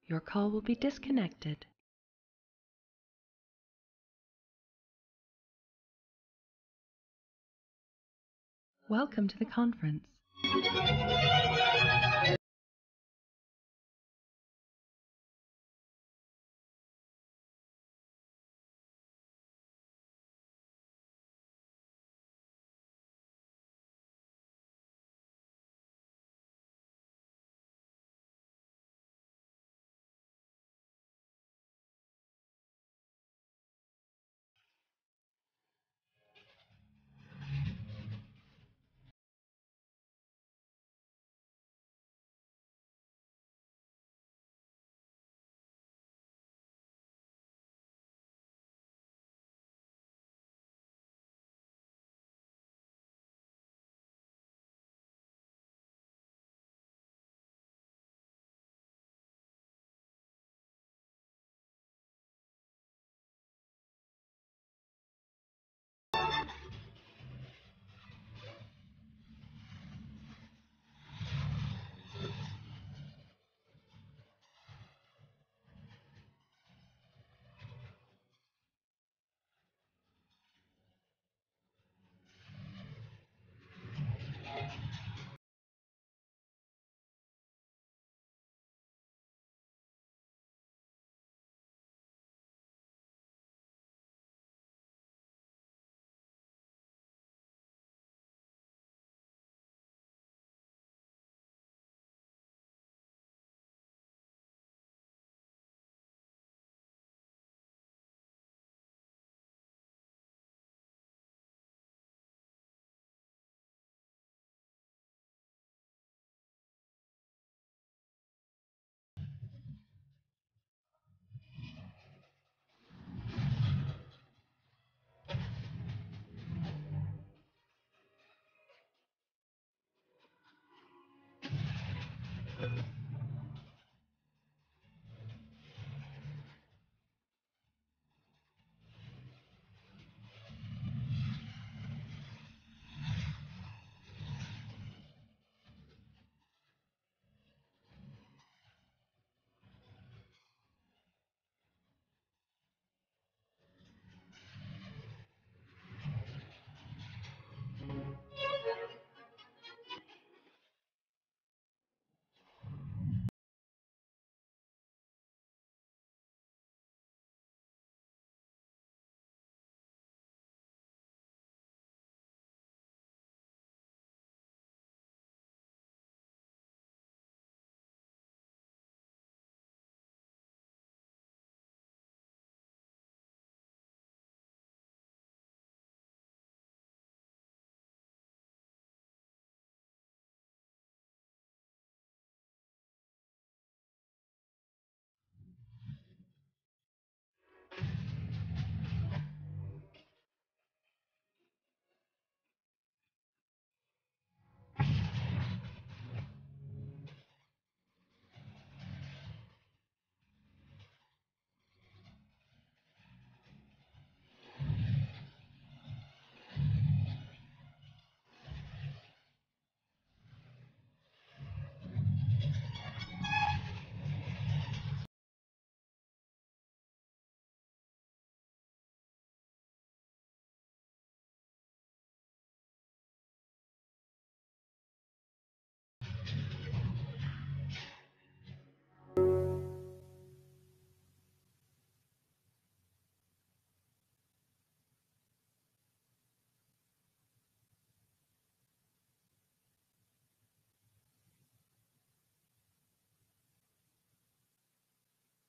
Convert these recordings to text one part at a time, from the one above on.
Your call will be disconnected. Welcome to the conference.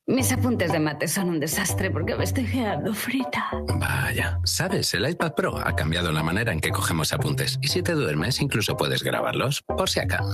Mis apuntes de mate son un desastre porque me estoy quedando frita. Vaya, ¿sabes? El iPad Pro ha cambiado la manera en que cogemos apuntes. Y si te duermes, incluso puedes grabarlos, por si acaso.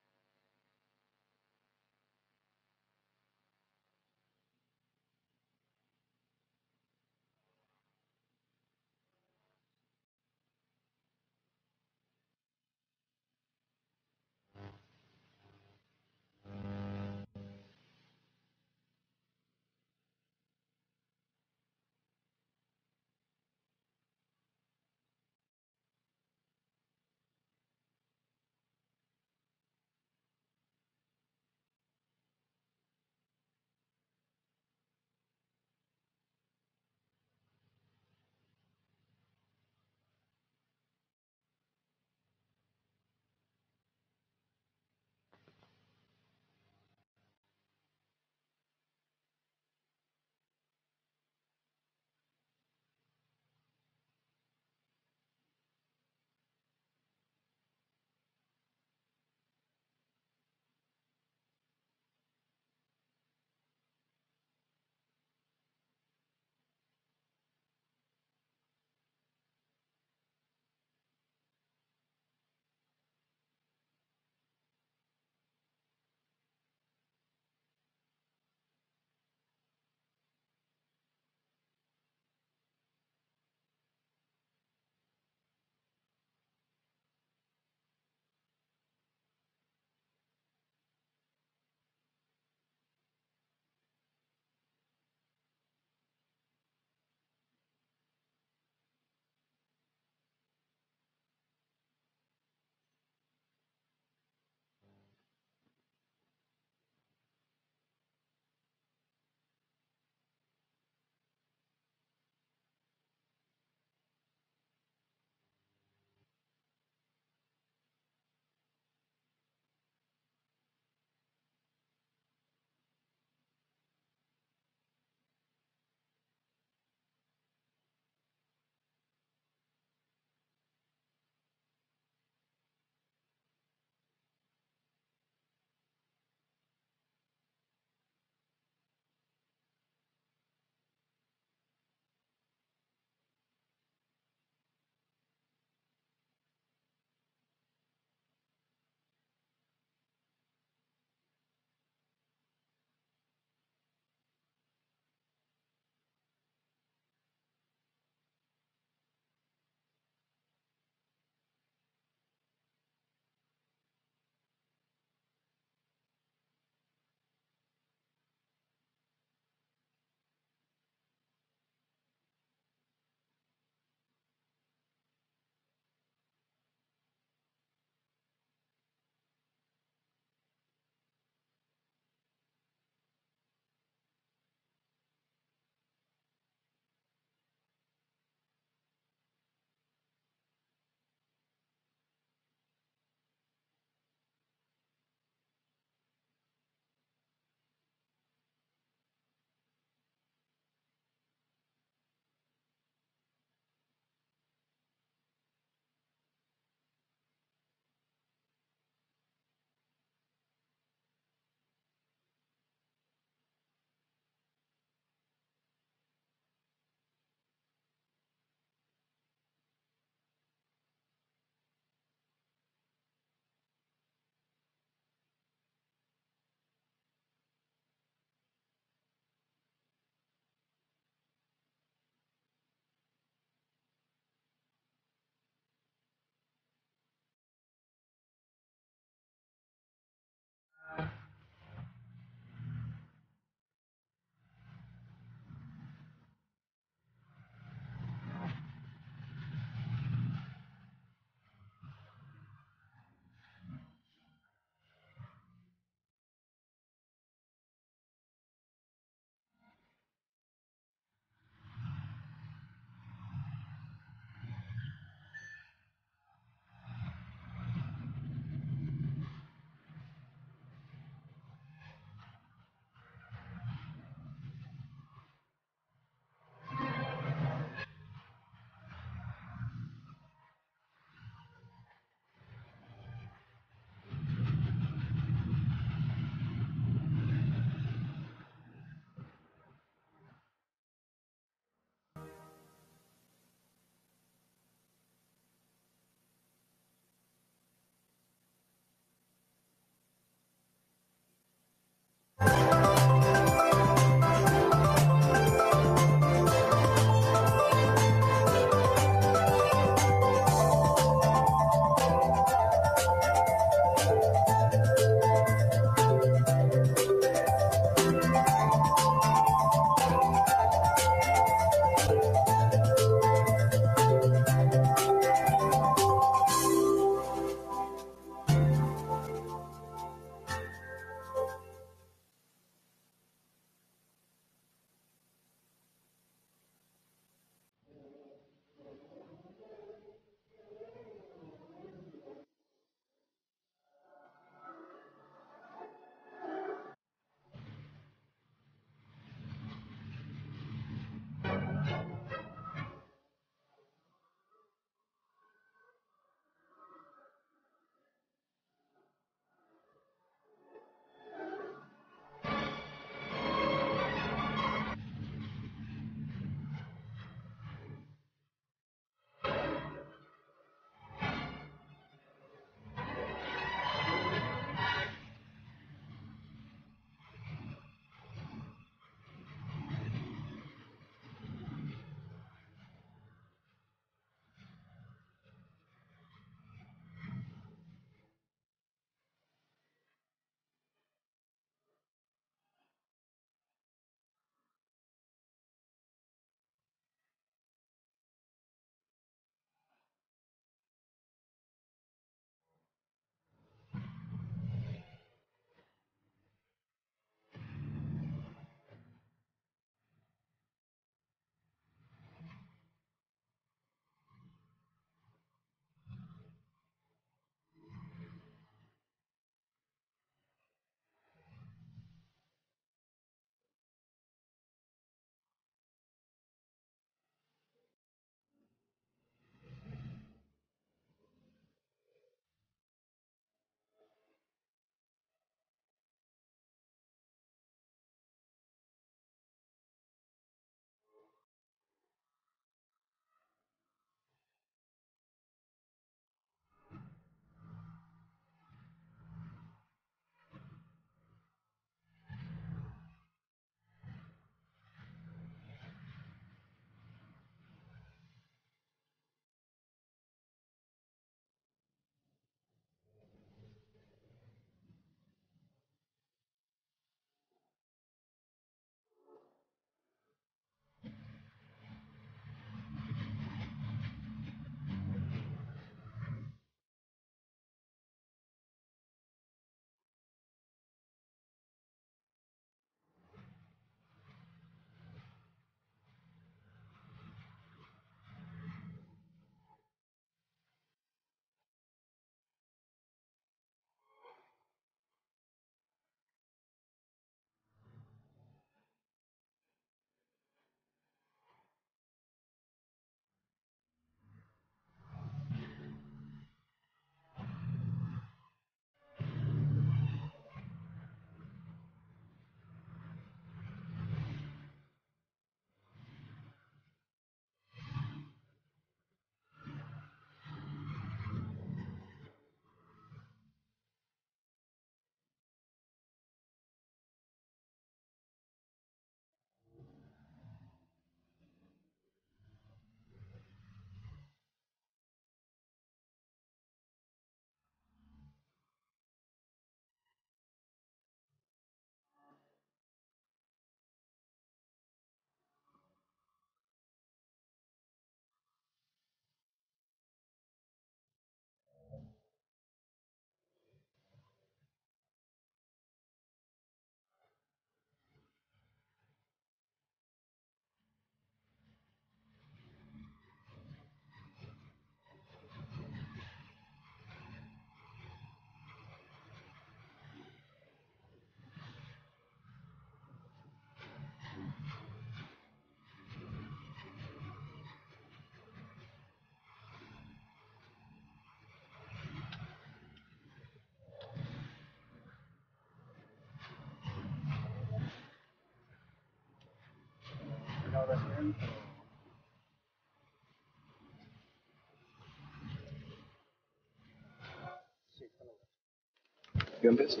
Empiezo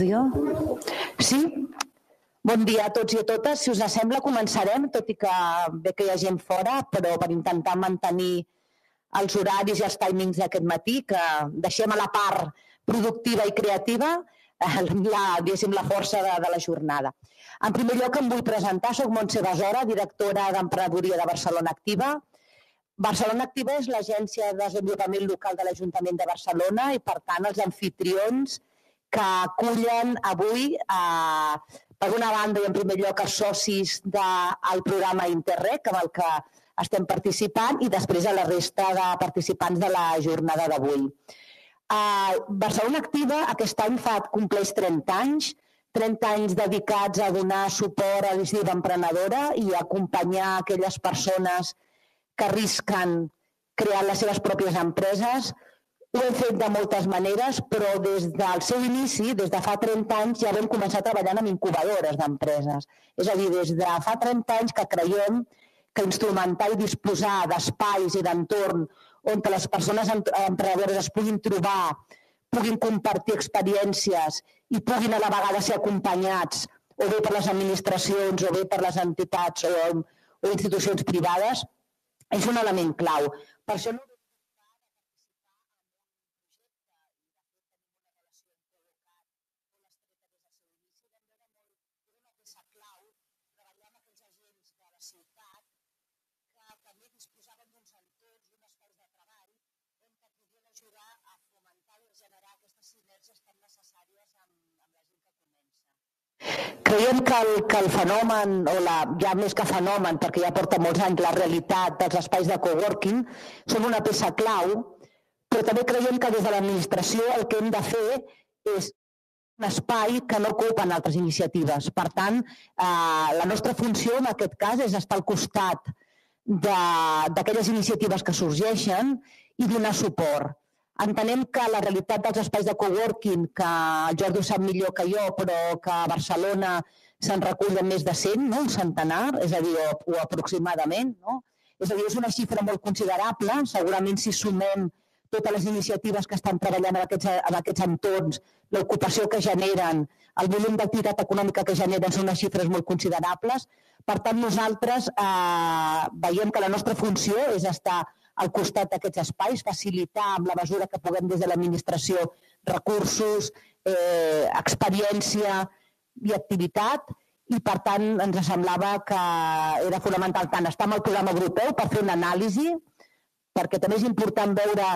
jo? Sí? Bon dia a tots i a totes. Si us sembla, començarem, tot i que bé que hi ha gent fora, però per intentar mantenir els horaris i els timings d'aquest matí, que deixem a la part productiva i creativa la força de la jornada. En primer lloc, em vull presentar. Soc Montse Besora, directora d'Emprenedoria de Barcelona Activa. Barcelona Activa és l'agència de desenvolupament local de l'Ajuntament de Barcelona i, per tant, els anfitrions que acullen avui, per una banda i en primer lloc, els socis del programa Interreg, amb el que estem participant, i després a la resta de participants de la jornada d'avui. Barcelona Activa aquest any compleix 30 anys dedicats a donar suport a l'iniciativa emprenedora i a acompanyar aquelles persones que arrisquen crear les seves pròpies empreses. Ho hem fet de moltes maneres, però des del seu inici, des de fa 30 anys, ja vam començar treballant amb incubadores d'empreses. És a dir, des de fa 30 anys que creiem que instrumentar i disposar d'espais i d'entorn on les persones emprenedores es puguin trobar, puguin compartir experiències i puguin a la vegada ser acompanyats o bé per les administracions o bé per les entitats o institucions privades, és un element clau. Per això no creiem que el fenomen, o ja més que fenomen, perquè ja porta molts anys, la realitat dels espais de coworking, són una peça clau, però també creiem que des de l'administració el que hem de fer és un espai que no ocupen altres iniciatives. Per tant, la nostra funció en aquest cas és estar al costat d'aquelles iniciatives que sorgeixen i donar suport. Entenem que la realitat dels espais de coworking, que el Jordi ho sap millor que jo, però que a Barcelona se'n recullen més de 100, un centenar, és a dir, o aproximadament. És a dir, és una xifra molt considerable. Segurament si sumem totes les iniciatives que estan treballant en aquests entorns, l'ocupació que generen, el volum d'activitat econòmica que generen són unes xifres molt considerables. Per tant, nosaltres veiem que la nostra funció és estar al costat d'aquests espais, facilitar amb la mesura que puguem des de l'administració recursos, experiència i activitat, i per tant ens semblava que era fonamental tant estar amb el programa europeu per fer una anàlisi, perquè també és important veure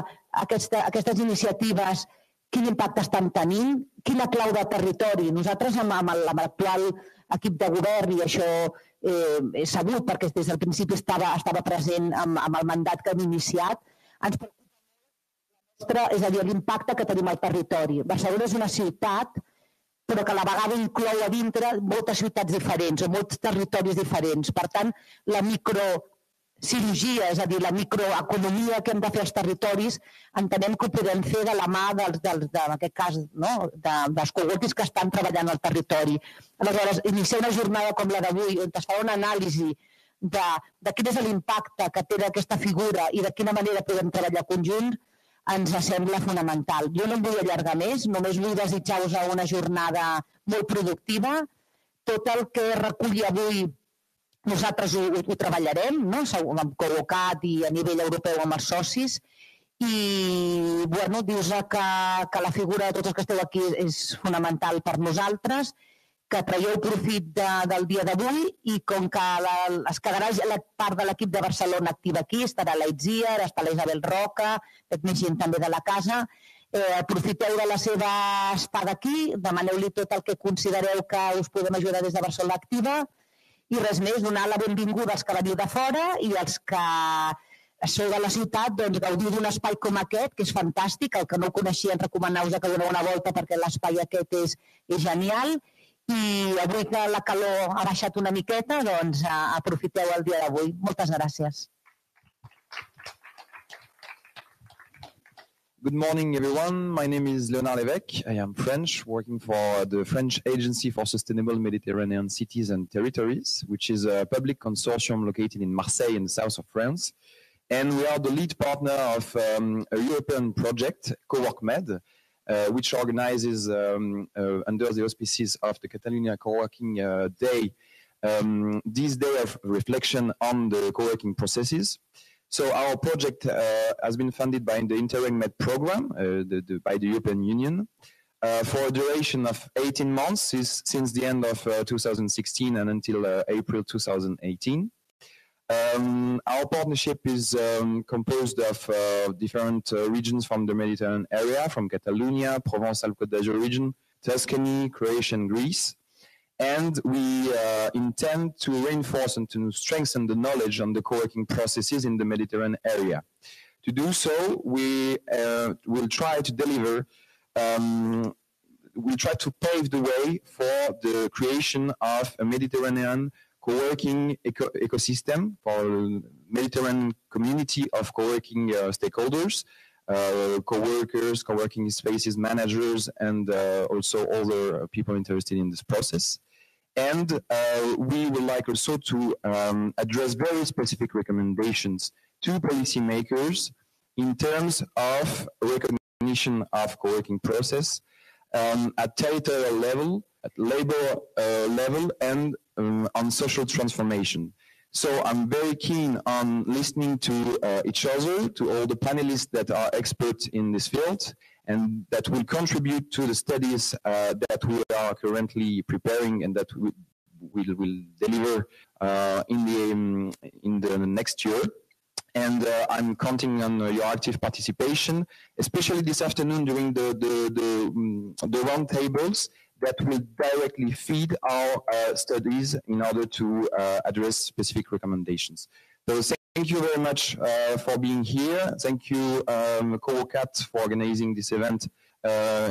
aquestes iniciatives, quin impacte estan tenint, quina clau de territori. Nosaltres amb l'actual equip de govern, i això és sabut perquè des del principi estava present amb el mandat que hem iniciat, ens preocupa és a dir, l'impacte que tenim al territori. Barcelona és una ciutat, però que a la vegada inclou a dintre moltes ciutats diferents o molts territoris diferents. Per tant, la microcirurgia, és a dir, la microeconomia que hem de fer als territoris, entenem que ho podem fer de la mà, en aquest cas, dels coworkings que estan treballant al territori. Aleshores, iniciar una jornada com la d'avui, on es fa una anàlisi de quin és l'impacte que té aquesta figura i de quina manera podem treballar conjunt, ens sembla fonamental. Jo no em vull allargar més, només vull desitjar-vos una jornada molt productiva. Tot el que reculli avui nosaltres ho treballarem, amb Coworking i a nivell europeu amb els socis, i dir-vos que la figura de tots els que esteu aquí és fonamental per nosaltres, que traieu profit del dia d'avui, i com que es quedarà la part de l'equip de Barcelona Activa aquí, estarà la Itziar, estarà la Isabel Roca, més gent també de la casa, aprofiteu de la seva estada aquí, demaneu-li tot el que considereu que us podem ajudar des de Barcelona Activa, i res més, donar la benvinguda als que veniu de fora i als que sou de la ciutat, doncs gaudiu d'un espai com aquest, que és fantàstic, el que no ho coneixien, recomanar-vos que doneu una volta perquè l'espai aquest és genial, i avui que la calor ha baixat una miqueta, doncs aprofiteu el dia d'avui. Moltes gràcies. Good morning, everyone. My name is Léonard Lévesque. I am French, working for the French Agency for Sustainable Mediterranean Cities and Territories, which is a public consortium located in Marseille in the south of France. And we are the lead partner of a European project, Coworking, which organizes under the auspices of the Catalunya Coworking Day, this day of reflection on the coworking processes. So our project has been funded by the Interreg Med program by the European Union for a duration of 18 months since the end of 2016 and until April 2018. Our partnership is composed of different regions from the Mediterranean area, from Catalonia, Provence-Alpes-Côte d'Azur region, Tuscany, Croatia, and Greece. And we intend to reinforce and to strengthen the knowledge on the coworking processes in the Mediterranean area. To do so, we will try to deliver, we'll try to pave the way for the creation of a Mediterranean coworking ecosystem for a Mediterranean community of coworking stakeholders, co-workers, co-working spaces managers, and also other people interested in this process. And we would like also to address very specific recommendations to policymakers in terms of recognition of co-working process at territorial level, at labor level, and on social transformation. So I'm very keen on listening to each other, to all the panelists that are experts in this field, and that will contribute to the studies that we are currently preparing and that we will deliver in the next year. And I'm counting on your active participation, especially this afternoon during the roundtables that will directly feed our studies in order to address specific recommendations. So thank you very much for being here. Thank you, Coworking, for organizing this event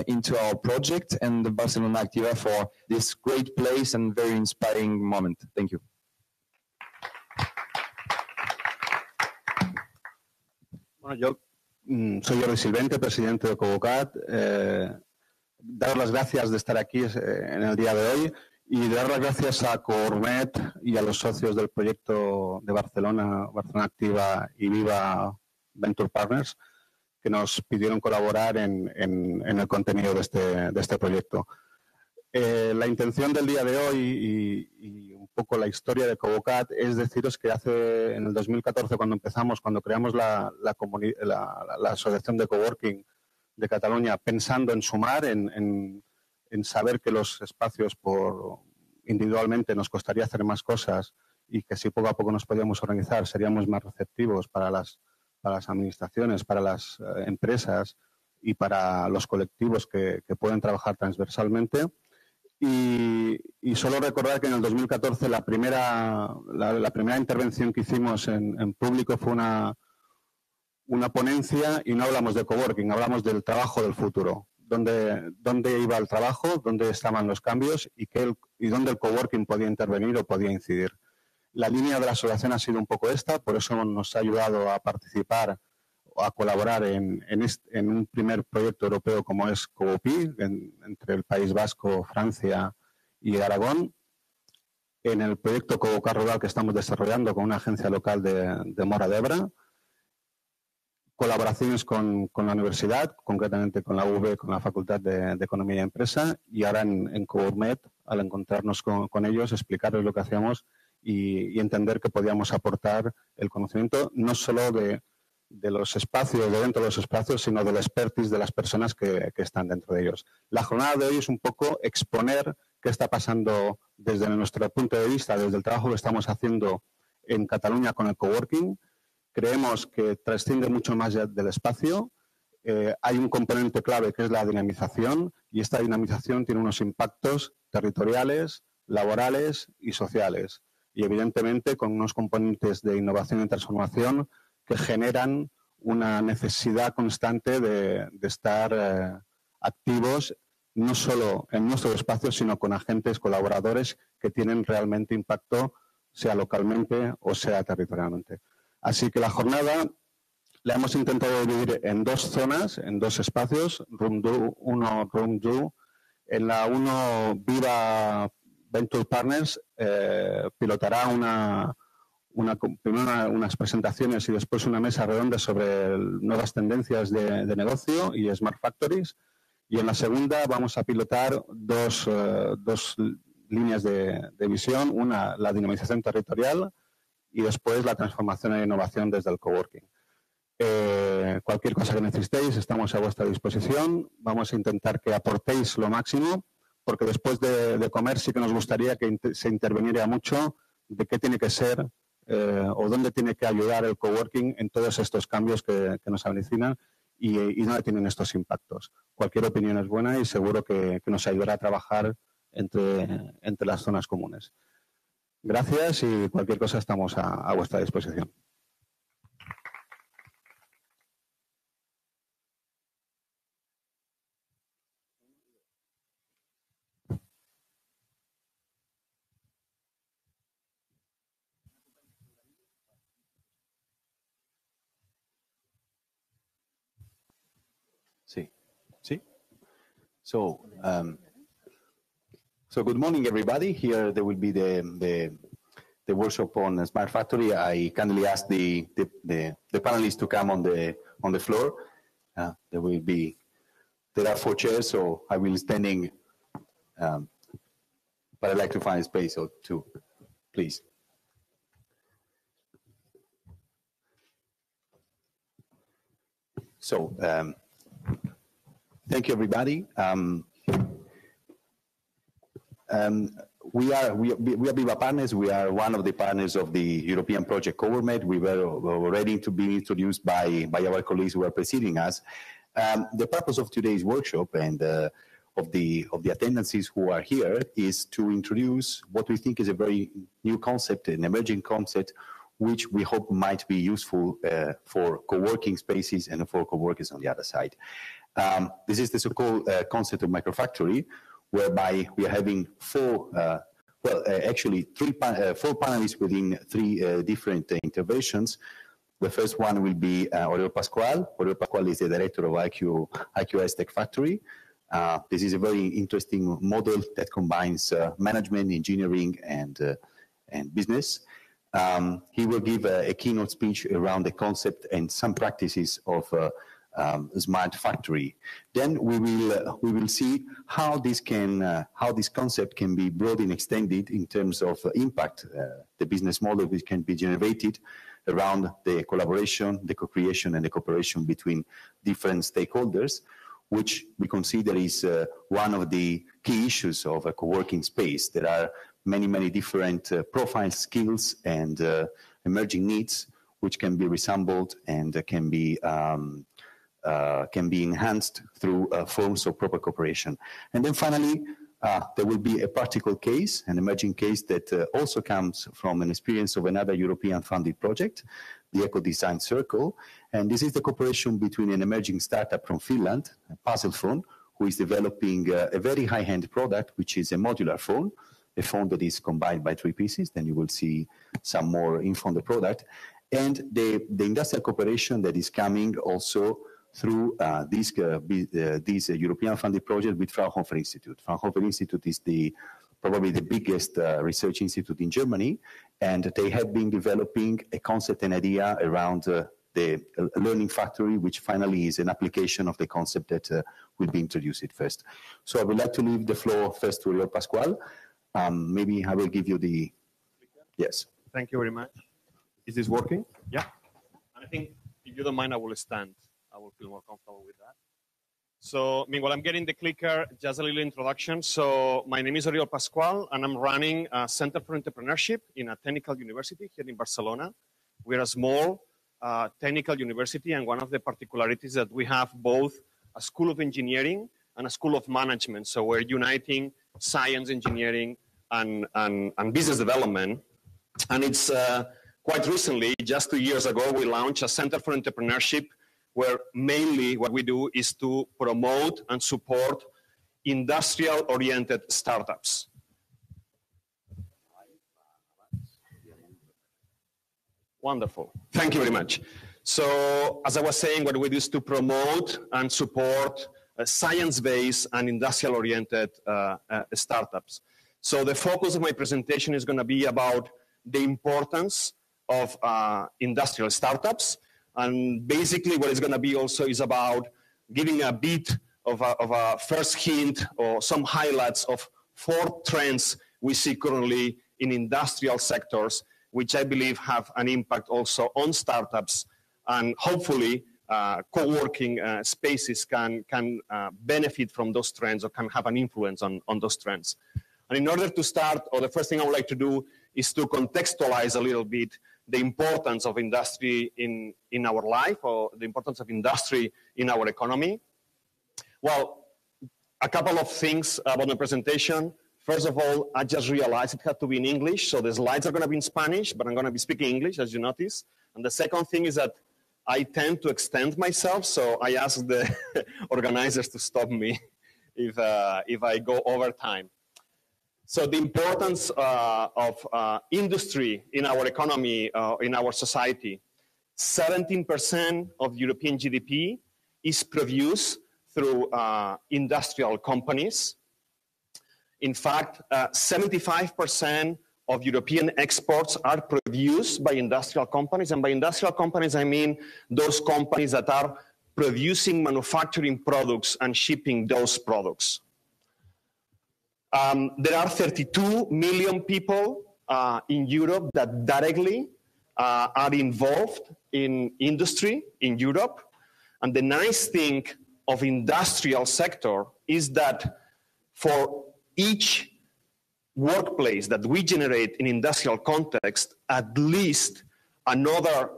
into our project, and the Barcelona Activa for this great place and very inspiring moment. Thank you. Bueno, yo soy Jordi Silvente, presidente de Coworking. Dar las gracias de estar aquí en el día de hoy y dar las gracias a Coworking y a los socios del proyecto de Barcelona Activa y Viva Venture Partners, que nos pidieron colaborar en el contenido de este proyecto. La intención del día de hoy y un poco la historia de Coworking es deciros que en el 2014, cuando creamos la asociación de coworking de Cataluña, pensando en sumar, en saber que los espacios individualmente nos costaría hacer más cosas y que si poco a poco nos podíamos organizar seríamos más receptivos para las administraciones, para las empresas y para los colectivos que pueden trabajar transversalmente. Y solo recordar que en el 2014 la primera intervención que hicimos en público fue una ponencia y no hablamos de coworking, hablamos del trabajo del futuro. Dónde iba el trabajo, dónde estaban los cambios y dónde el coworking podía intervenir o podía incidir. La línea de la asociación ha sido un poco esta, por eso nos ha ayudado a participar o a colaborar en un primer proyecto europeo como es Coworking, entre el País Vasco, Francia y Aragón, en el proyecto Coworking Rural que estamos desarrollando con una agencia local de Mora d'Ebre, colaboraciones con la universidad, concretamente con la UV, con la Facultad de Economía y Empresa, y ahora en Coworking, al encontrarnos con ellos, explicarles lo que hacíamos y entender que podíamos aportar el conocimiento no solo de los espacios, de dentro de los espacios, sino del expertise de las personas que están dentro de ellos. La jornada de hoy es un poco exponer qué está pasando desde nuestro punto de vista, desde el trabajo que estamos haciendo en Cataluña con el coworking. Creemos que trasciende mucho más del espacio. Hay un componente clave que es la dinamización, y esta dinamización tiene unos impactos territoriales, laborales y sociales. Y evidentemente con unos componentes de innovación y transformación que generan una necesidad constante de estar activos no solo en nuestros espacios, sino con agentes colaboradores que tienen realmente impacto, sea localmente o sea territorialmente. Así que la jornada La hemos intentado dividir en dos zonas, en dos espacios, Room 1, Room 2. En la 1, Viva Venture Partners pilotará primero unas presentaciones y después una mesa redonda sobre nuevas tendencias de negocio y Smart Factories. Y en la segunda vamos a pilotar dos líneas de visión, una la dinamización territorial y después la transformación e innovación desde el coworking. Cualquier cosa que necesitéis, estamos a vuestra disposición. Vamos a intentar que aportéis lo máximo, porque después de comer sí que nos gustaría que se interviniera mucho de qué tiene que ser o dónde tiene que ayudar el coworking en todos estos cambios que nos avecinan y dónde tienen estos impactos. Cualquier opinión es buena y seguro que nos ayudará a trabajar entre las zonas comunes. Gracias y cualquier cosa estamos a vuestra disposición. See? So, so good morning, everybody. Here there will be the workshop on Smart Factory. I kindly ask the panelists to come on the floor. There are 4 chairs, so I will be standing, but I'd like to find a space or 2, please. So, thank you, everybody. We are Viva Partners. We are one of the partners of the European project Coworking. We were ready to be introduced by our colleagues who are preceding us. The purpose of today's workshop and of the attendances who are here is to introduce what we think is a very new concept, an emerging concept, which we hope might be useful for co-working spaces and for co-workers on the other side. This is the so-called concept of microfactory, whereby we are having 4 panelists within 3 different interventions. The first one will be Oriol Pascual. Oriol Pascual is the director of IQS Tech Factory. This is a very interesting model that combines management, engineering, and business. He will give a keynote speech around the concept and some practices of smart factory. Then we will see how this concept can be broadly extended in terms of impact, the business model which can be generated around the collaboration, the co-creation, and the cooperation between different stakeholders, which we consider is one of the key issues of a co-working space. There are many different profiles, skills, and emerging needs which can be resembled and can be enhanced through forms of proper cooperation. And then finally, there will be a practical case, an emerging case that also comes from an experience of another European funded project, the Eco Design Circle. And this is the cooperation between an emerging startup from Finland, Puzzle Phone, who is developing a very high-end product, which is a modular phone, a phone that is combined by 3 pieces. Then you will see some more info on the product. And the industrial cooperation that is coming also through this European funded project with Fraunhofer Institute. Fraunhofer Institute is probably the biggest research institute in Germany, and they have been developing a concept and idea around the learning factory, which finally is an application of the concept that will be introduced first. So I would like to leave the floor first to Oriol Pascual. Maybe I will give you the... Yes. Thank you very much. Is this working? Yeah. And I think, if you don't mind, I will stand. I will feel more comfortable with that. So, meanwhile, I'm getting the clicker, just a little introduction. So, my name is Oriol Pascual, and I'm running a Center for Entrepreneurship in a technical university here in Barcelona. We're a small technical university, and one of the particularities that we have both a School of Engineering and a School of Management. So, we're uniting science, engineering, and business development. And it's quite recently, just 2 years ago, we launched a Center for Entrepreneurship, where mainly what we do is to promote and support industrial-oriented startups. Wonderful. Thank you very much. So, as I was saying, what we do is to promote and support science-based and industrial-oriented startups. So the focus of my presentation is going to be about the importance of industrial startups. And basically what it's going to be also is about giving a bit of a first hint or some highlights of 4 trends we see currently in industrial sectors, which I believe have an impact also on startups, and hopefully co-working spaces can benefit from those trends or can have an influence on those trends. And in order to start, or the first thing I would like to do is to contextualize a little bit the importance of industry in our life, or the importance of industry in our economy. Well, a couple of things about the presentation. First of all, I just realized it had to be in English, so the slides are going to be in Spanish, but I'm going to be speaking English, as you notice. And the second thing is that I tend to extend myself, so I ask the organizers to stop me if I go over time. So the importance of industry in our economy, in our society. 17% of European GDP is produced through industrial companies. In fact, 75% of European exports are produced by industrial companies. And by industrial companies, I mean those companies that are producing manufacturing products and shipping those products. There are 32 million people in Europe that directly are involved in industry in Europe. And the nice thing of industrial sector is that for each workplace that we generate in industrial context, at least another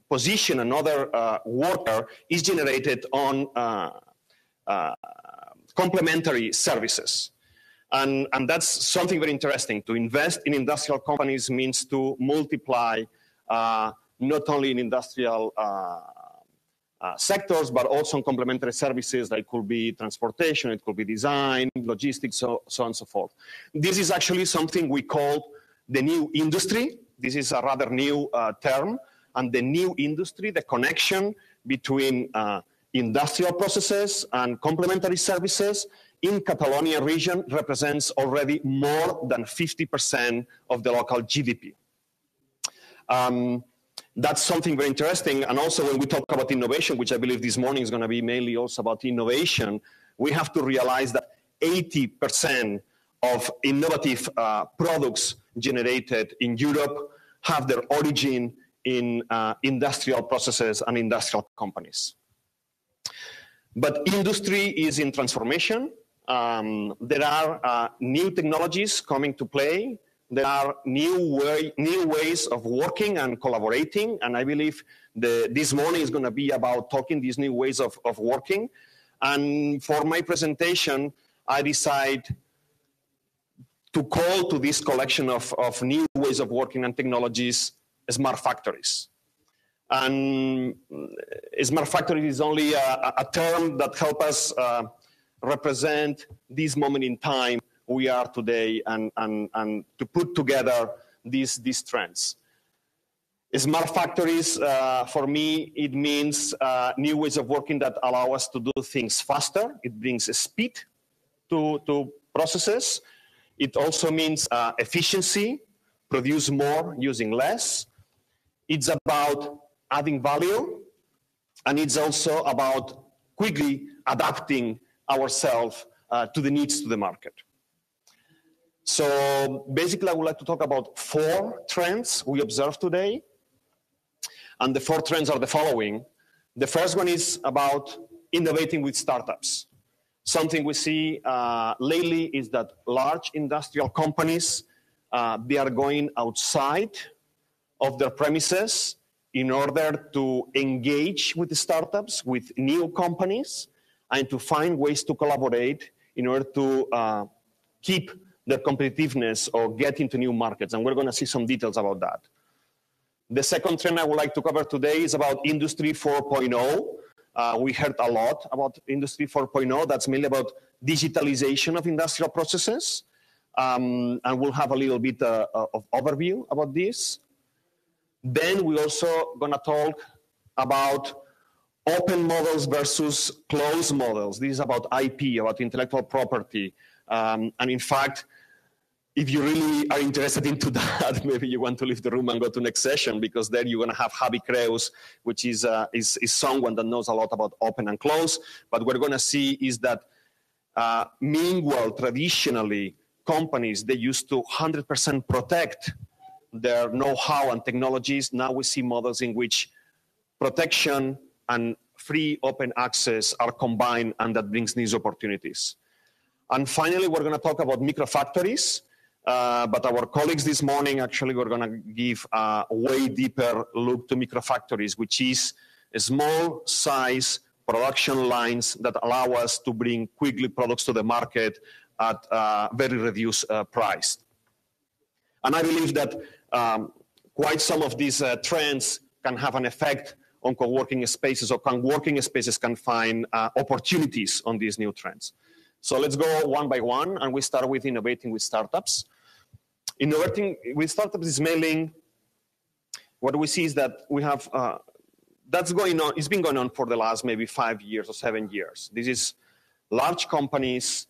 position, another worker is generated on complementary services. And that's something very interesting. To invest in industrial companies means to multiply not only in industrial sectors, but also in complementary services that could be transportation, it could be design, logistics, so on and so forth. This is actually something we call the new industry. This is a rather new term. And the new industry, the connection between industrial processes and complementary services in Catalonia region represents already more than 50% of the local GDP. That's something very interesting. And also when we talk about innovation, which I believe this morning is going to be mainly also about innovation, we have to realize that 80% of innovative products generated in Europe have their origin in industrial processes and industrial companies. But industry is in transformation. There are new technologies coming to play. There are new ways of working and collaborating, and I believe this morning is going to be about talking these new ways of working. And for my presentation, I decided to call to this collection of new ways of working and technologies smart factories. And smart factories is only a term that helps us represent this moment in time we are today and to put together these trends. Smart factories, for me, it means new ways of working that allow us to do things faster. It brings speed to processes. It also means efficiency, produce more using less. It's about adding value, and it's also about quickly adapting ourselves to the needs to the market. So basically, I would like to talk about 4 trends we observe today. And the 4 trends are the following. The first one is about innovating with startups. Something we see lately is that large industrial companies, they are going outside of their premises in order to engage with the startups, with new companies, and to find ways to collaborate in order to keep their competitiveness or get into new markets. And we're going to see some details about that. The second trend I would like to cover today is about Industry 4.0. We heard a lot about Industry 4.0. That's mainly about digitalization of industrial processes. And we'll have a little bit of overview about this. Then we're also going to talk about open models versus closed models. This is about IP, about intellectual property. And in fact, if you really are interested into that, maybe you want to leave the room and go to next session, because there you're going to have Javi Creus, which is someone that knows a lot about open and close. But what we're going to see is that meanwhile, traditionally, companies, they used to 100% protect their know-how and technologies. Now we see models in which protection and free open access are combined, and that brings new opportunities. And finally, we're going to talk about microfactories. But our colleagues this morning actually were going to give a way deeper look to microfactories, which is a small size production lines that allow us to bring quickly products to the market at a very reduced price. And I believe that quite some of these trends can have an effect on co-working spaces, or co-working spaces can find opportunities on these new trends. So let's go one by one, and we start with innovating with startups. Innovating with startups is mainly, what we see is that we have, that's going on, it's been going on for the last maybe 5 years or 7 years. This is large companies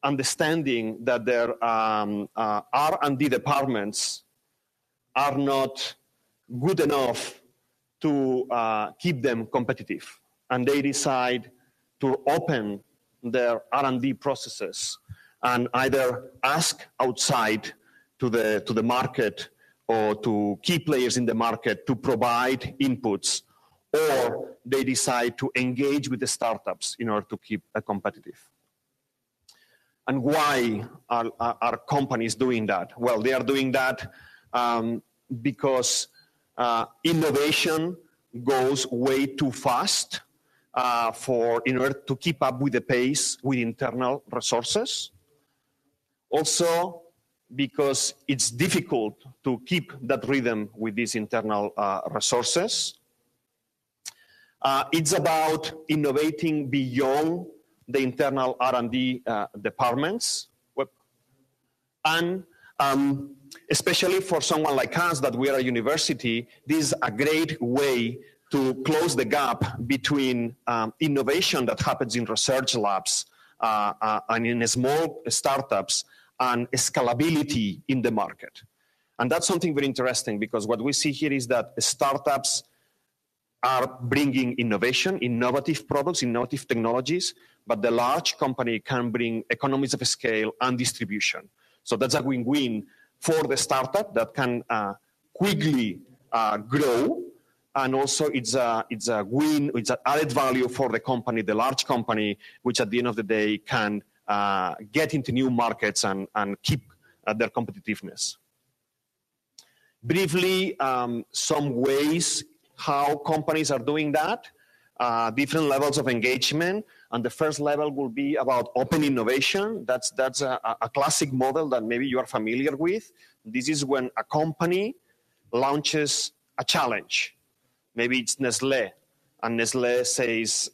understanding that their R&D departments are not good enough to keep them competitive. And they decide to open their R&D processes and either ask outside to the market or to key players in the market to provide inputs, or they decide to engage with the startups in order to keep competitive. And why are companies doing that? Well, they are doing that because innovation goes way too fast in order to keep up with the pace with internal resources. Also, because it's difficult to keep that rhythm with these internal resources. It's about innovating beyond the internal R&D departments. And especially for someone like us that we are a university, this is a great way to close the gap between innovation that happens in research labs and in small startups and scalability in the market. And that's something very interesting, because what we see here is that startups are bringing innovation, innovative products, innovative technologies, but the large company can bring economies of scale and distribution. So that's a win-win for the startup that can quickly grow, and also it's a win, it's an added value for the company, the large company, which at the end of the day can get into new markets and keep their competitiveness. Briefly, some ways how companies are doing that, different levels of engagement. And the first level will be about open innovation. That's a classic model that maybe you are familiar with. This is when a company launches a challenge. Maybe it's Nestlé, and Nestlé says,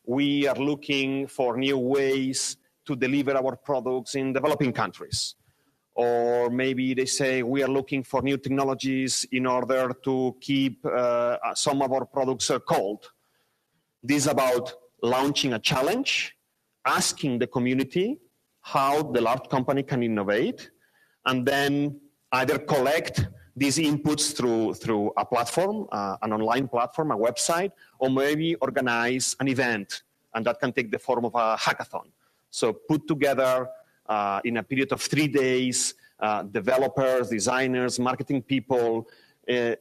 we are looking for new ways to deliver our products in developing countries. Or maybe they say, we are looking for new technologies in order to keep some of our products cold. This is about launching a challenge, asking the community how the large company can innovate, and then either collect these inputs through a platform, an online platform, a website, or maybe organize an event, and that can take the form of a hackathon. So put together in a period of 3 days, developers, designers, marketing people.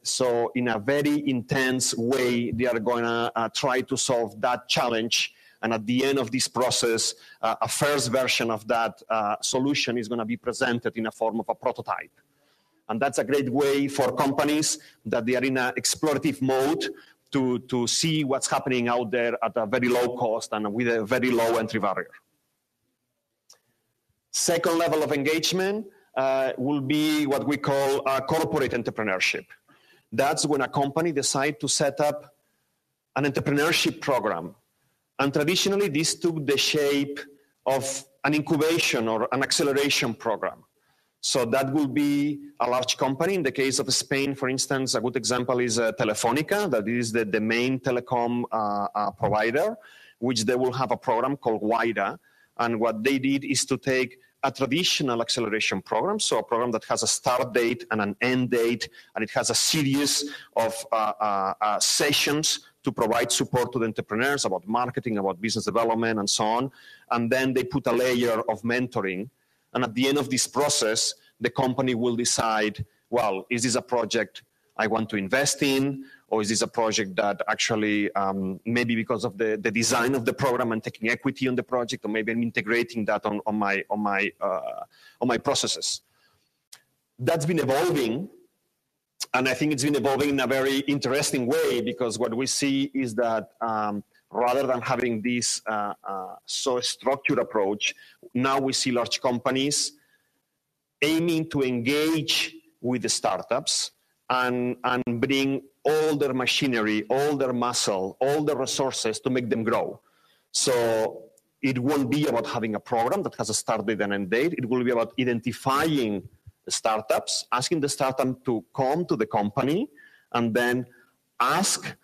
So in a very intense way, they are going to try to solve that challenge. And at the end of this process, a first version of that solution is going to be presented in a form of a prototype. And that's a great way for companies that they are in an explorative mode to see what's happening out there at a very low cost and with a very low entry barrier. Second level of engagement will be what we call corporate entrepreneurship. That's when a company decides to set up an entrepreneurship program. And traditionally, this took the shape of an incubation or an acceleration program. So that will be a large company. In the case of Spain, for instance, a good example is Telefónica, that is the main telecom provider, which they will have a program called WIDA. And what they did is to take a traditional acceleration program, so a program that has a start date and an end date, and it has a series of sessions to provide support to the entrepreneurs about marketing, about business development, and so on. And then they put a layer of mentoring. And at the end of this process, the company will decide, well, is this a project I want to invest in? Or is this a project that actually, maybe because of the design of the program, I'm taking equity on the project, or maybe I'm integrating that on my processes. That's been evolving, and I think it's been evolving in a very interesting way, because what we see is that rather than having this so structured approach, now we see large companies aiming to engage with the startups and bring all their machinery, all their muscle, all their resources to make them grow. So it won't be about having a program that has a start date and end date. It will be about identifying the startups, asking the startup to come to the company, and then ask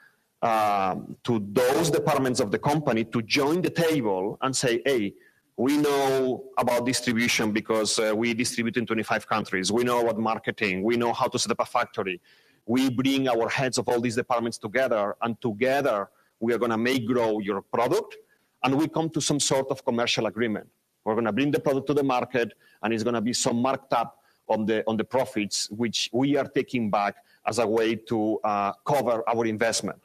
to those departments of the company to join the table and say, hey, we know about distribution because we distribute in 25 countries. We know about marketing. We know how to set up a factory. We bring our heads of all these departments together, and together we are going to make grow your product, and we come to some sort of commercial agreement. We're going to bring the product to the market, and it's going to be some marked up on the profits, which we are taking back as a way to cover our investment.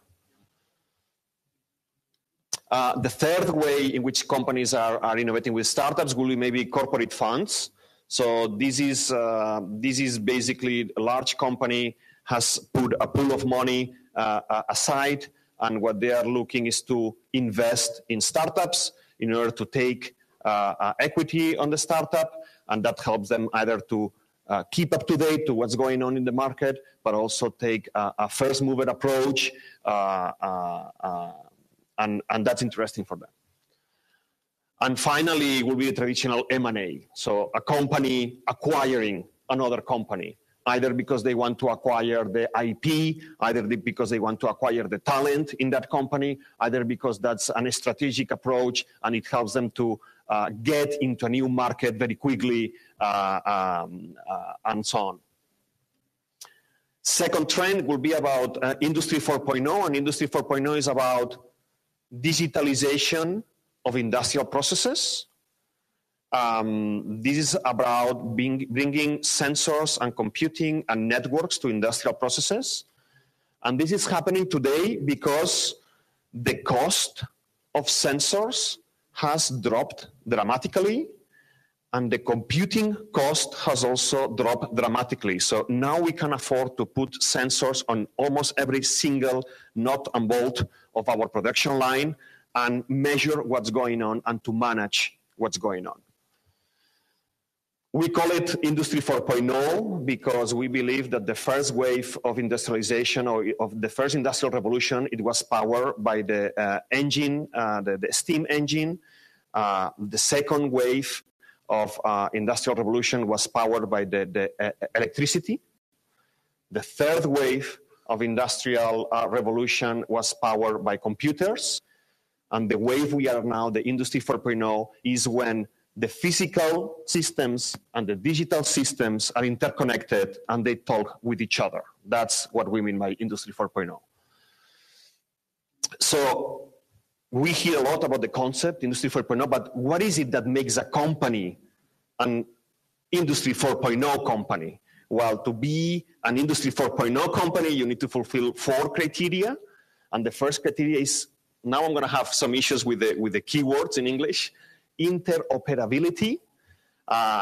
The third way in which companies are innovating with startups will be maybe corporate funds. So this is basically a large company has put a pool of money aside, and what they are looking is to invest in startups in order to take equity on the startup, and that helps them either to keep up to date to what's going on in the market, but also take a first mover approach, and that's interesting for them. And finally, will be the traditional M&A. So a company acquiring another company, either because they want to acquire the IP, either because they want to acquire the talent in that company, either because that's a strategic approach and it helps them to get into a new market very quickly, and so on. Second trend will be about Industry 4.0, and Industry 4.0 is about digitalization of industrial processes. This is about bringing sensors and computing and networks to industrial processes. And this is happening today because the cost of sensors has dropped dramatically, and the computing cost has also dropped dramatically. So now we can afford to put sensors on almost every single nut and bolt of our production line and measure what's going on and to manage what's going on. We call it Industry 4.0 because we believe that the first wave of industrialization, or of the first industrial revolution, it was powered by the engine, the steam engine. The second wave of industrial revolution was powered by the electricity. The third wave of industrial revolution was powered by computers. And the wave we are now, the Industry 4.0, is when the physical systems and the digital systems are interconnected and they talk with each other. That's what we mean by Industry 4.0. So we hear a lot about the concept, Industry 4.0, but what is it that makes a company an Industry 4.0 company? Well, to be an Industry 4.0 company, you need to fulfill 4 criteria. And the first criteria is, now I'm going to have some issues with the keywords in English, interoperability.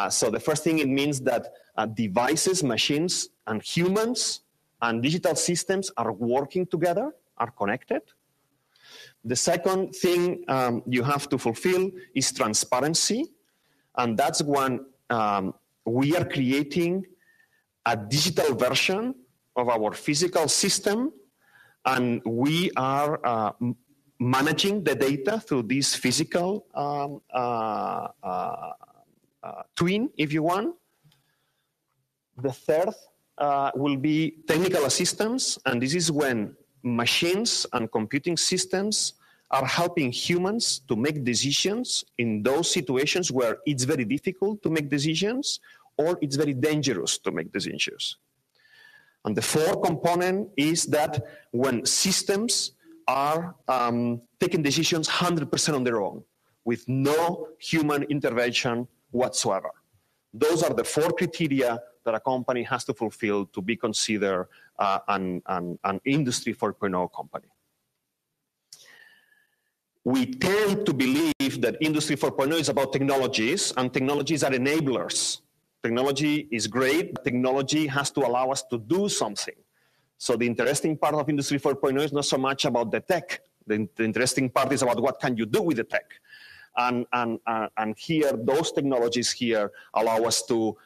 So the first thing, it means that devices, machines, and humans and digital systems are working together, are connected. The second thing you have to fulfill is transparency. And that's when we are creating a digital version of our physical system, and we are managing the data through this physical twin, if you want. The third will be technical assistance, and this is when machines and computing systems are helping humans to make decisions in those situations where it's very difficult to make decisions or it's very dangerous to make decisions. And the fourth component is that when systems are taking decisions 100% on their own, with no human intervention whatsoever. Those are the four criteria that a company has to fulfill to be considered an Industry 4.0 company. We tend to believe that Industry 4.0 is about technologies, and technologies are enablers. Technology is great, but technology has to allow us to do something. So the interesting part of Industry 4.0 is not so much about the tech. The interesting part is about what can you do with the tech. And here, those technologies here allow us to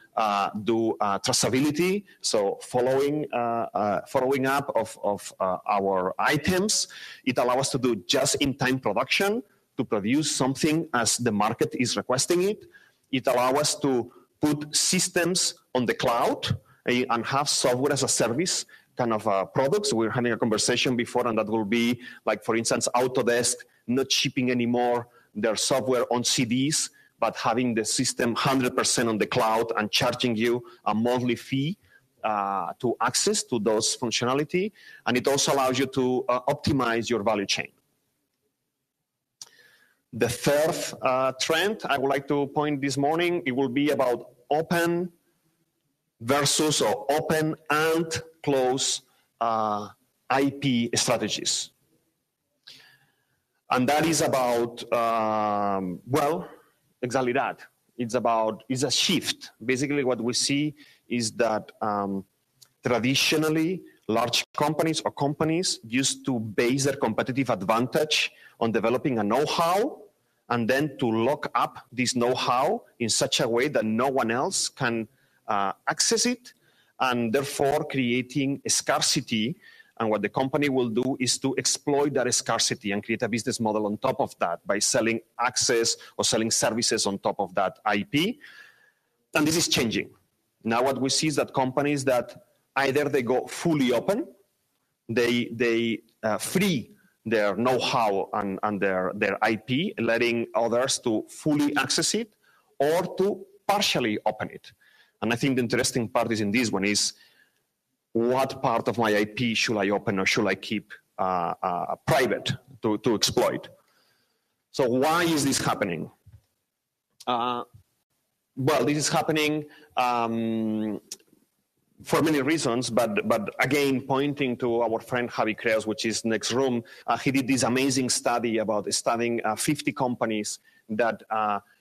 do traceability, so following up of our items. It allows us to do just-in-time production, to produce something as the market is requesting it. It allows us to put systems on the cloud and have software as a service kind of products. We were having a conversation before, and that will be like, for instance, Autodesk not shipping anymore their software on CDs, but having the system 100% on the cloud and charging you a monthly fee to access to those functionality. And it also allows you to optimize your value chain. The third trend I would like to point this morning, it will be about open versus or open and close IP strategies. And that is about, well, exactly that. It's a shift. Basically what we see is that traditionally large companies or companies used to base their competitive advantage on developing a know-how and then to lock up this know-how in such a way that no one else can access it, and therefore creating a scarcity. And what the company will do is to exploit that scarcity and create a business model on top of that by selling access or selling services on top of that IP. And this is changing. Now what we see is that companies that either they go fully open, they free their know-how and their IP, letting others to fully access it, or to partially open it. And I think the interesting part is in this one is, what part of my IP should I open or should I keep private to exploit? So why is this happening? Well, this is happening for many reasons, but again, pointing to our friend Javi Creus, which is next room, he did this amazing study about studying 50 companies that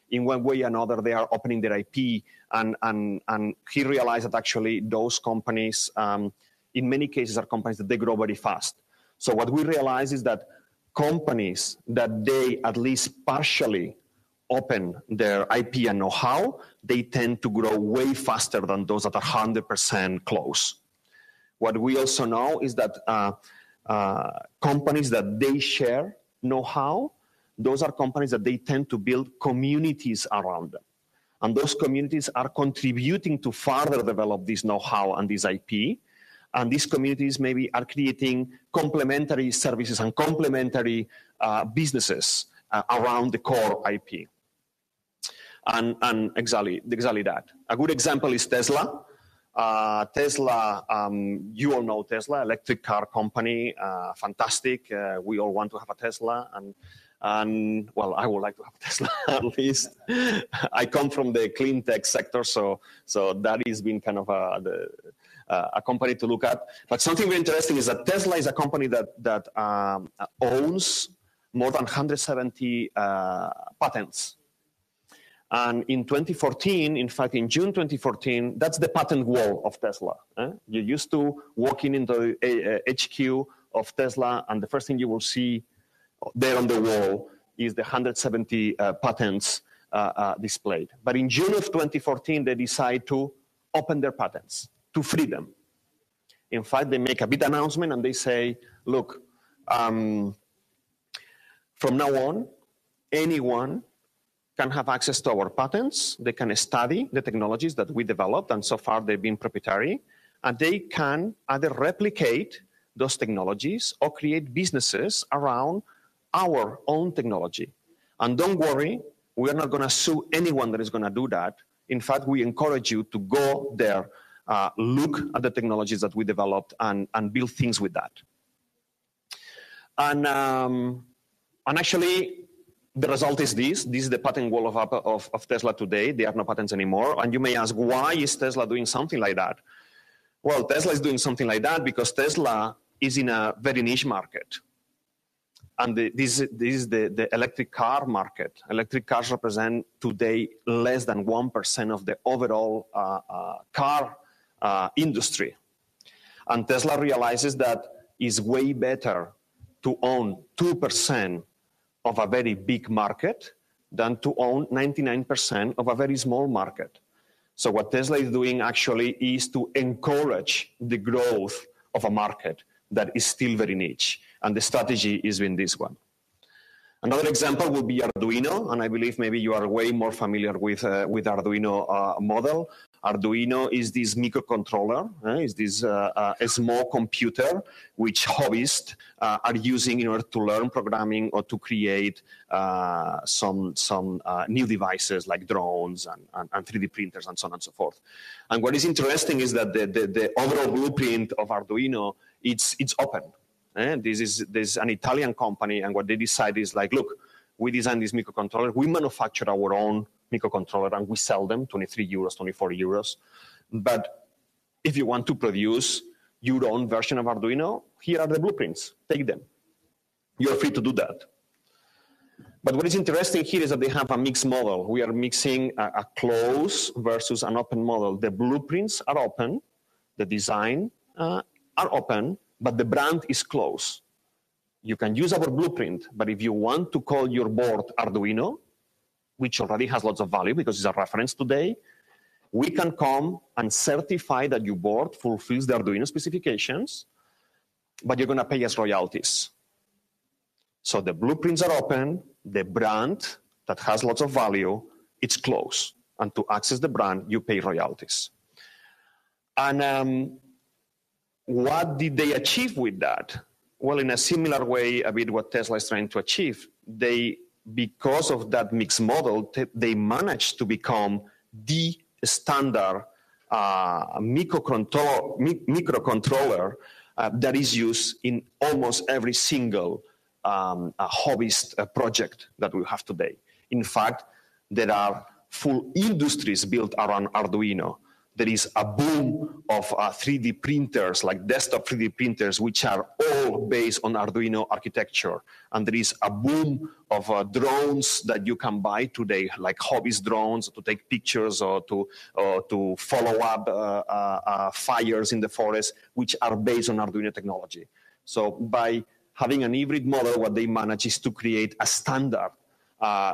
in one way or another, they are opening their IP, and he realized that actually those companies, in many cases, are companies that they grow very fast. So what we realize is that companies that they at least partially open their IP and know-how, they tend to grow way faster than those that are 100% close. What we also know is that companies that they share know-how, those are companies that they tend to build communities around them. And those communities are contributing to further develop this know-how and this IP. And these communities maybe are creating complementary services and complementary businesses around the core IP. And exactly that. A good example is Tesla. Tesla, you all know Tesla, electric car company, fantastic. We all want to have a Tesla, and well, I would like to have a Tesla at least. I come from the clean tech sector, so that has been kind of a company to look at. But something very interesting is that Tesla is a company that owns more than 170 patents. And in 2014, in fact, in June 2014, that's the patent wall of Tesla. You used to walk into the HQ of Tesla, and the first thing you will see there on the wall is the 170 patents displayed. But in June of 2014, they decide to open their patents, to free them. In fact, they make a big announcement and they say, look, from now on, anyone can have access to our patents. They can study the technologies that we developed, and so far they've been proprietary, and they can either replicate those technologies or create businesses around our own technology. And don't worry, we're not going to sue anyone that is going to do that. In fact, we encourage you to go there, look at the technologies that we developed, and build things with that. And actually, the result is this. This is the patent wall of Tesla today. There are no patents anymore. And you may ask, why is Tesla doing something like that? Well, Tesla is doing something like that because Tesla is in a very niche market. And this is the electric car market. Electric cars represent today less than 1% of the overall car industry. And Tesla realizes that it's way better to own 2% of a very big market than to own 99% of a very small market. So what Tesla is doing actually is to encourage the growth of a market that is still very niche. And the strategy is in this one. Another example would be Arduino, and I believe maybe you are way more familiar with Arduino model. Arduino is this microcontroller, is this a small computer which hobbyists are using in order to learn programming or to create some new devices like drones and 3D printers and so on and so forth. And what is interesting is that the overall blueprint of Arduino, it's open. This is an Italian company, and what they decide is like, look, we designed this microcontroller, we manufacture our own microcontroller, and we sell them 23 euros, 24 euros. But if you want to produce your own version of Arduino, here are the blueprints, take them. You're free to do that. But what is interesting here is that they have a mixed model. We are mixing a closed versus an open model. The blueprints are open, the design are open, but the brand is closed. You can use our blueprint, but if you want to call your board Arduino, which already has lots of value because it's a reference today, we can come and certify that your board fulfills the Arduino specifications, but you're going to pay us royalties. So the blueprints are open, the brand that has lots of value, it's closed. And to access the brand, you pay royalties. And what did they achieve with that? Well, in a similar way, a bit what Tesla is trying to achieve. Because of that mixed model, they managed to become the standard microcontroller that is used in almost every single hobbyist project that we have today. In fact, there are full industries built around Arduino. There is a boom of 3D printers, like desktop 3D printers, which are all based on Arduino architecture. And there is a boom of drones that you can buy today, like hobbyist drones to take pictures or to follow up fires in the forest, which are based on Arduino technology. So by having an hybrid model, what they manage is to create a standard,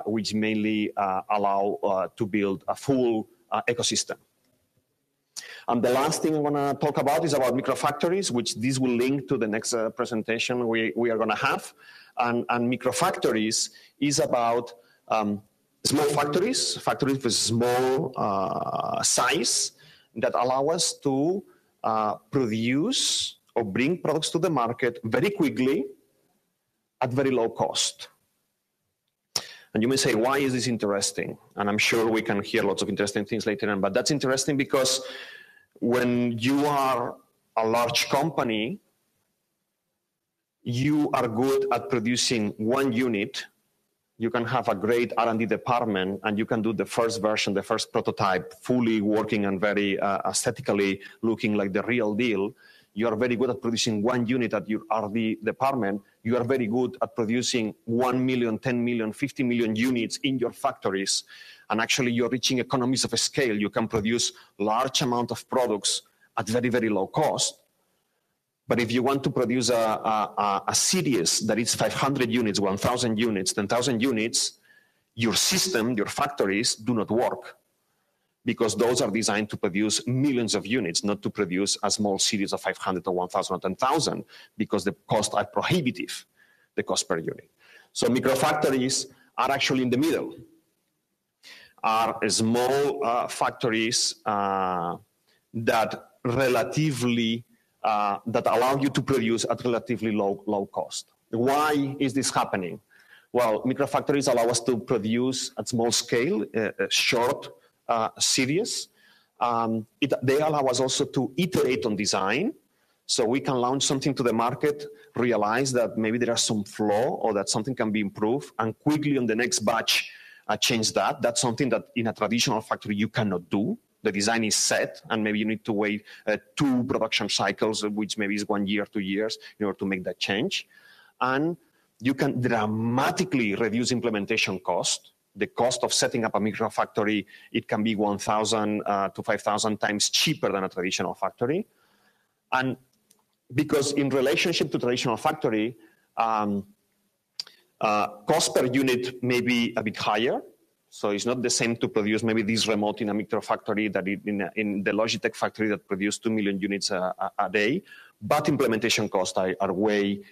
which mainly allow to build a full ecosystem. And the last thing I want to talk about is about microfactories, which this will link to the next presentation we are going to have. And microfactories is about small factories with small size that allow us to produce or bring products to the market very quickly at very low cost. And you may say, why is this interesting? And I'm sure we can hear lots of interesting things later on, but that's interesting because when you are a large company, you are good at producing one unit. You can have a great R&D department, and you can do the first version, the first prototype, fully working and very aesthetically looking like the real deal. You are very good at producing one unit at your R&D department. You are very good at producing 1 million, 10 million, 50 million units in your factories. And actually, you're reaching economies of scale. You can produce large amount of products at very, very low cost. But if you want to produce a series that is 500 units, 1,000 units, 10,000 units, your system, your factories do not work, because those are designed to produce millions of units, not to produce a small series of 500 or 1,000 or 10,000, because the costs are prohibitive, the cost per unit. So microfactories are actually in the middle. are small factories that relatively that allow you to produce at relatively low cost. Why is this happening? Well, microfactories allow us to produce at small scale, short series. They allow us also to iterate on design. So we can launch something to the market, realize that maybe there is some flaw or that something can be improved, and quickly on the next batch change that. That's something that in a traditional factory you cannot do. The design is set, and maybe you need to wait 2 production cycles, which maybe is 1 year, 2 years, in order to make that change. And you can dramatically reduce implementation cost. The cost of setting up a microfactory, it can be 1,000 to 5,000 times cheaper than a traditional factory. And because in relationship to traditional factory, cost per unit may be a bit higher. So it's not the same to produce maybe this remote in a microfactory that in the Logitech factory that produce 2 million units a day, but implementation costs are way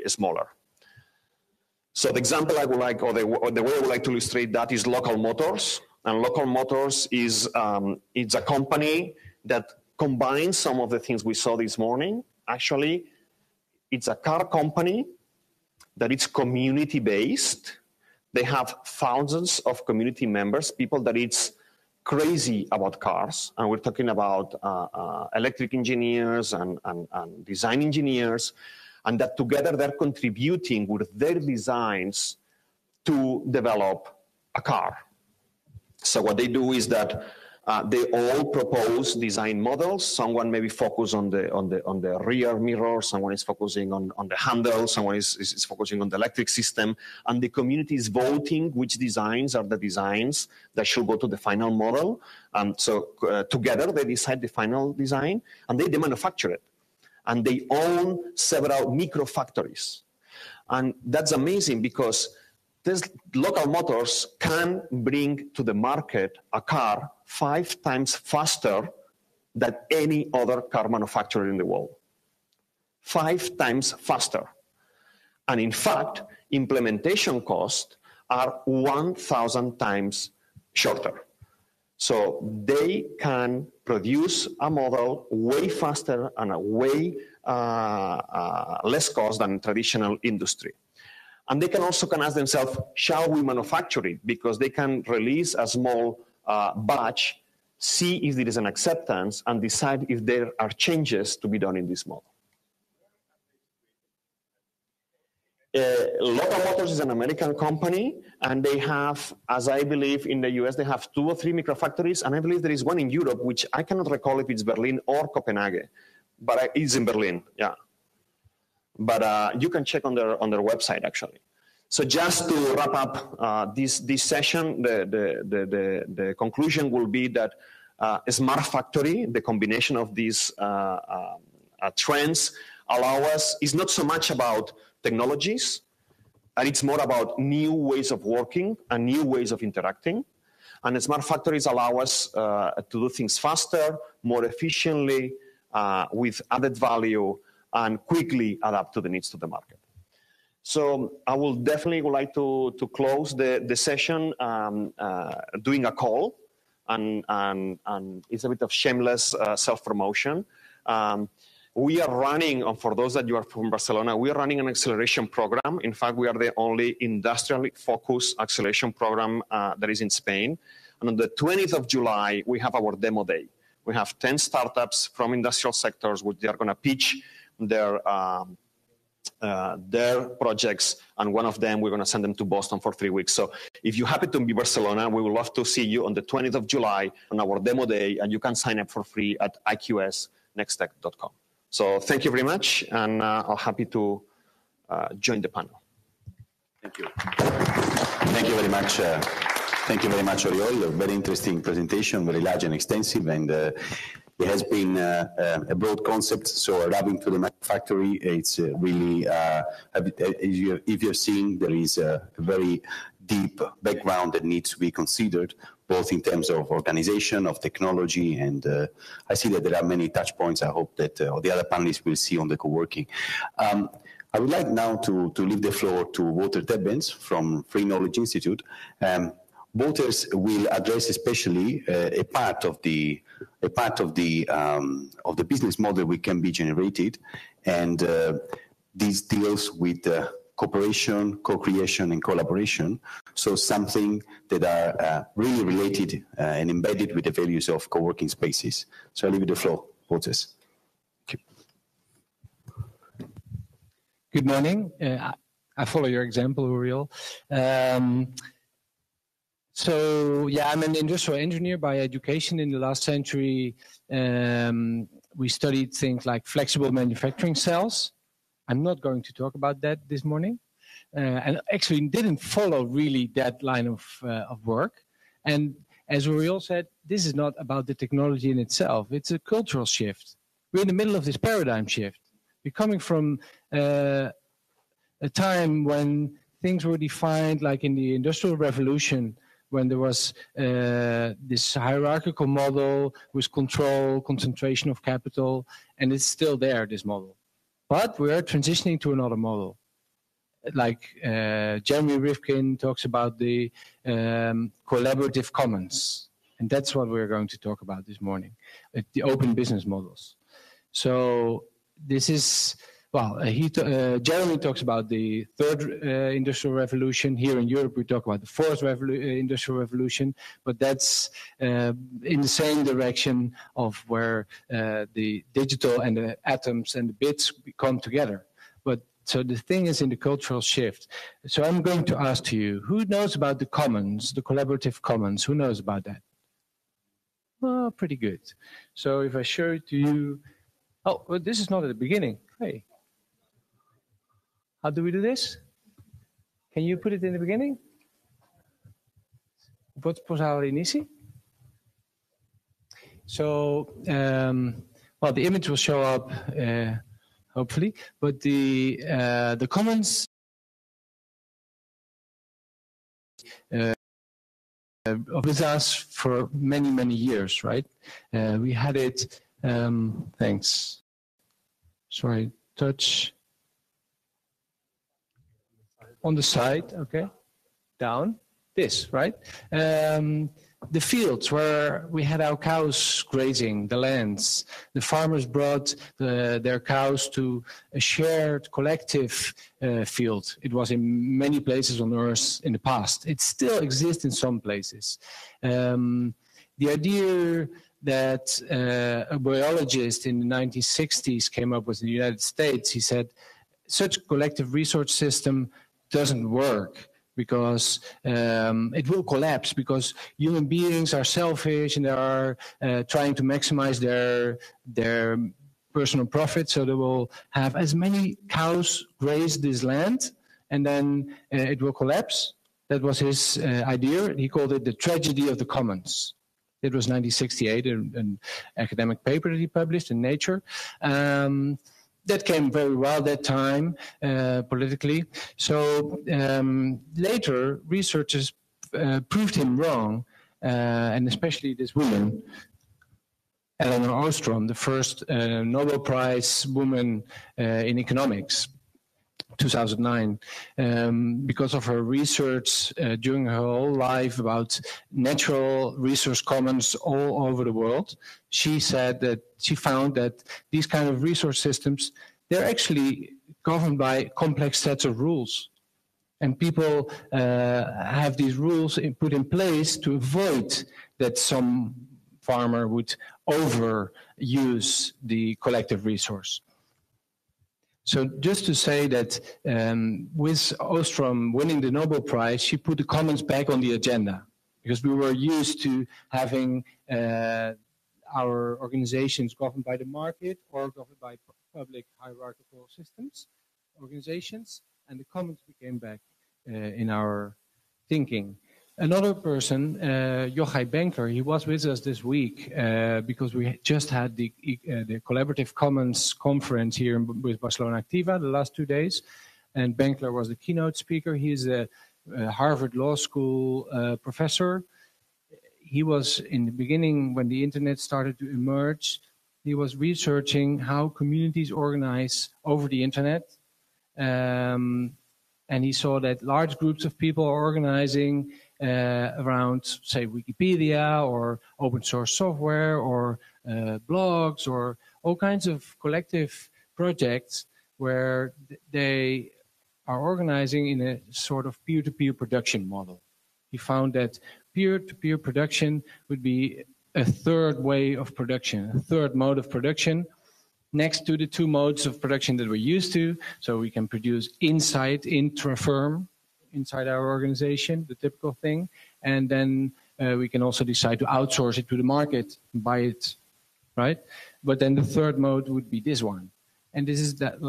smaller. So the example I would like, or the way I would like to illustrate that is Local Motors. And Local Motors is it's a company that combines some of the things we saw this morning. Actually, it's a car company that it's community-based. They have thousands of community members, people that it's crazy about cars. And we're talking about electric engineers and design engineers, and that together they're contributing with their designs to develop a car. So what they do is that they all propose design models. Someone maybe focus on the rear mirror, someone is focusing on the handle, someone is focusing on the electric system, and the community is voting which designs are the designs that should go to the final model. So together they decide the final design, and they manufacture it. And they own several micro factories. And that's amazing because this Local Motors can bring to the market a car 5 times faster than any other car manufacturer in the world. 5 times faster. And in fact, implementation costs are 1,000 times shorter. So they can produce a model way faster and a way less cost than traditional industry. And they can also ask themselves, shall we manufacture it? Because they can release a small batch, see if there is an acceptance, and decide if there are changes to be done in this model. Local Motors is an American company, and they have, as I believe in the US, they have 2 or 3 microfactories, and I believe there is one in Europe, which I cannot recall if it's Berlin or Copenhagen, but it's in Berlin, yeah. But you can check on their website, actually. So just to wrap up this session, the conclusion will be that a smart factory, the combination of these trends, allow us, is not so much about technologies, and it's more about new ways of working and new ways of interacting. And smart factories allow us to do things faster, more efficiently, with added value, and quickly adapt to the needs of the market. So I will definitely would like to close the session doing a call, and it's a bit of shameless self-promotion. We are running, for those that you are from Barcelona, we are running an acceleration program. In fact, we are the only industrially focused acceleration program that is in Spain. And on the 20th of July, we have our demo day. We have 10 startups from industrial sectors, which they are going to pitch their projects, and one of them we're going to send them to Boston for 3 weeks. So if you happen to be Barcelona, we would love to see you on the 20th of July on our demo day, and you can sign up for free at iqsnexttech.com. So thank you very much, and I'm happy to join the panel. Thank you. Thank you very much. Thank you very much, Oriol. A very interesting presentation, very large and extensive, and it has been a broad concept. So arriving to the factory, it's really, if you're seeing, there is a very deep background that needs to be considered, both in terms of organization, of technology, and I see that there are many touch points. I hope that the other panelists will see on the co-working. I would like now to leave the floor to Walter Tebbens from Free Knowledge Institute. voters will address especially a part of the business model which can be generated, and this deals with cooperation, co-creation, and collaboration. So something that are really related and embedded with the values of co-working spaces. So I leave you the floor, voters. Good morning. I follow your example, Uriel. So, yeah, I'm an industrial engineer by education. In the last century, we studied things like flexible manufacturing cells. I'm not going to talk about that this morning. And actually didn't follow really that line of work. And as Uriel said, this is not about the technology in itself. It's a cultural shift. We're in the middle of this paradigm shift. We're coming from a time when things were defined like in the Industrial Revolution, when there was this hierarchical model with control, concentration of capital, and it's still there, this model. But we are transitioning to another model. Like Jeremy Rifkin talks about the collaborative commons. And that's what we're going to talk about this morning, the open business models. So this is, well, Jeremy talks about the third industrial revolution. Here in Europe, we talk about the fourth industrial revolution, but that's in the same direction of where the digital and the atoms and the bits come together. But so the thing is in the cultural shift. So I'm going to ask to you, who knows about the commons, the collaborative commons? Who knows about that? Well, pretty good. So if I show it to you, oh, well, this is not at the beginning. Hey. How do we do this? Can you put it in the beginning? What's posare initie? So, well, the image will show up, hopefully, but the commons with us for many, many years, right? We had it, thanks. Sorry, touch. On the side, okay, down, this, right? The fields where we had our cows grazing, the lands. The farmers brought their cows to a shared collective field. It was in many places on Earth in the past. It still exists in some places. The idea that a biologist in the 1960s came up with in the United States, he said, such a collective resource system doesn't work because it will collapse because human beings are selfish and they are trying to maximize their personal profit. So they will have as many cows graze this land and then it will collapse. That was his idea. He called it the tragedy of the commons. It was 1968, an academic paper that he published in Nature. That came very well that time, politically. So later, researchers proved him wrong, and especially this woman, Elinor Ostrom, the first Nobel Prize woman in economics, 2009, because of her research during her whole life about natural resource commons all over the world. She said that she found that these kind of resource systems, they're actually governed by complex sets of rules. And people have these rules put in place to avoid that some farmer would overuse the collective resource. So just to say that with Ostrom winning the Nobel Prize, she put the commons back on the agenda because we were used to having our organizations governed by the market or governed by public hierarchical systems, organizations, and the commons became back in our thinking. Another person, Yochai Benker, he was with us this week because we just had the Collaborative Commons conference here with Barcelona Activa the last 2 days, and Benker was the keynote speaker. He is a Harvard Law School professor. He was in the beginning when the internet started to emerge. He was researching how communities organize over the internet, and he saw that large groups of people are organizing around, say, Wikipedia or open source software or blogs or all kinds of collective projects where they are organizing in a sort of peer-to-peer production model. He found that peer-to-peer production would be a third way of production, a third mode of production, next to the two modes of production that we're used to. So we can produce intra-firm, inside our organization, the typical thing. And then we can also decide to outsource it to the market, buy it, right? But then the third mode would be this one. And this is that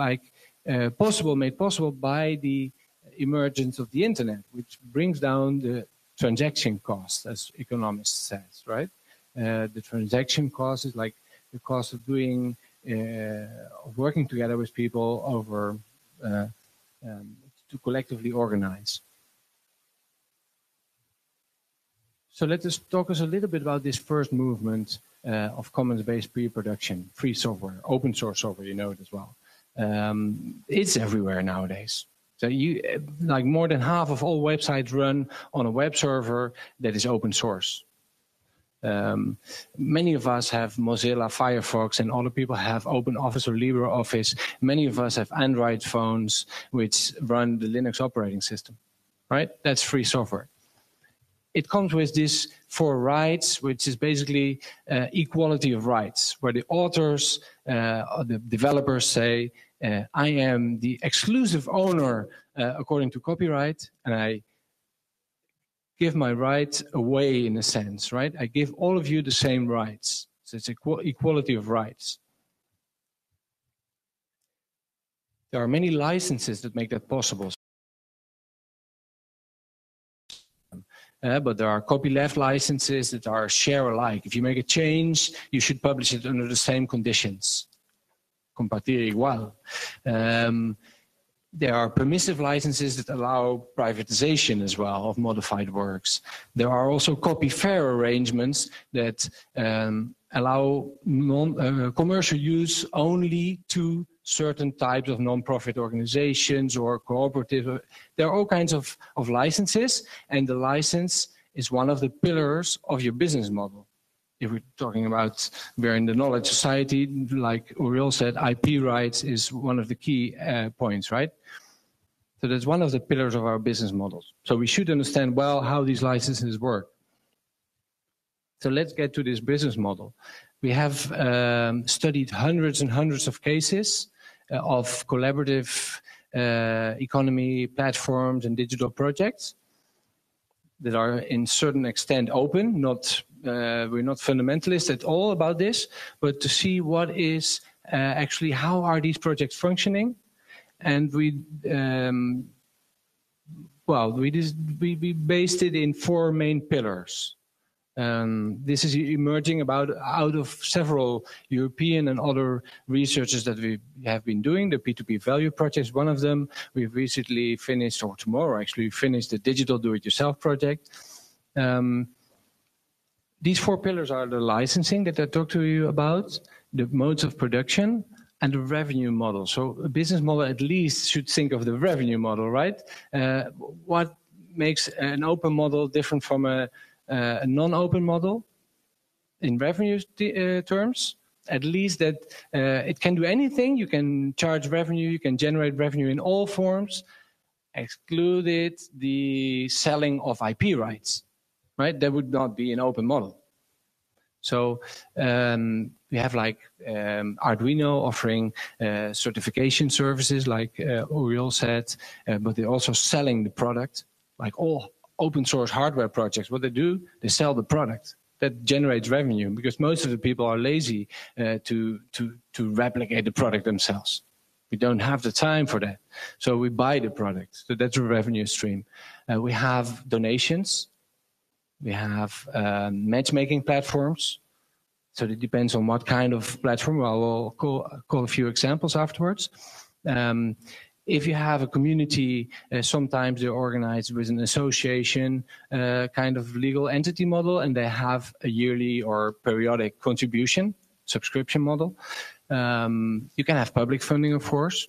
made possible by the emergence of the internet, which brings down the transaction cost, as economists says, right? The transaction cost is like the cost of doing, of working together with people over, to collectively organize. So let us talk us a little bit about this first movement of commons-based pre-production, free software, open source software, you know it as well. It's everywhere nowadays. So like more than half of all websites run on a web server that is open source. Many of us have Mozilla Firefox and other people have OpenOffice or LibreOffice. Many of us have Android phones which run the Linux operating system, right? That's free software. It comes with this 4 rights, which is basically equality of rights, where the authors or the developers say, I am the exclusive owner according to copyright, and I give my rights away in a sense, right? I give all of you the same rights. So it's equality of rights. There are many licenses that make that possible. But there are copyleft licenses that are share alike. If you make a change, you should publish it under the same conditions. Compartir igual. There are permissive licenses that allow privatization as well of modified works. There are also copy-fair arrangements that allow commercial use only to certain types of non-profit organizations or cooperative. There are all kinds of licenses, and the license is one of the pillars of your business model. If we're talking about, we're in the knowledge society, like Uriel said, IP rights is one of the key points, right? So that's one of the pillars of our business models. So we should understand well how these licenses work. So let's get to this business model. We have studied hundreds and hundreds of cases of collaborative economy platforms and digital projects that are in certain extent open. We're not fundamentalists at all about this, but to see what is actually, how are these projects functioning? And we based it in 4 main pillars. This is emerging out of several European and other researches that we have been doing. The P2P value project is one of them. We've recently finished, or tomorrow actually, finished the digital do-it-yourself project. These 4 pillars are the licensing that I talked to you about, the modes of production, and the revenue model. So a business model at least should think of the revenue model, right? What makes an open model different from a non-open model in revenue terms? At least that it can do anything. You can charge revenue, you can generate revenue in all forms, excluded the selling of IP rights, right? That would not be an open model. So we have like Arduino offering certification services, like Uriel said, but they're also selling the product, like all open source hardware projects. What they do, they sell the product. That generates revenue because most of the people are lazy to replicate the product themselves. We don't have the time for that. So we buy the product. So that's a revenue stream. We have donations. We have matchmaking platforms. So it depends on what kind of platform. I will call a few examples afterwards. If you have a community, sometimes they're organized with an association kind of legal entity model, and they have a yearly or periodic contribution, subscription model. You can have public funding, of course.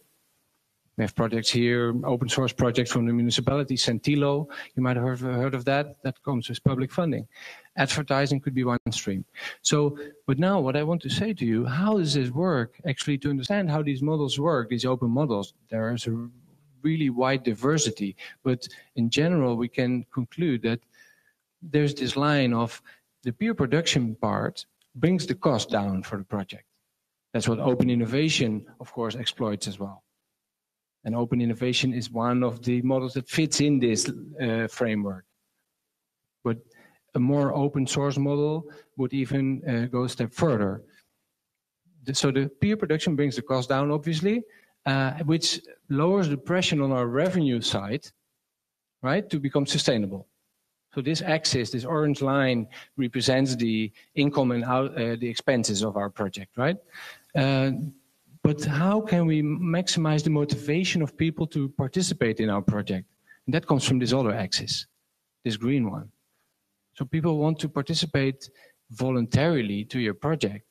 We have projects here, open source projects from the municipality, Centilo. You might have heard of that. That comes with public funding. Advertising could be one stream. So, but now what I want to say to you, how does this work? Actually, to understand how these models work, these open models, there is a really wide diversity. But in general, we can conclude that there's this line of the peer production part brings the cost down for the project. That's what open innovation, of course, exploits as well. And open innovation is one of the models that fits in this framework. But a more open source model would even go a step further. So the peer production brings the cost down, obviously, which lowers the pressure on our revenue side, right, to become sustainable. So this axis, this orange line, represents the income and the expenses of our project, right? But how can we maximize the motivation of people to participate in our project? And that comes from this other axis, this green one. So people want to participate voluntarily to your project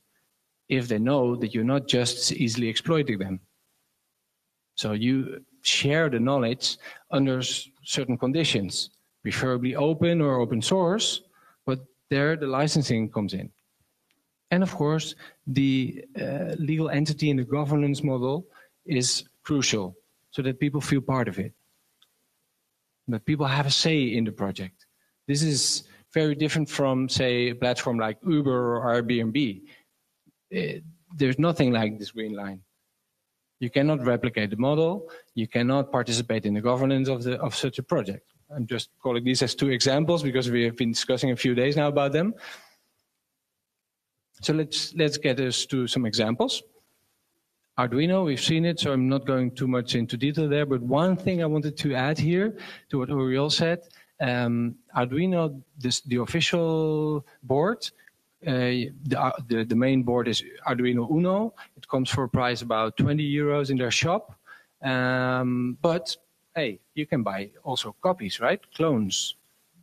if they know that you're not just easily exploiting them. So you share the knowledge under certain conditions, preferably open or open source, but there the licensing comes in. And of course, the legal entity in the governance model is crucial so that people feel part of it, that people have a say in the project. This is very different from, say, a platform like Uber or Airbnb. There's nothing like this green line. You cannot replicate the model. You cannot participate in the governance of such a project. I'm just calling these as two examples because we have been discussing a few days now about them. So let's get us to some examples. Arduino, we've seen it, so I'm not going too much into detail there. But one thing I wanted to add here to what Uriel said, Arduino, the official board, the main board is Arduino Uno. It comes for a price about 20 euros in their shop. But hey, you can buy also copies, right? Clones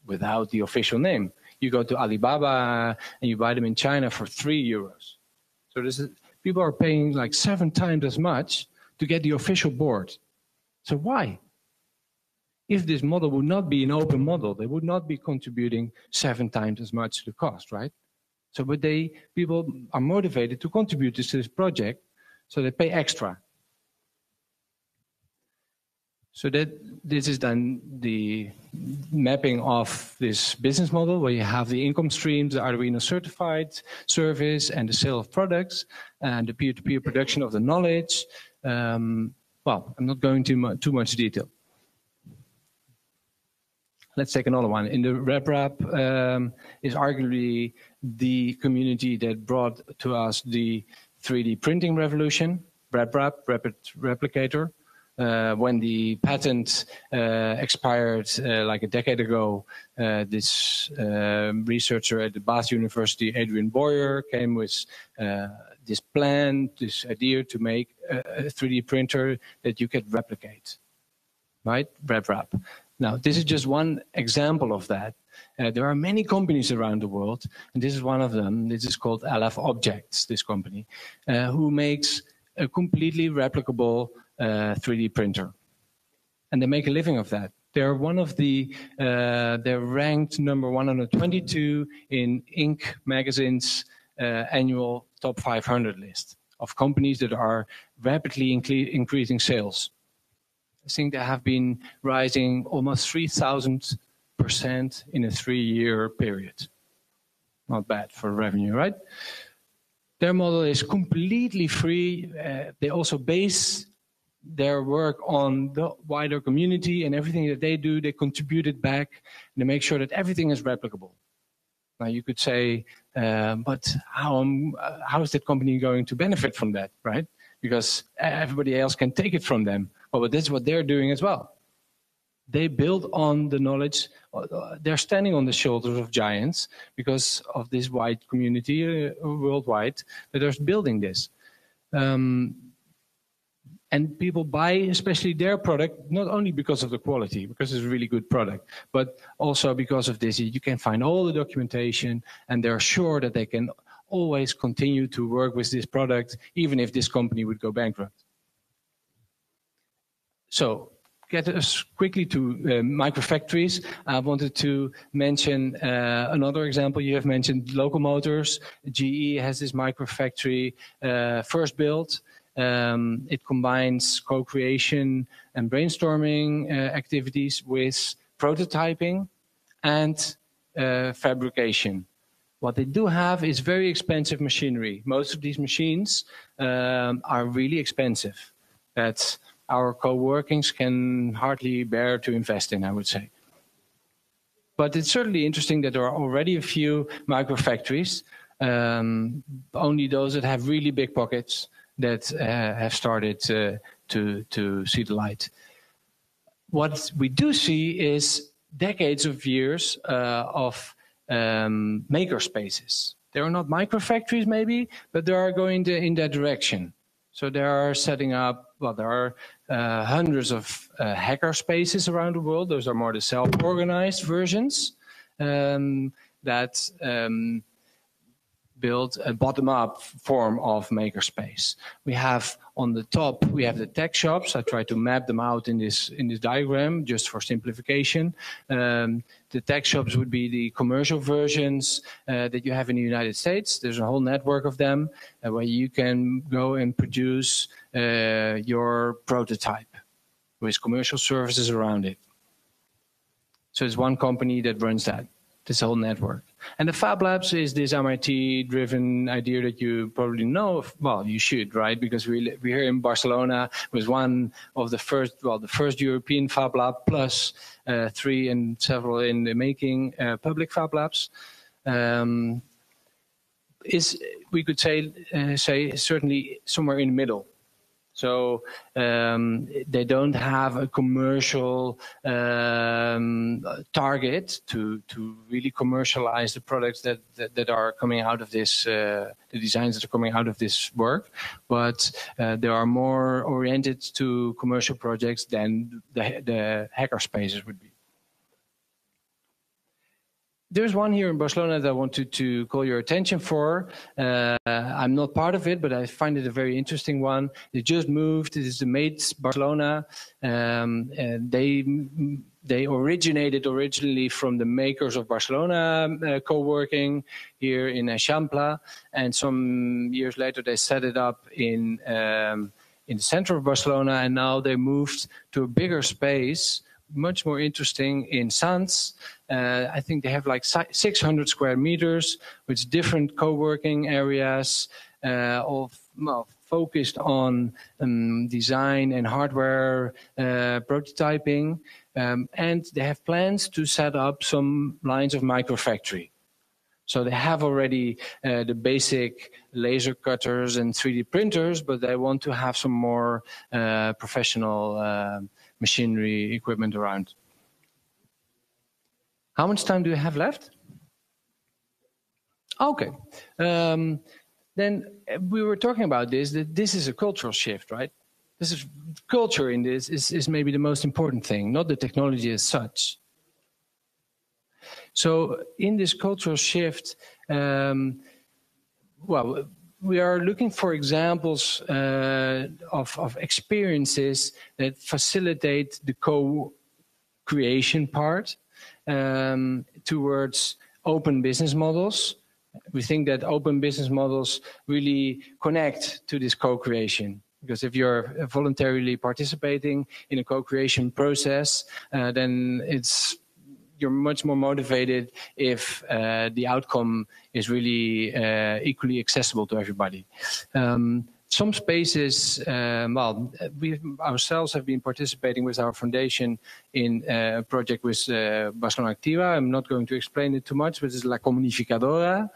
without the official name. You go to Alibaba and you buy them in China for 3 euros. So people are paying like 7 times as much to get the official board. So why? If this model would not be an open model, they would not be contributing 7 times as much to the cost, right? So, but people are motivated to contribute to this project, so they pay extra. So that this is then the mapping of this business model where you have the income streams, the Arduino certified service and the sale of products and the peer-to-peer production of the knowledge. Well, I'm not going into too much detail. Let's take another one. In the RepRap is arguably the community that brought to us the 3D printing revolution, RepRap, Rapid Replicator. When the patent expired like a decade ago, this researcher at the Bath University, Adrian Boyer, came with this plan, this idea to make a 3D printer that you could replicate, right? RepRap. Now, this is just one example of that. There are many companies around the world, and this is one of them. This is called LF Objects, this company, who makes a completely replicable 3D printer. And they make a living of that. They're one of they're ranked number 122 in Inc. magazine's annual top 500 list of companies that are rapidly increasing sales. I think they have been rising almost 3,000% in a 3-year period. Not bad for revenue, right? Their model is completely free. They also base their work on the wider community, and everything that they do, they contribute it back, and they make sure that everything is replicable. Now you could say, but how is that company going to benefit from that, right? Because everybody else can take it from them. Well, but that's what they're doing as well. They build on the knowledge. They're standing on the shoulders of giants because of this wide community worldwide that are building this. And people buy especially their product, not only because of the quality, because it's a really good product, but also because of this. You can find all the documentation, and they're sure that they can always continue to work with this product, even if this company would go bankrupt. So get us quickly to microfactories. I wanted to mention another example. You have mentioned locomotors. GE has this microfactory first built. It combines co-creation and brainstorming activities with prototyping and fabrication. What they do have is very expensive machinery. Most of these machines are really expensive. That our co-workings can hardly bear to invest in, I would say. But it's certainly interesting that there are already a few microfactories, only those that have really big pockets, that have started to see the light. What we do see is decades of years of maker spaces. They are not microfactories maybe, but they are going in that direction. So they are setting up, well, there are hundreds of hacker spaces around the world. Those are more the self-organized versions that build a bottom-up form of makerspace. We have on the top, we have the tech shops. I try to map them out in this diagram just for simplification. The tech shops would be the commercial versions that you have in the United States. There's a whole network of them where you can go and produce your prototype with commercial services around it. So it's one company that runs that. This whole network. And the Fab Labs is this MIT-driven idea that you probably know of. Well, you should, right? Because we're here in Barcelona with one of the first, well, the first European Fab Lab, plus 3 and several in the making public Fab Labs. We could say certainly somewhere in the middle. So they don't have a commercial target to really commercialize the products that are coming out of this, the designs that are coming out of this work, but they are more oriented to commercial projects than the hacker spaces would be. There's one here in Barcelona that I wanted to call your attention for. I'm not part of it, but I find it a very interesting one. They just moved. It is the Mates Barcelona. And they originated originally from the makers of Barcelona co-working here in Eixample. And some years later, they set it up in the center of Barcelona. And now they moved to a bigger space, much more interesting, in Sants. I think they have like 600 square meters with different co-working areas focused on design and hardware prototyping. And they have plans to set up some lines of microfactory. So they have already the basic laser cutters and 3D printers, but they want to have some more professional machinery equipment around. How much time do you have left? Okay. Then we were talking about this, that this is a cultural shift, right? This is culture in this is maybe the most important thing, not the technology as such. So in this cultural shift, well, we are looking for examples of experiences that facilitate the co-creation part towards open business models. We think that open business models really connect to this co-creation. Because if you're voluntarily participating in a co-creation process, then you're much more motivated if the outcome is really equally accessible to everybody. Some spaces, well, we ourselves have been participating with our foundation in a project with Barcelona Activa. I'm not going to explain it too much, but it's La Comunificadora.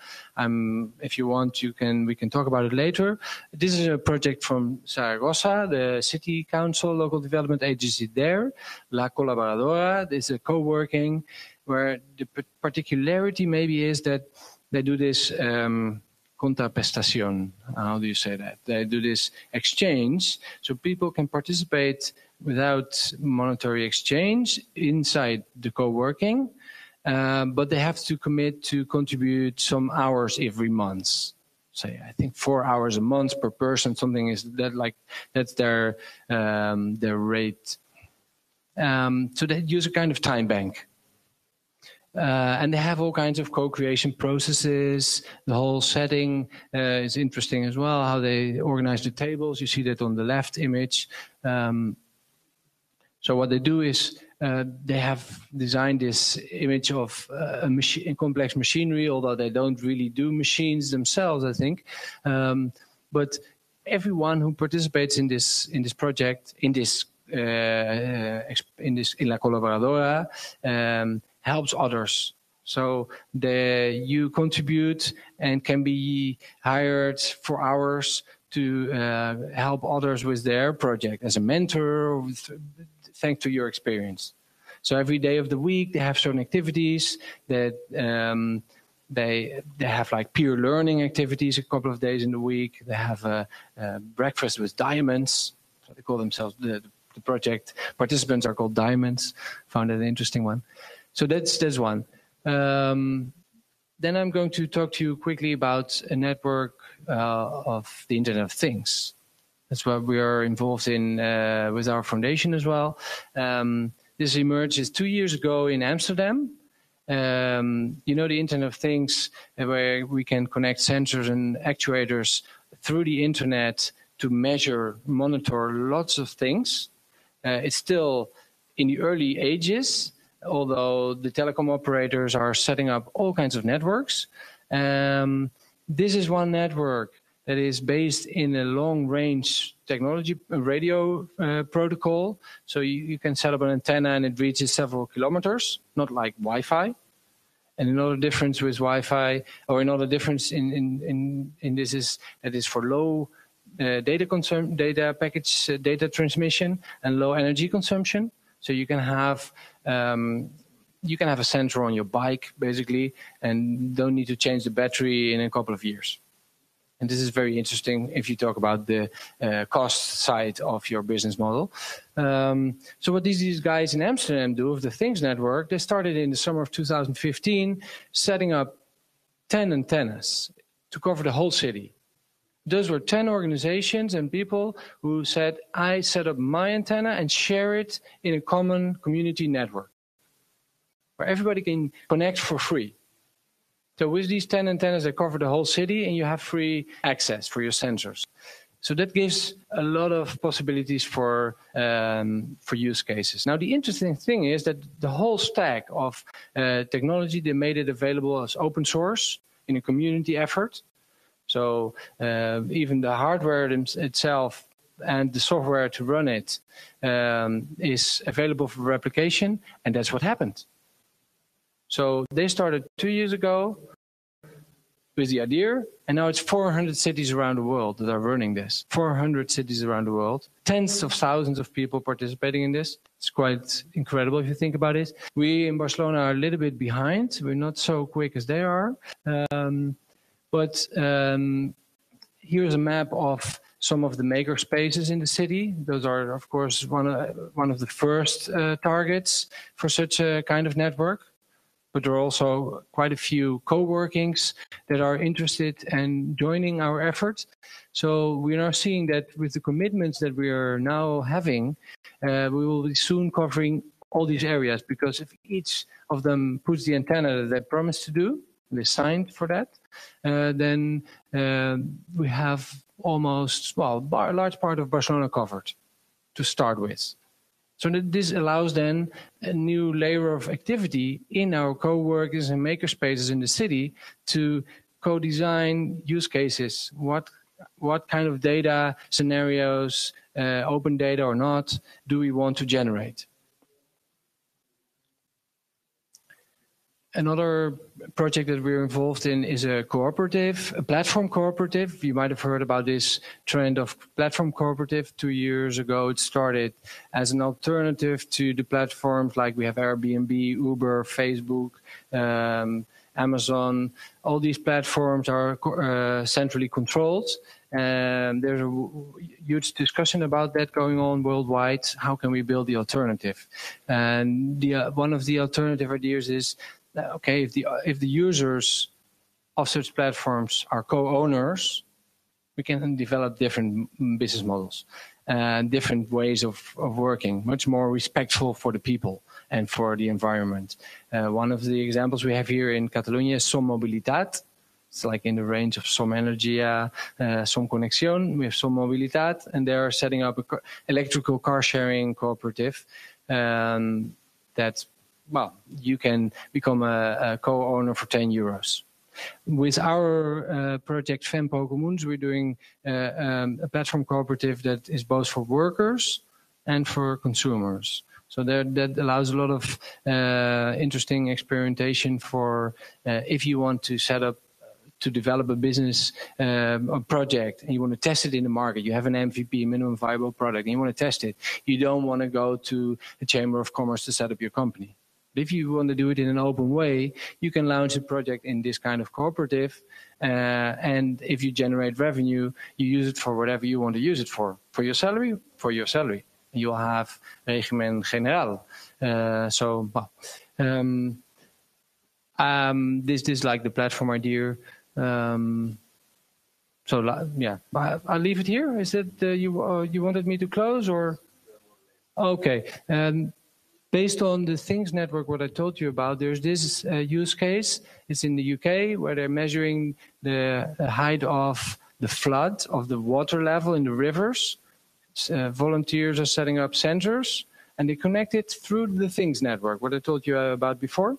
If you want, we can talk about it later. This is a project from Zaragoza, the city council, local development agency there. La Colaboradora is a co-working where the particularity maybe is that they do this contraprestación. How do you say that? They do this exchange, so people can participate without monetary exchange inside the co-working, but they have to commit to contribute some hours every month. Say, I think 4 hours a month per person, something is that like that's their rate. So they use a kind of time bank. And they have all kinds of co-creation processes. The whole setting is interesting as well, how they organize the tables. You see that on the left image. So what they do is they have designed this image of a complex machinery, although they don't really do machines themselves, I think. But everyone who participates in this project, in La Colaboradora, helps others. So you contribute and can be hired for hours to help others with their project as a mentor, thanks to your experience. So every day of the week they have certain activities that they have like peer learning activities a couple of days in the week. They have a breakfast with diamonds. So they call themselves the project participants are called diamonds. Found that an interesting one. So that's one. Then I'm going to talk to you quickly about a network of the Internet of Things. That's what we are involved in with our foundation as well. This emerged 2 years ago in Amsterdam. You know, the Internet of Things, where we can connect sensors and actuators through the internet to measure, monitor lots of things. It's still in the early ages, although the telecom operators are setting up all kinds of networks. This is one network that is based in a long-range technology radio protocol. So you can set up an antenna and it reaches several kilometers, not like Wi-Fi. And another difference with Wi-Fi, or another difference in this is that it's for low data transmission and low energy consumption. So you can have a sensor on your bike basically, and don't need to change the battery in a couple of years. And this is very interesting if you talk about the cost side of your business model. So what these guys in Amsterdam do with the Things Network, they started in the summer of 2015, setting up 10 antennas to cover the whole city. Those were 10 organizations and people who said, I set up my antenna and share it in a common community network where everybody can connect for free. So with these 10 antennas, they cover the whole city and you have free access for your sensors. So that gives a lot of possibilities for use cases. Now, the interesting thing is that the whole stack of technology, they made it available as open source in a community effort. So even the hardware itself and the software to run it is available for replication, and that's what happened. So they started 2 years ago with the idea, and now it's 400 cities around the world that are running this. 400 cities around the world, tens of thousands of people participating in this. It's quite incredible if you think about it. We in Barcelona are a little bit behind. We're not so quick as they are. But here's a map of some of the maker spaces in the city. Those are, of course, one of the first targets for such a kind of network. But there are also quite a few co-workings that are interested in joining our efforts. So we are now seeing that with the commitments that we are now having, we will be soon covering all these areas, because if each of them puts the antenna that they promised to do, they signed for that, then we have almost, well, a large part of Barcelona covered to start with. So this allows then a new layer of activity in our co-workers and maker spaces in the city to co-design use cases. What kind of data scenarios, open data or not, do we want to generate? Another project that we're involved in is a cooperative, a platform cooperative. You might have heard about this trend of platform cooperative. 2 years ago, it started as an alternative to the platforms like we have Airbnb, Uber, Facebook, Amazon. All these platforms are centrally controlled. And there's a huge discussion about that going on worldwide. How can we build the alternative? And one of the alternative ideas is, okay, if the users of such platforms are co-owners, we can develop different business models. different ways of working, much more respectful for the people and for the environment. One of the examples we have here in Catalunya is Som Mobilitat. It's like in the range of Som Energia, Som Conexión. We have Som Mobilitat, and they're setting up an electrical car sharing cooperative that, well, you can become a co-owner for 10 euros. With our project Fempo Comuns, we're doing a platform cooperative that is both for workers and for consumers. So that allows a lot of interesting experimentation for if you want to set up to develop a business a project and you want to test it in the market. You have an MVP, minimum viable product, and you want to test it. You don't want to go to the Chamber of Commerce to set up your company. But if you want to do it in an open way, you can launch a project in this kind of cooperative. And if you generate revenue, you use it for whatever you want to use it for. For your salary, for your salary. You'll have régimen general. This is like the platform idea. Yeah, I'll leave it here. Is it you wanted me to close or? Okay. Based on the Things Network, what I told you about, there's this use case. It's in the UK where they're measuring the height of the flood of the water level in the rivers. Volunteers are setting up sensors and they connect it through the Things Network, what I told you about before.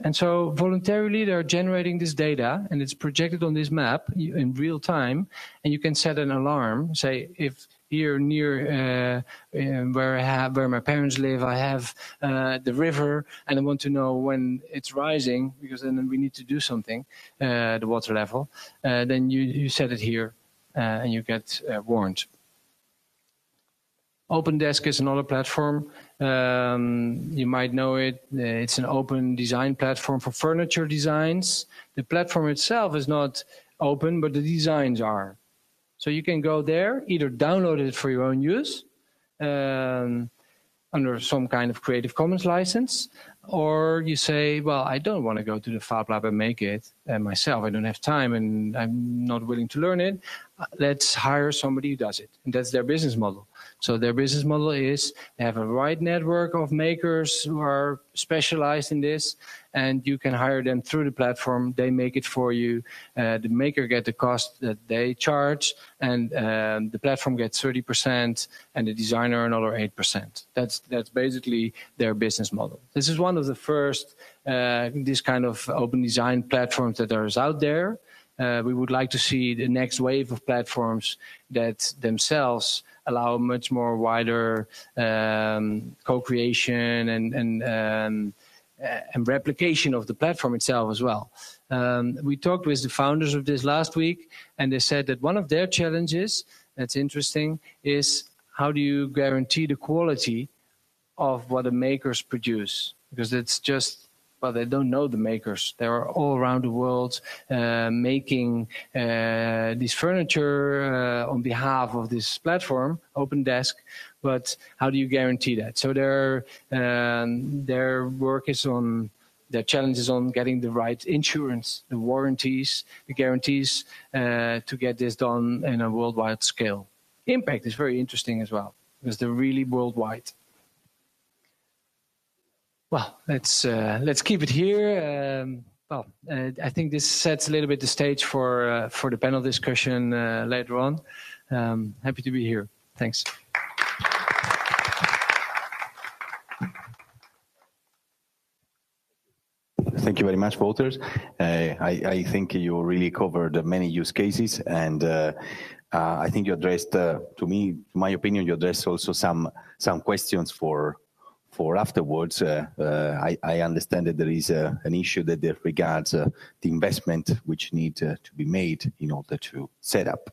And so voluntarily they're generating this data and it's projected on this map in real time. And you can set an alarm, say if here near where my parents live, I have the river and I want to know when it's rising because then we need to do something, the water level. Then you set it here and you get warned. OpenDesk is another platform. You might know it. It's an open design platform for furniture designs. The platform itself is not open, but the designs are. So you can go there, either download it for your own use under some kind of Creative Commons license, or you say, well, I don't want to go to the Fab Lab and make it myself. I don't have time and I'm not willing to learn it. Let's hire somebody who does it. And that's their business model. So their business model is they have a wide network of makers who are specialized in this, and you can hire them through the platform. They make it for you. The maker gets the cost that they charge, and the platform gets 30%, and the designer another 8%. That's basically their business model. This is one of the first this kind of open design platforms that are out there. We would like to see the next wave of platforms that themselves allow much more wider co-creation and replication of the platform itself as well. We talked with the founders of this last week, and they said that one of their challenges, that's interesting, is how do you guarantee the quality of what the makers produce? Because it's just, well, they don't know the makers. They are all around the world making this furniture on behalf of this platform, OpenDesk. But how do you guarantee that? So their work is on, their challenge is on getting the right insurance, the warranties, the guarantees to get this done in a worldwide scale. Impact is very interesting as well because they're really worldwide. Well, let's keep it here. I think this sets a little bit the stage for the panel discussion later on. Happy to be here. Thanks. Thank you very much, Wouters. I think you really covered many use cases, and I think you addressed, to my opinion, you addressed also some questions for afterwards. I understand that there is an issue that regards the investment which need to be made in order to set up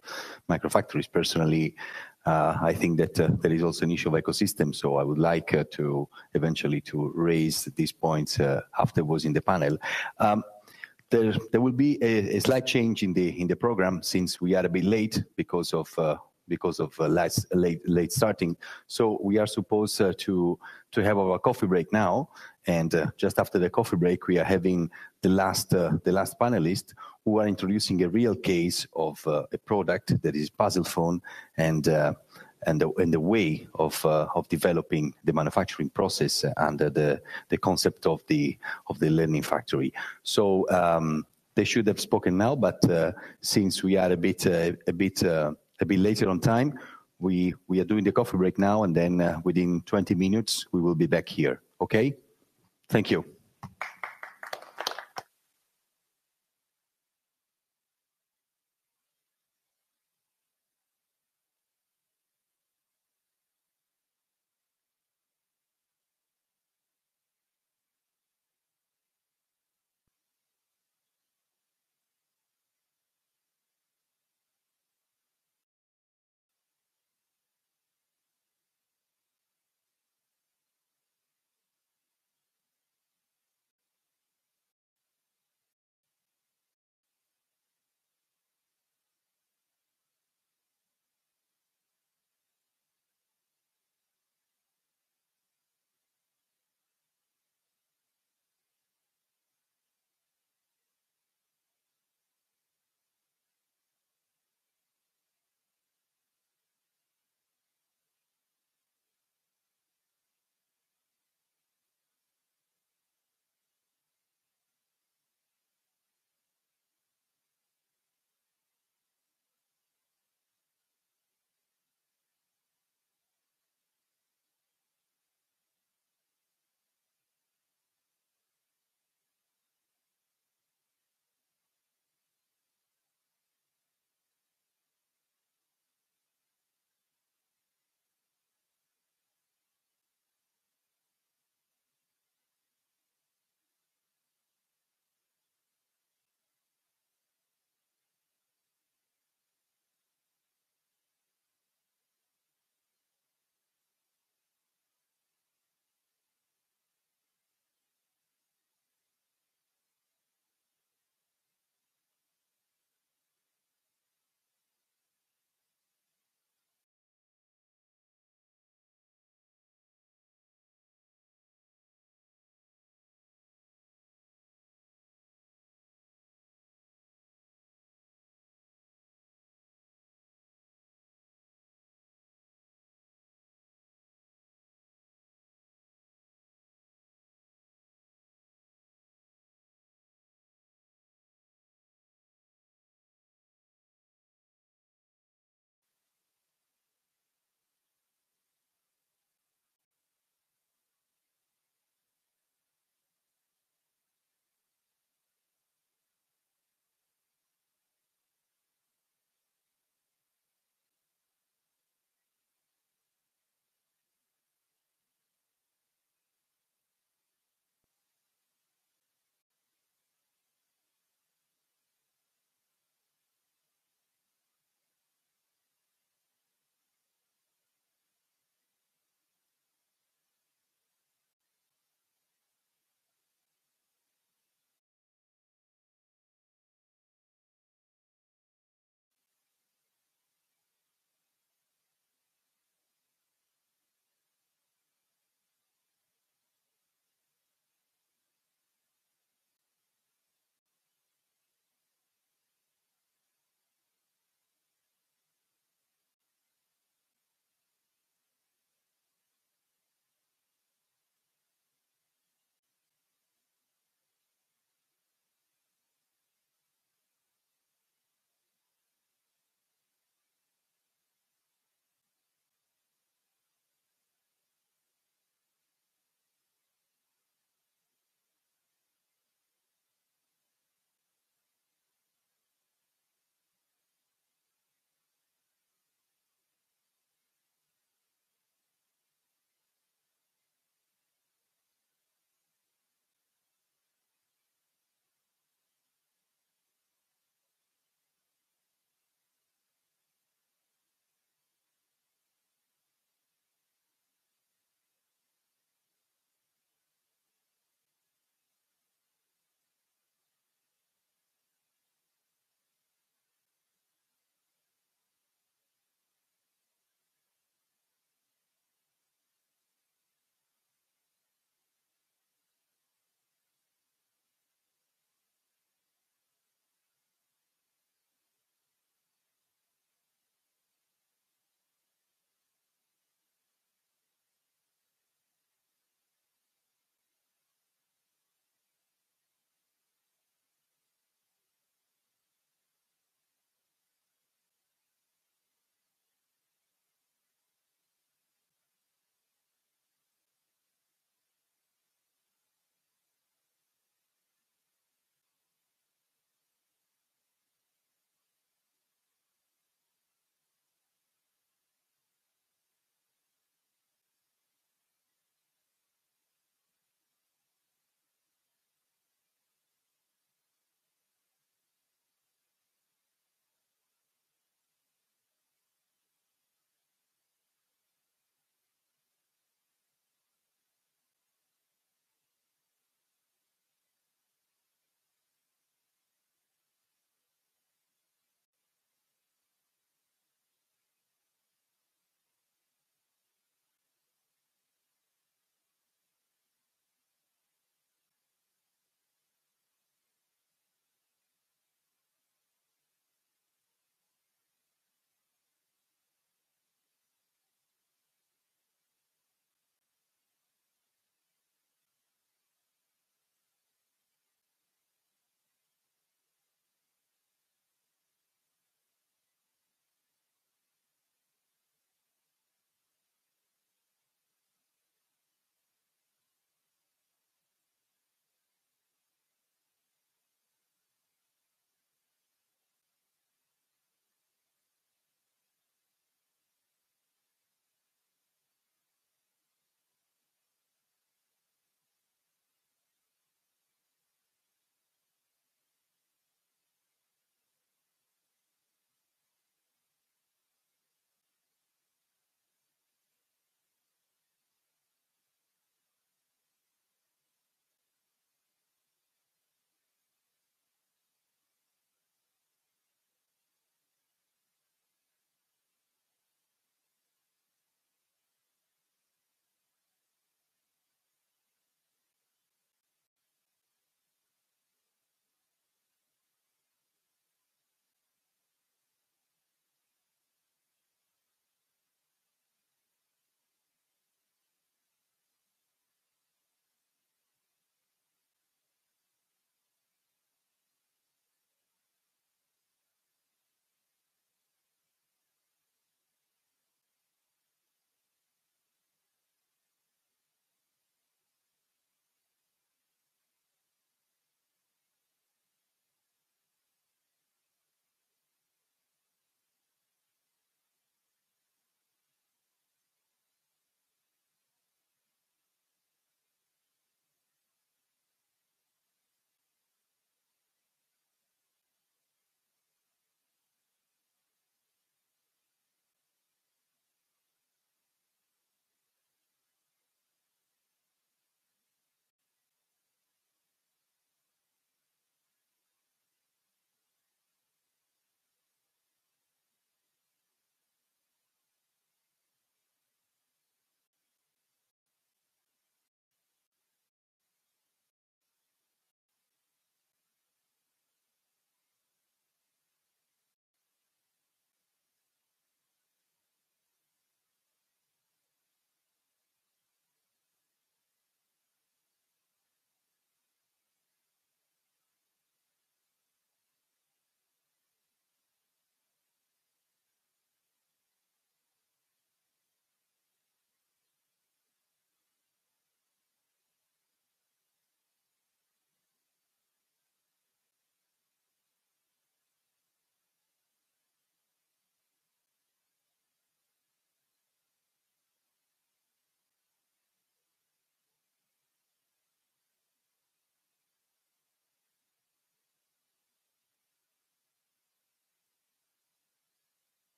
microfactories. Personally, I think that there is also an issue of ecosystem, so I would like to eventually to raise these points afterwards in the panel. There will be a slight change in the program since we are a bit late because of because of late starting. So we are supposed to have our coffee break now, and just after the coffee break, we are having the last panelist who are introducing a real case of a product that is Puzzle Phone and the way of developing the manufacturing process under the concept of the learning factory. So they should have spoken now, but since we are a bit later on time, we are doing the coffee break now, and then within 20 minutes we will be back here. Okay? Thank you.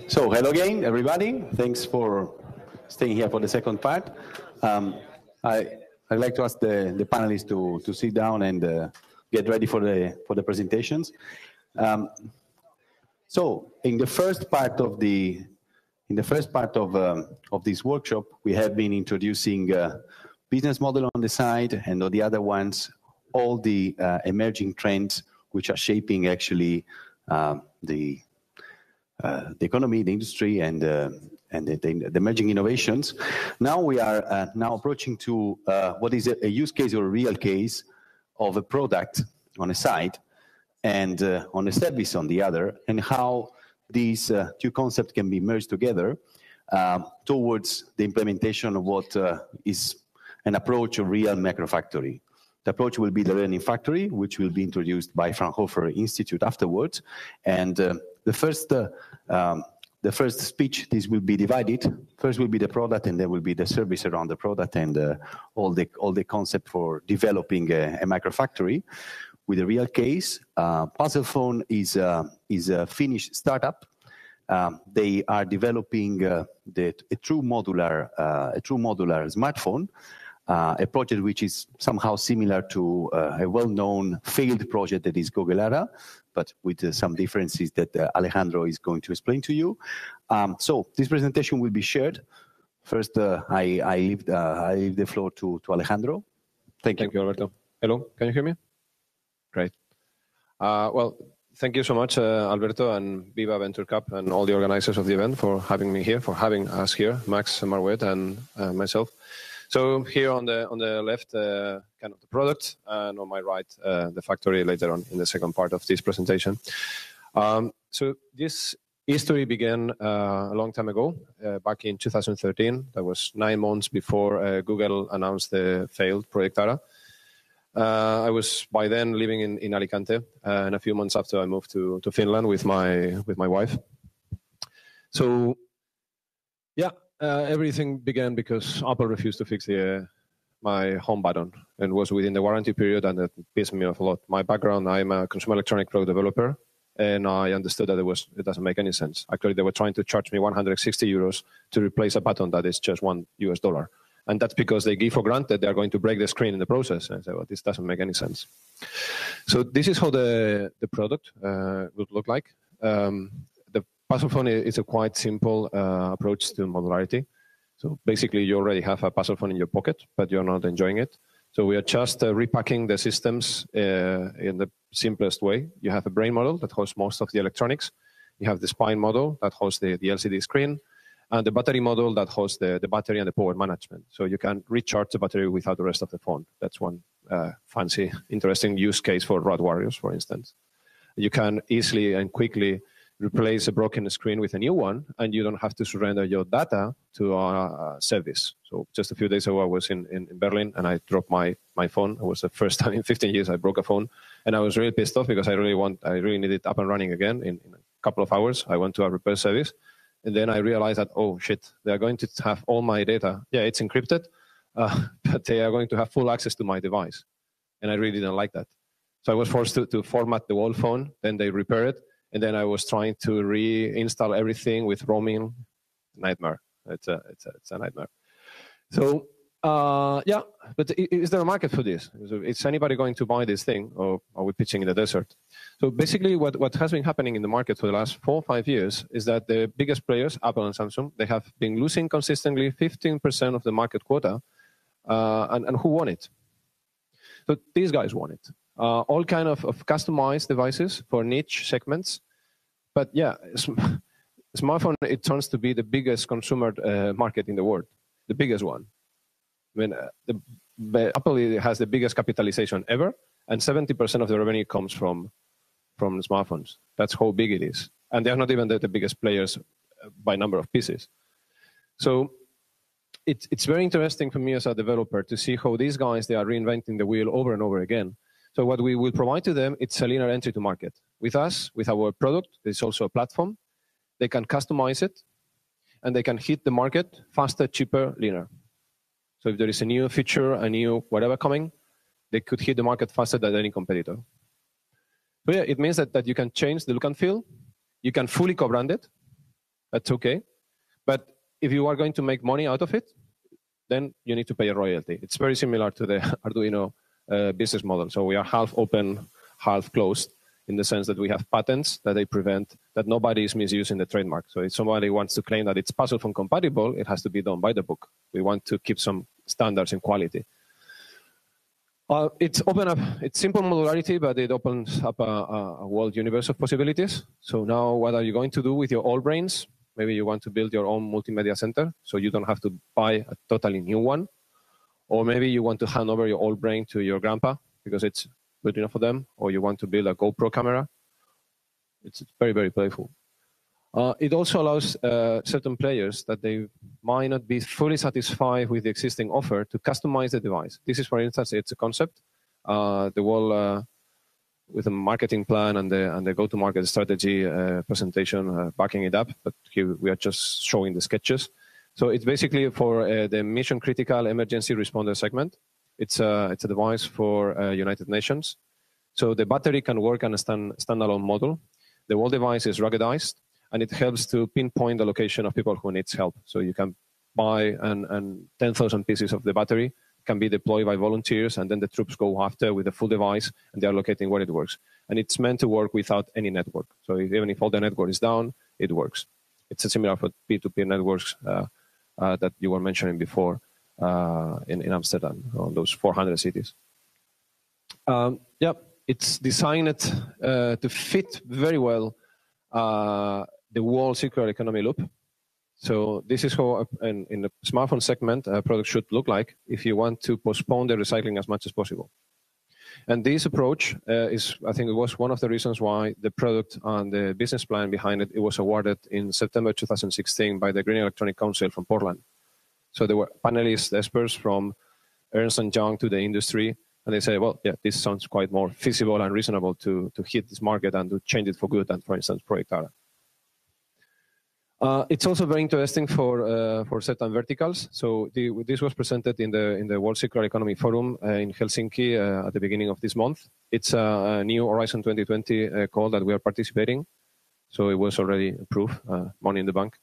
So hello again, everybody. Thanks for staying here for the second part. I'd like to ask the panelists to sit down and get ready for the presentations. So in the first part of this workshop, we have been introducing business model on the side, and on the other ones, all the emerging trends which are shaping actually the economy, the industry, and the emerging innovations. Now we are now approaching to what is a use case or a real case of a product on a side and on a service on the other, and how these two concepts can be merged together towards the implementation of what is an approach of real macro factory. The approach will be the learning factory, which will be introduced by Fraunhofer Institute afterwards. And the first speech, this will be divided. First will be the product, and then will be the service around the product, and all the concept for developing a macro factory. With a real case, Puzzle Phone is a Finnish startup. They are developing a true modular smartphone. A project which is somehow similar to a well-known failed project that is Google Ara, but with some differences that Alejandro is going to explain to you. So this presentation will be shared. First, I leave the floor to Alejandro. Thank you. Thank you, Alberto. Hello, can you hear me? Great. Well, thank you so much, Alberto and Viva Venture Cup and all the organizers of the event for having me here, for having us here, Max, Marwet, and myself. So here on the left, kind of the product, and on my right, the factory later on in the second part of this presentation. So this history began a long time ago, back in 2013. That was 9 months before Google announced the failed Project Ara. I was by then living in Alicante, and a few months after I moved to Finland with my wife. So, yeah. Everything began because Apple refused to fix my home button, and was within the warranty period, and it pissed me off a lot. My background, I'm a consumer electronic product developer, and I understood that it doesn't make any sense. Actually, they were trying to charge me 160 euros to replace a button that is just $1. And that's because they give for granted they're going to break the screen in the process. And I said, well, this doesn't make any sense. So this is how the product would look like. Puzzle Phone is a quite simple approach to modularity. So basically, you already have a Puzzle Phone in your pocket, but you're not enjoying it. So we are just repacking the systems in the simplest way. You have a brain model that hosts most of the electronics. You have the spine model that hosts the LCD screen, and the battery model that hosts the battery and the power management. So you can recharge the battery without the rest of the phone. That's one fancy, interesting use case for road warriors, for instance. You can easily and quickly replace a broken screen with a new one, and you don't have to surrender your data to a service. So just a few days ago, I was in Berlin, and I dropped my phone. It was the first time in 15 years I broke a phone, and I was really pissed off because I really need it up and running again in a couple of hours. I went to a repair service, and then I realized that, oh shit, they're going to have all my data. Yeah, it's encrypted, but they are going to have full access to my device, and I really didn't like that. So I was forced to format the whole phone. Then they repair it. And then I was trying to reinstall everything with roaming. Nightmare. It's a nightmare. So, yeah, but is there a market for this? Is anybody going to buy this thing, or are we pitching in the desert? So basically what has been happening in the market for the last 4 or 5 years is that the biggest players, Apple and Samsung, they have been losing consistently 15% of the market quota. And who won it? So these guys won it. All kind of customized devices for niche segments. But yeah, smartphone, it turns to be the biggest consumer market in the world, the biggest one. I mean, Apple has the biggest capitalization ever, and 70% of the revenue comes from smartphones. That's how big it is. And they're not even the biggest players by number of pieces. So it's very interesting for me as a developer to see how these guys, they are reinventing the wheel over and over again. So what we will provide to them, it's a linear entry to market. With us, with our product, it's also a platform. They can customize it, and they can hit the market faster, cheaper, linear. So if there is a new feature, a new whatever coming, they could hit the market faster than any competitor. So yeah, it means that you can change the look and feel. You can fully co-brand it. That's okay. But if you are going to make money out of it, then you need to pay a royalty. It's very similar to the Arduino business model. So we are half open, half closed, in the sense that we have patents that they prevent that nobody is misusing the trademark. So if somebody wants to claim that it's puzzle phone compatible, it has to be done by the book. We want to keep some standards in quality. It's simple modularity, but it opens up a wide universe of possibilities. So now what are you going to do with your old brains? Maybe you want to build your own multimedia center, so you don't have to buy a totally new one. Or maybe you want to hand over your old brain to your grandpa because it's good enough for them, or you want to build a GoPro camera. It's very, very playful. It also allows certain players that they might not be fully satisfied with the existing offer to customize the device. This is, for instance, it's a concept. The whole with a marketing plan and the go-to-market strategy presentation backing it up, but here we are just showing the sketches. So it's basically for the mission-critical emergency responder segment. It's a device for United Nations. So the battery can work on a standalone model. The whole device is ruggedized, and it helps to pinpoint the location of people who needs help. So you can buy 10,000 pieces of the battery, can be deployed by volunteers, and then the troops go after with the full device, and they are locating where it works. And it's meant to work without any network. So even if all the network is down, it works. It's similar for peer-to-peer networks that you were mentioning before in Amsterdam, on those 400 cities. It's designed to fit very well the whole circular economy loop. So this is how, in the smartphone segment, a product should look like if you want to postpone the recycling as much as possible. And this approach I think it was one of the reasons why the product and the business plan behind it was awarded in September 2016 by the Green Electronic Council from Portland. So there were panelists, experts from Ernst & Young to the industry, and they say, well, yeah, this sounds quite more feasible and reasonable to hit this market and to change it for good than, for instance, Project Ara. It's also very interesting for certain verticals. So this was presented in the World Circular Economy Forum in Helsinki at the beginning of this month. It's a new Horizon 2020 call that we are participating. So it was already approved, money in the bank.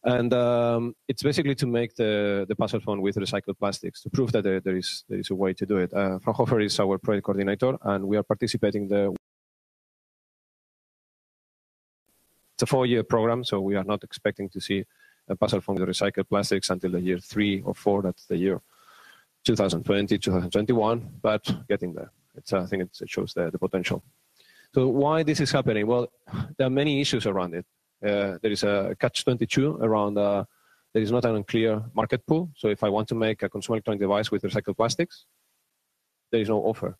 And it's basically to make the puzzle phone with recycled plastics, to prove that there is a way to do it. Fraunhofer is our project coordinator, and we are participating It's a 4-year program, so we are not expecting to see a puzzle phone with recycled plastics until the year 3 or 4. That's the year 2020, 2021, but getting there. I think it shows the potential. So why this is happening? Well, there are many issues around it. There is a catch-22 around there is not an unclear market pool. So if I want to make a consumer electronic device with recycled plastics, there is no offer.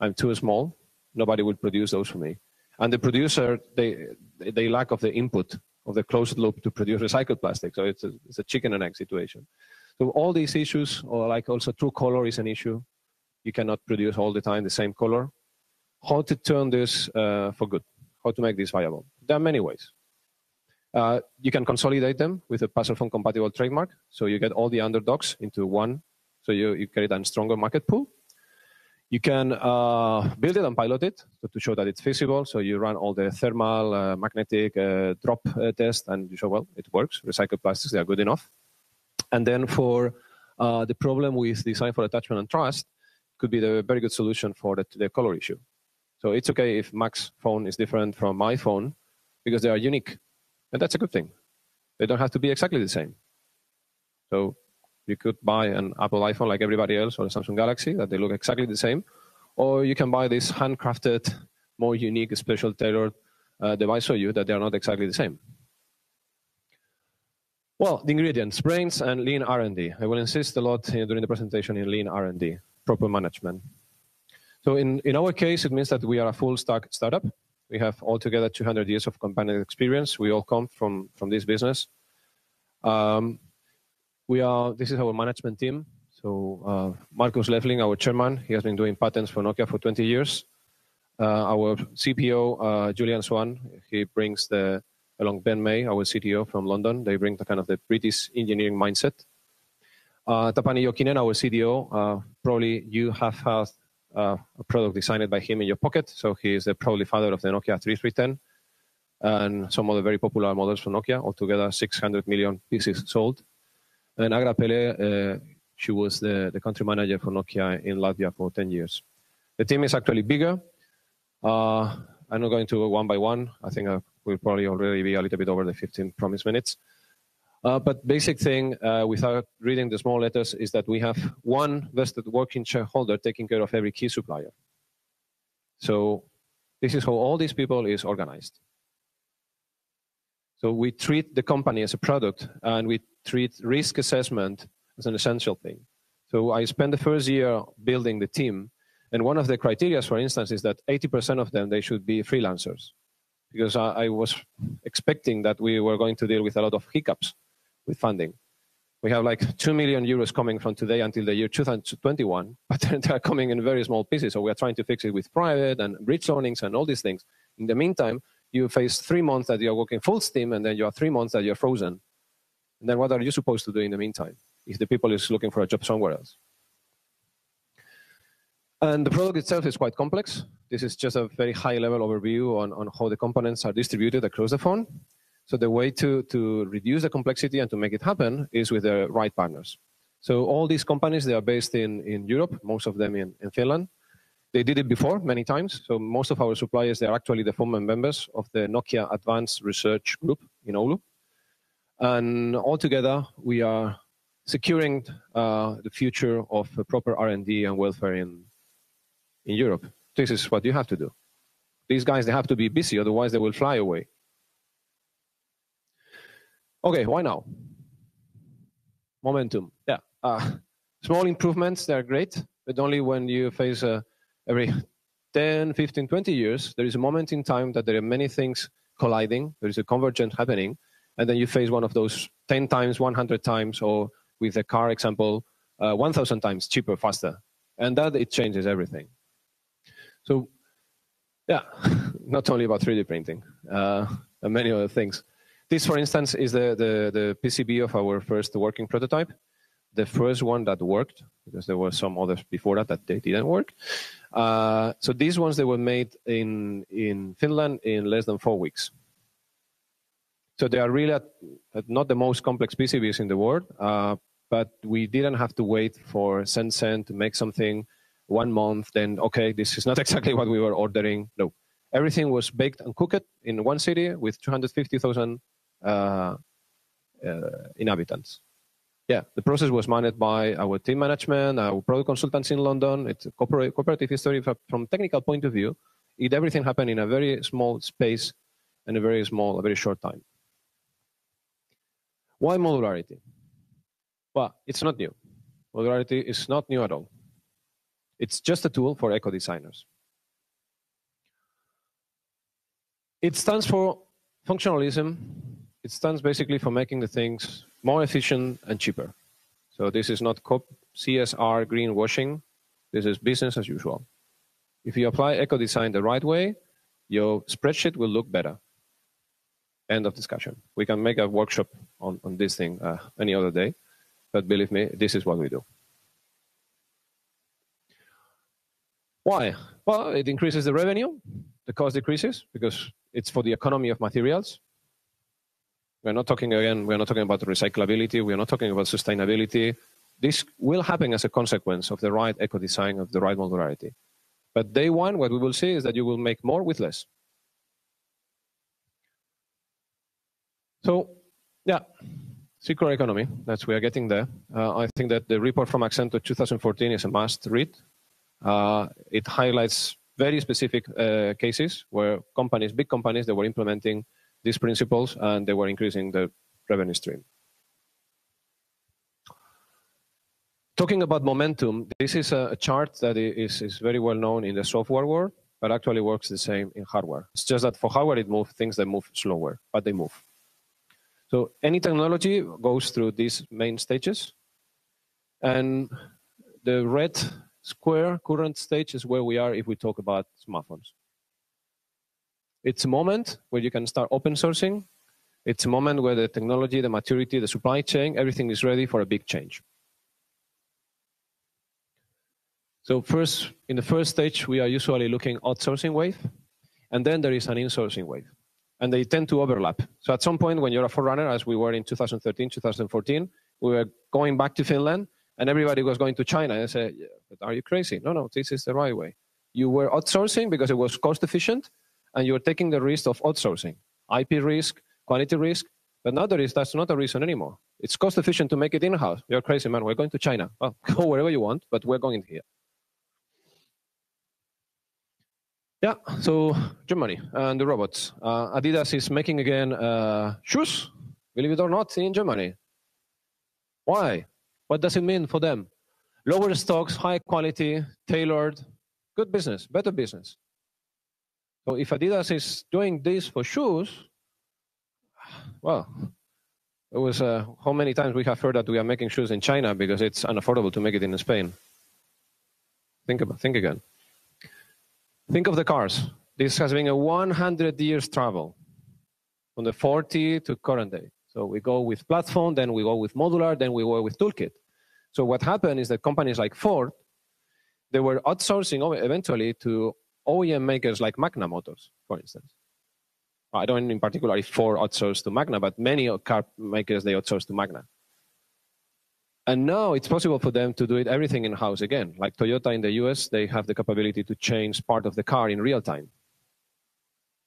I'm too small. Nobody will produce those for me. And the producer, they lack of the input of the closed loop to produce recycled plastic. So it's a chicken and egg situation. So all these issues, or like also true color is an issue. You cannot produce all the time the same color. How to turn this for good? How to make this viable? There are many ways. You can consolidate them with a puzzle phone compatible trademark. So you get all the underdogs into one. So you create a stronger market pool. You can build it and pilot it to show that it's feasible. So you run all the thermal, magnetic drop test, and you show, well, it works. Recycled plastics, they are good enough. And then for the problem with design for attachment and trust, could be the very good solution for the color issue. So it's okay if Mac's phone is different from my phone because they are unique. And that's a good thing. They don't have to be exactly the same. So you could buy an Apple iPhone like everybody else, or a Samsung Galaxy, that they look exactly the same. Or you can buy this handcrafted, more unique, special tailored device for you that they are not exactly the same. Well, the ingredients, brains and lean R&D. I will insist a lot during the presentation in lean R&D, proper management. So in our case, it means that we are a full stack startup. We have altogether 200 years of company experience. We all come from this business. This is our management team. So Markus Lefling, our chairman, he has been doing patents for Nokia for 20 years. Our CPO, Julian Swan, he brings along Ben May, our CTO from London. They bring the kind of the British engineering mindset. Tapani Jokinen, our CDO, probably you have had a product designed by him in your pocket. So he is the probably father of the Nokia 3310. and some other very popular models from Nokia, altogether 600 million pieces sold. And Agra Pele, she was the country manager for Nokia in Latvia for 10 years. The team is actually bigger. I'm not going to go one by one. I think we'll probably already be a little bit over the 15 promised minutes. But basic thing, without reading the small letters, is that we have one vested working shareholder taking care of every key supplier. So this is how all these people is organized. So we treat the company as a product, and we treat risk assessment as an essential thing. So I spent the first year building the team, and one of the criteria, for instance, is that 80% of them, they should be freelancers. Because I was expecting that we were going to deal with a lot of hiccups with funding. We have like 2 million euros coming from today until the year 2021, but they're coming in very small pieces. So we are trying to fix it with private and bridge loanings and all these things. In the meantime, you face 3 months that you're working full steam, and then you have 3 months that you're frozen. And then what are you supposed to do in the meantime if the people is looking for a job somewhere else? And the product itself is quite complex. This is just a very high-level overview on how the components are distributed across the phone. So the way to reduce the complexity and to make it happen is with the right partners. So all these companies, they are based in Europe, most of them in Finland. They did it before many times. So most of our suppliers, they are actually the former members of the Nokia Advanced Research Group in Oulu. And altogether, we are securing the future of proper R&D and welfare in Europe. This is what you have to do. These guys, they have to be busy, otherwise they will fly away. Okay, why now? Momentum. Yeah. Small improvements, they're great, but only when you face every 10, 15, 20 years, there is a moment in time that there are many things colliding, there is a convergence happening, and then you face one of those 10 times, 100 times, or with the car example, 1,000 times cheaper, faster. And that, it changes everything. So, yeah, not only about 3D printing, and many other things. This, for instance, is the PCB of our first working prototype. The first one that worked, because there were some others before that they didn't work. So these ones, they were made in Finland in less than 4 weeks. So they are really not the most complex PCBs in the world, but we didn't have to wait for Shenzhen to make something 1 month, then, okay, this is not exactly what we were ordering. No. Everything was baked and cooked in one city with 250,000 inhabitants. Yeah, the process was managed by our team management, our product consultants in London. It's a cooperative history from technical point of view. Everything happened in a very small space and a very short time. Why modularity? Well, it's not new. Modularity is not new at all. It's just a tool for eco-designers. It stands for functionalism. It stands basically for making the things more efficient and cheaper. So this is not CSR greenwashing. This is business as usual. If you apply eco-design the right way, your spreadsheet will look better. End of discussion. We can make a workshop on this thing any other day, but believe me, this is what we do. Why? Well, it increases the revenue. The cost decreases because it's for the economy of materials. We're not talking about recyclability. We're not talking about sustainability. This will happen as a consequence of the right eco-design, of the right modularity. But day one, what we will see is that you will make more with less. So, yeah, circular economy, we are getting there. I think that the report from Accenture 2014 is a must read. It highlights very specific cases where big companies, they were implementing these principles and they were increasing the revenue stream. Talking about momentum, this is a chart that is very well known in the software world, but actually works the same in hardware. It's just that for hardware, it moves things that move slower, but they move. So any technology goes through these main stages. And the red square current stage is where we are if we talk about smartphones. It's a moment where you can start open sourcing. It's a moment where the technology, the maturity, the supply chain, everything is ready for a big change. So in the first stage, we are usually looking outsourcing wave, and then there is an insourcing wave. and they tend to overlap. So at some point when you're a forerunner, as we were in 2013, 2014, we were going back to Finland, and everybody was going to China. And I said, yeah, but are you crazy? No, this is the right way. You were outsourcing because it was cost efficient, and you were taking the risk of outsourcing. IP risk, quality risk, but nowadays that's not a reason anymore. It's cost efficient to make it in-house. You're crazy, man. We're going to China. Well, go wherever you want, but we're going here. Yeah, so Germany and the robots. Adidas is making again shoes, believe it or not, in Germany. Why? What does it mean for them? Lower stocks, high quality, tailored, good business, better business. So if Adidas is doing this for shoes, well, it was how many times we have heard that we are making shoes in China because it's unaffordable to make it in Spain. Think again. Think of the cars. This has been a 100 years travel from the 40 to current day. So we go with platform, then we go with modular, then we go with toolkit. So what happened is that companies like Ford, they were outsourcing eventually to OEM makers like Magna Motors, for instance. I don't in particular if Ford outsourced to Magna, but many car makers, they outsource to Magna. And now it's possible for them to do it everything in-house again. Like Toyota in the US, they have the capability to change part of the car in real time.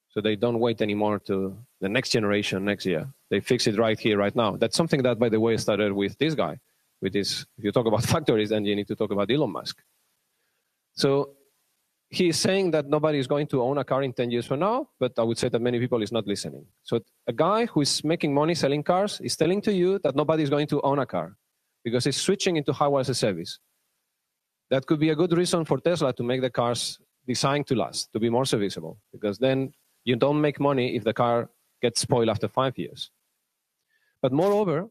So they don't wait anymore to the next generation next year. They fix it right here, right now. That's something that, by the way, started with this guy. With this, if you talk about factories, then you need to talk about Elon Musk. So he is saying that nobody is going to own a car in 10 years from now, but I would say that many people is not listening. So a guy who is making money selling cars is telling to you that nobody is going to own a car because he's switching into hardware as a service. That could be a good reason for Tesla to make the cars designed to last, to be more serviceable, because then you don't make money if the car gets spoiled after 5 years. But moreover,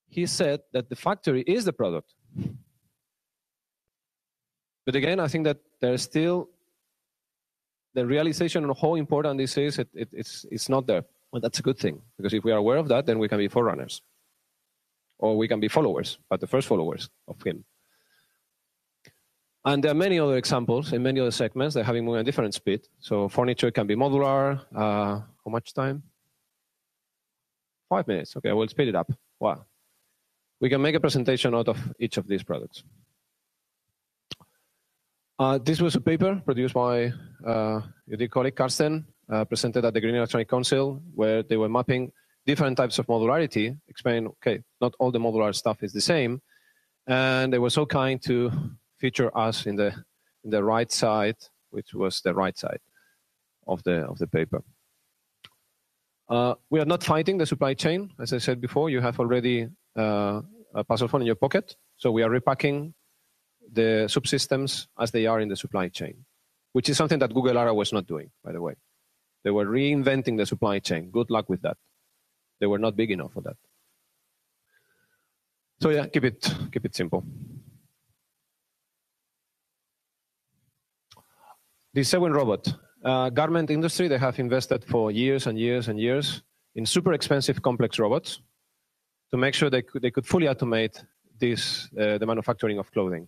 he said that the factory is the product. But again, I think that there's still the realization of how important this is, it's not there. Well, that's a good thing, because if we are aware of that, then we can be forerunners. Or we can be followers, but the first followers of him. And there are many other examples in many other segments. They're having moving at different speed. So furniture can be modular. How much time? 5 minutes. Okay, we'll speed it up. Wow. We can make a presentation out of each of these products. This was a paper produced by your dear colleague Karsten, presented at the Green Electronic Council, where they were mapping different types of modularity, explaining, okay, not all the modular stuff is the same. And they were so kind to feature us in the right side, which was the right side of the paper. We are not fighting the supply chain. As I said before, you have already a puzzle phone in your pocket. So we are repacking the subsystems as they are in the supply chain, which is something that Google Ara was not doing, by the way. They were reinventing the supply chain. Good luck with that. They were not big enough for that. So yeah, keep it simple. The Sewing robot. Garment industry, they have invested for years and years and years in super expensive complex robots to make sure they could fully automate this, the manufacturing of clothing.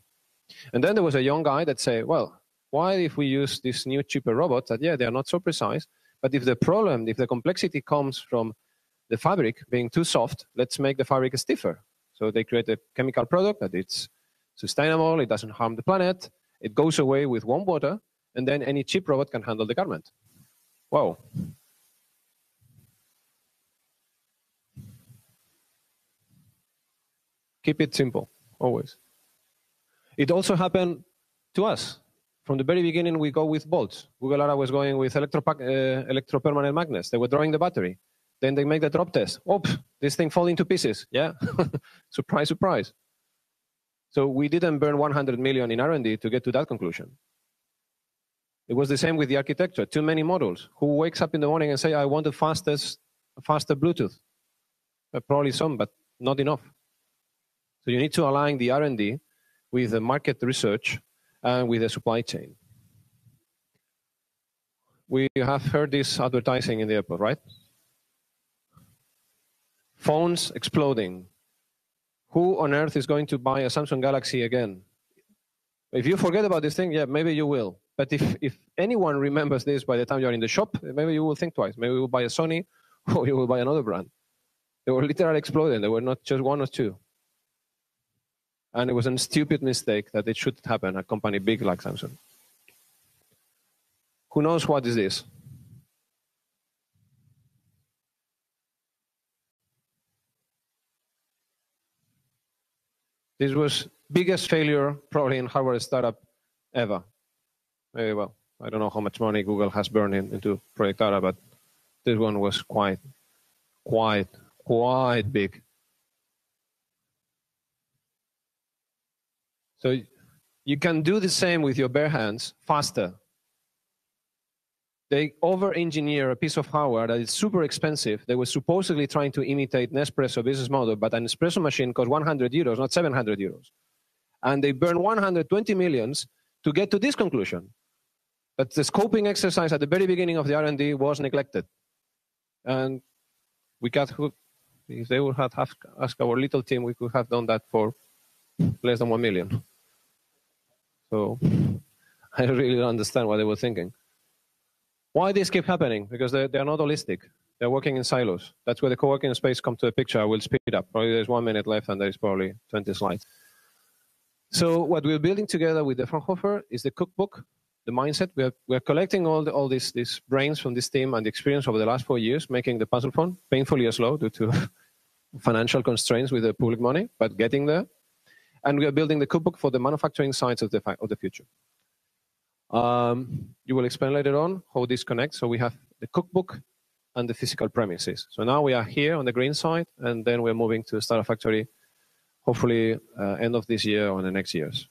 And then there was a young guy that said, well, why if we use these new cheaper robots that, yeah, they are not so precise, but if the complexity comes from the fabric being too soft, let's make the fabric stiffer. So they create a chemical product that it's sustainable, it doesn't harm the planet, it goes away with warm water, and then any cheap robot can handle the garment. Wow. Keep it simple, always. It also happened to us. From the very beginning, we go with bolts. Google Ara was going with electropermanent magnets. They were drawing the battery. Then they make the drop test. Oops, this thing falls into pieces. Yeah, surprise, surprise. So we didn't burn 100 million in R&D to get to that conclusion. It was the same with the architecture. Too many models. Who wakes up in the morning and say, I want the faster Bluetooth? Probably some, but not enough. So you need to align the R&D with the market research and with the supply chain. We have heard this advertising in the airport, right? Phones exploding. Who on earth is going to buy a Samsung Galaxy again? If you forget about this thing, yeah, maybe you will. But if anyone remembers this by the time you're in the shop, maybe you will think twice. Maybe you will buy a Sony or you will buy another brand. They were literally exploding. They were not just one or two. And it was a stupid mistake that it should happen at a company big like Samsung. Who knows what is this? This was biggest failure probably in hardware startup ever. Maybe, well, I don't know how much money Google has burned into Project Ara, but this one was quite big. So you can do the same with your bare hands faster. They over-engineer a piece of hardware that is super expensive. They were supposedly trying to imitate Nespresso business model, but an espresso machine costs 100 euros, not 700 euros. And they burn 120 millions to get to this conclusion. But the scoping exercise at the very beginning of the R&D was neglected. And we got, if they would have asked our little team, we could have done that for less than 1 million. So I really don't understand what they were thinking. Why this keep happening? Because they are not holistic. They're working in silos. That's where the co-working space comes to a picture. I will speed it up. Probably there's 1 minute left and there's probably 20 slides. So what we're building together with the Fraunhofer is the cookbook, the mindset. We're collecting all these brains from this team and the experience over the last 4 years, making the puzzle phone painfully slow due to financial constraints with the public money, but getting there. And we are building the cookbook for the manufacturing sides of the future. You will explain later on how this connects. So we have the cookbook and the physical premises. So now we are here on the green side, and then we're moving to start a factory, hopefully end of this year or the next years.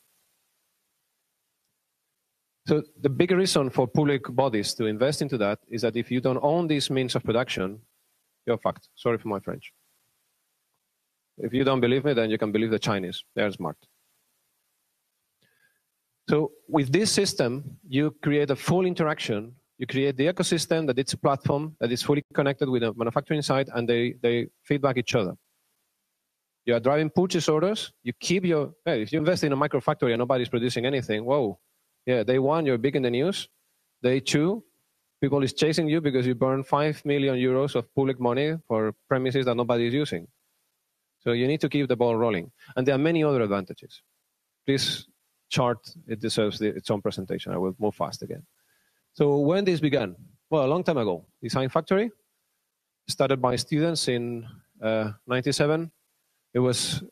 So the big reason for public bodies to invest into that is that if you don't own these means of production, you're fucked. Sorry for my French. If you don't believe me, then you can believe the Chinese. They're smart. So with this system, you create a full interaction. You create the ecosystem that it's a platform that is fully connected with the manufacturing side, and they feedback each other. You are driving purchase orders. You keep your, hey, if you invest in a micro factory and nobody's producing anything, whoa. Yeah, day one, you're big in the news. Day two, people is chasing you because you burn 5 million euros of public money for premises that nobody is using. So you need to keep the ball rolling. And there are many other advantages. This chart, it deserves its own presentation. I will move fast again. So when this began? Well, a long time ago. Design Factory, started by students in 97. It was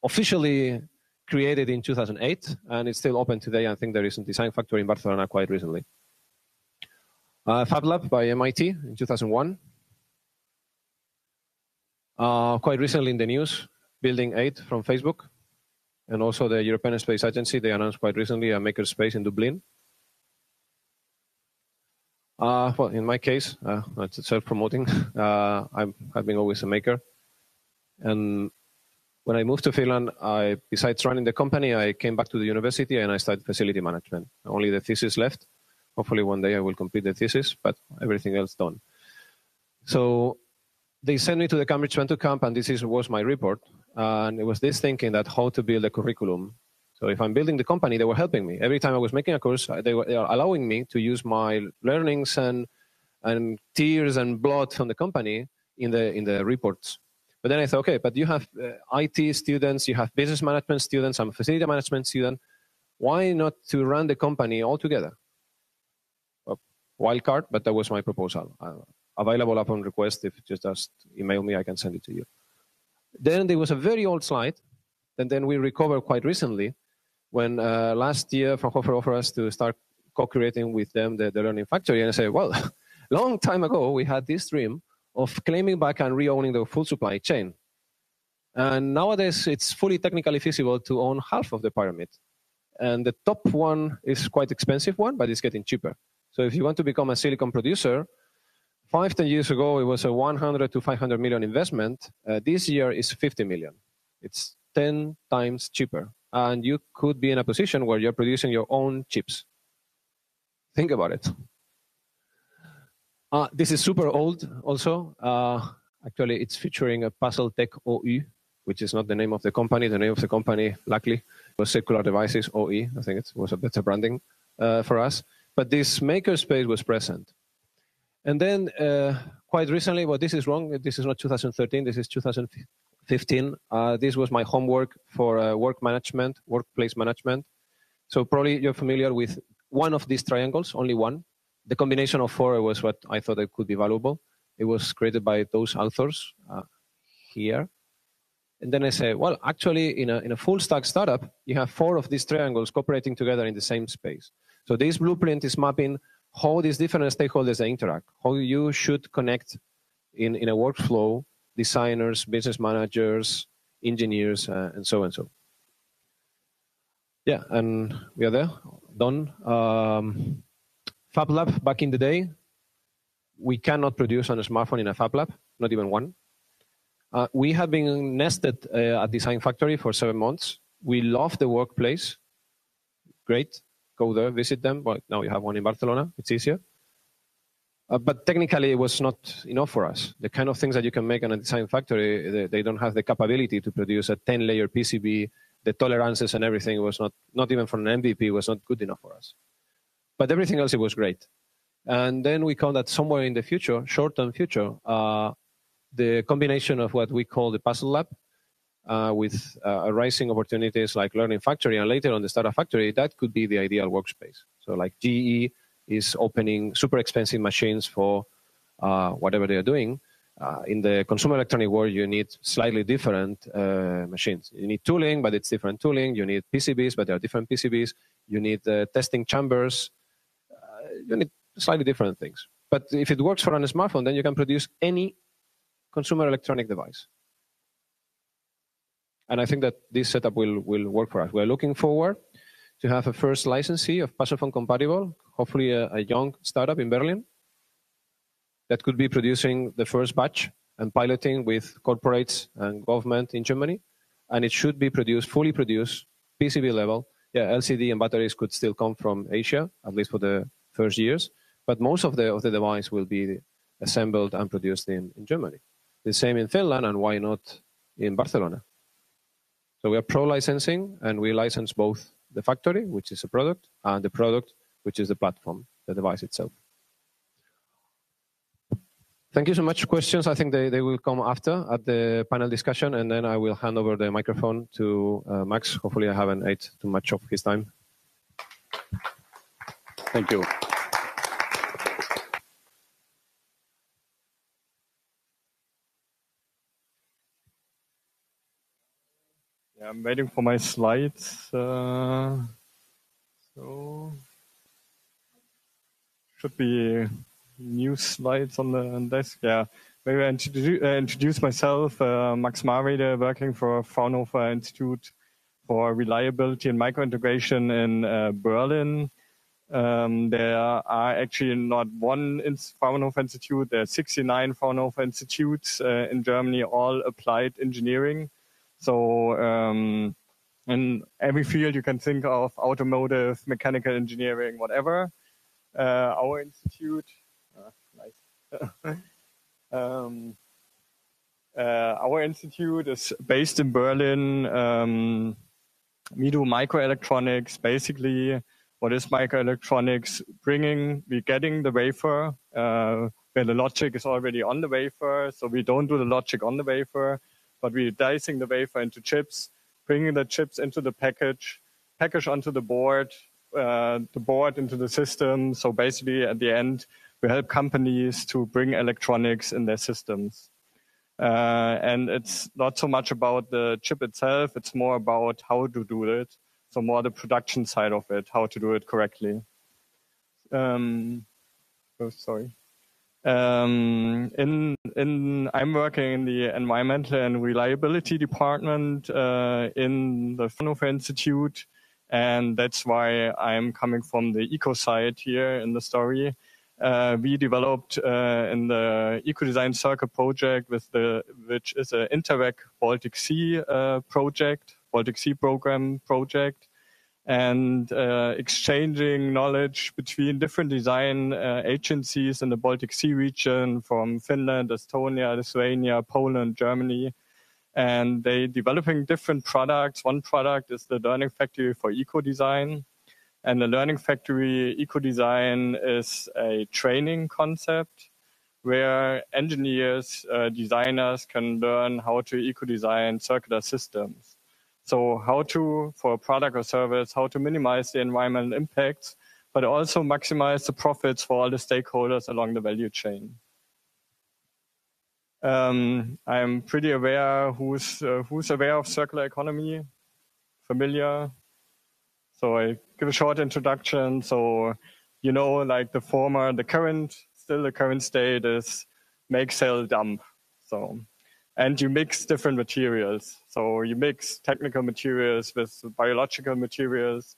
officially created in 2008, and it's still open today. I think there is a Design Factory in Barcelona quite recently. Fab Lab by MIT in 2001. Quite recently in the news, Building 8 from Facebook, and also the European Space Agency. They announced quite recently a makerspace in Dublin. Well, in my case, it's self-promoting. I've been always a maker. And when I moved to Finland, besides running the company, I came back to the university and I started facility management. Only the thesis left. Hopefully one day I will complete the thesis, but everything else done. So they sent me to the Cambridge Venture Camp, and this was my report. And it was this thinking that how to build a curriculum. So if I'm building the company, they were helping me. Every time I was making a course, they are allowing me to use my learnings and tears and blood from the company in the reports. But then I thought, okay, but you have IT students, you have business management students, I'm a facility management student. Why not to run the company all together? Wild card, but that was my proposal. Available upon request. If you just email me, I can send it to you. Then there was a very old slide, and then we recovered quite recently when last year Fraunhofer offered us to start co-creating with them the Learning Factory. And I said, well, long time ago, we had this dream of claiming back and re-owning the full supply chain. And nowadays, it's fully technically feasible to own half of the pyramid. And the top one is quite expensive one, but it's getting cheaper. So if you want to become a silicon producer, 5-10 years ago, it was a 100 to 500 million investment. This year is 50 million. It's 10 times cheaper. And you could be in a position where you're producing your own chips. Think about it. This is super old also. Actually, it's featuring a Puzzle Tech OU, which is not the name of the company. The name of the company, luckily, was Circular Devices OE. I think it was a better branding. for us. But this makerspace was present. And then quite recently, well, this is wrong. This is not 2013. This is 2015. This was my homework for work management, workplace management. So probably you're familiar with one of these triangles, only one. The combination of four was what I thought it could be valuable. It was created by those authors here. And then I say, well, actually, in a full stack startup, you have four of these triangles cooperating together in the same space. So this blueprint is mapping how these different stakeholders interact, how you should connect in a workflow, designers, business managers, engineers, and so and so. Yeah, and we are there, done. Fab Lab, back in the day, we cannot produce on a smartphone in a Fab Lab, not even one. We had been nested at Design Factory for 7 months. We love the workplace. Great. Go there, visit them. Well, now you have one in Barcelona. It's easier. But technically, it was not enough for us. The kind of things that you can make in a Design Factory, they don't have the capability to produce a 10-layer PCB. The tolerances and everything was not even for an MVP, was not good enough for us. But everything else, it was great. And then we found that somewhere in the future, short-term future, the combination of what we call the Puzzle Lab with rising opportunities like Learning Factory and later on the Startup Factory, that could be the ideal workspace. So like GE is opening super expensive machines for whatever they are doing. In the consumer electronic world, you need slightly different machines. You need tooling, but it's different tooling. You need PCBs, but there are different PCBs. You need testing chambers. You need slightly different things. But if it works for a smartphone, then you can produce any consumer electronic device. And I think that this setup will work for us. We're looking forward to have a first licensee of Puzzlephone compatible, hopefully a young startup in Berlin that could be producing the first batch and piloting with corporates and government in Germany. And it should be produced, fully produced, PCB level. Yeah, LCD and batteries could still come from Asia, at least for the first years. But most of the device will be assembled and produced in Germany. The same in Finland, and why not in Barcelona? So we are pro-licensing, and we license both the factory, which is a product, and the product, which is the platform, the device itself. Thank you so much. Questions, I think they will come after at the panel discussion, and then I will hand over the microphone to Max. Hopefully I haven't ate too much of his time. Thank you. Yeah, I'm waiting for my slides. So should be new slides on the desk. Yeah, maybe I introduce myself. Max Marwede, working for Fraunhofer Institute for Reliability and Microintegration in Berlin. There are actually not one Fraunhofer Institute. There are 69 Fraunhofer Institutes in Germany, all applied engineering. So in every field you can think of, automotive, mechanical engineering, whatever. Our institute, our institute is based in Berlin. We do microelectronics. Basically, what is microelectronics? We're getting the wafer, where the logic is already on the wafer. So we don't do the logic on the wafer, but we're dicing the wafer into chips, bringing the chips into the package onto the board into the system. So basically, at the end, we help companies to bring electronics in their systems. And it's not so much about the chip itself, it's more about how to do it. So more the production side of it, how to do it correctly. I'm working in the environmental and reliability department in the Fraunhofer Institute, and that's why I'm coming from the eco side here in the story. We developed in the Eco-Design Circle project, which is an Interreg Baltic Sea project, Baltic Sea program project, and exchanging knowledge between different design agencies in the Baltic Sea region from Finland, Estonia, Lithuania, Poland, Germany. And they developing different products. One product is the Learning Factory for Eco-Design. And the Learning Factory eco-design is a training concept where engineers, designers can learn how to eco-design circular systems. So how to, for a product or service, how to minimize the environmental impacts, but also maximize the profits for all the stakeholders along the value chain. I'm pretty aware who's aware of circular economy, familiar. So I give a short introduction. So, you know, like the current state is make, sell, dump. So, and you mix different materials. So you mix technical materials with biological materials,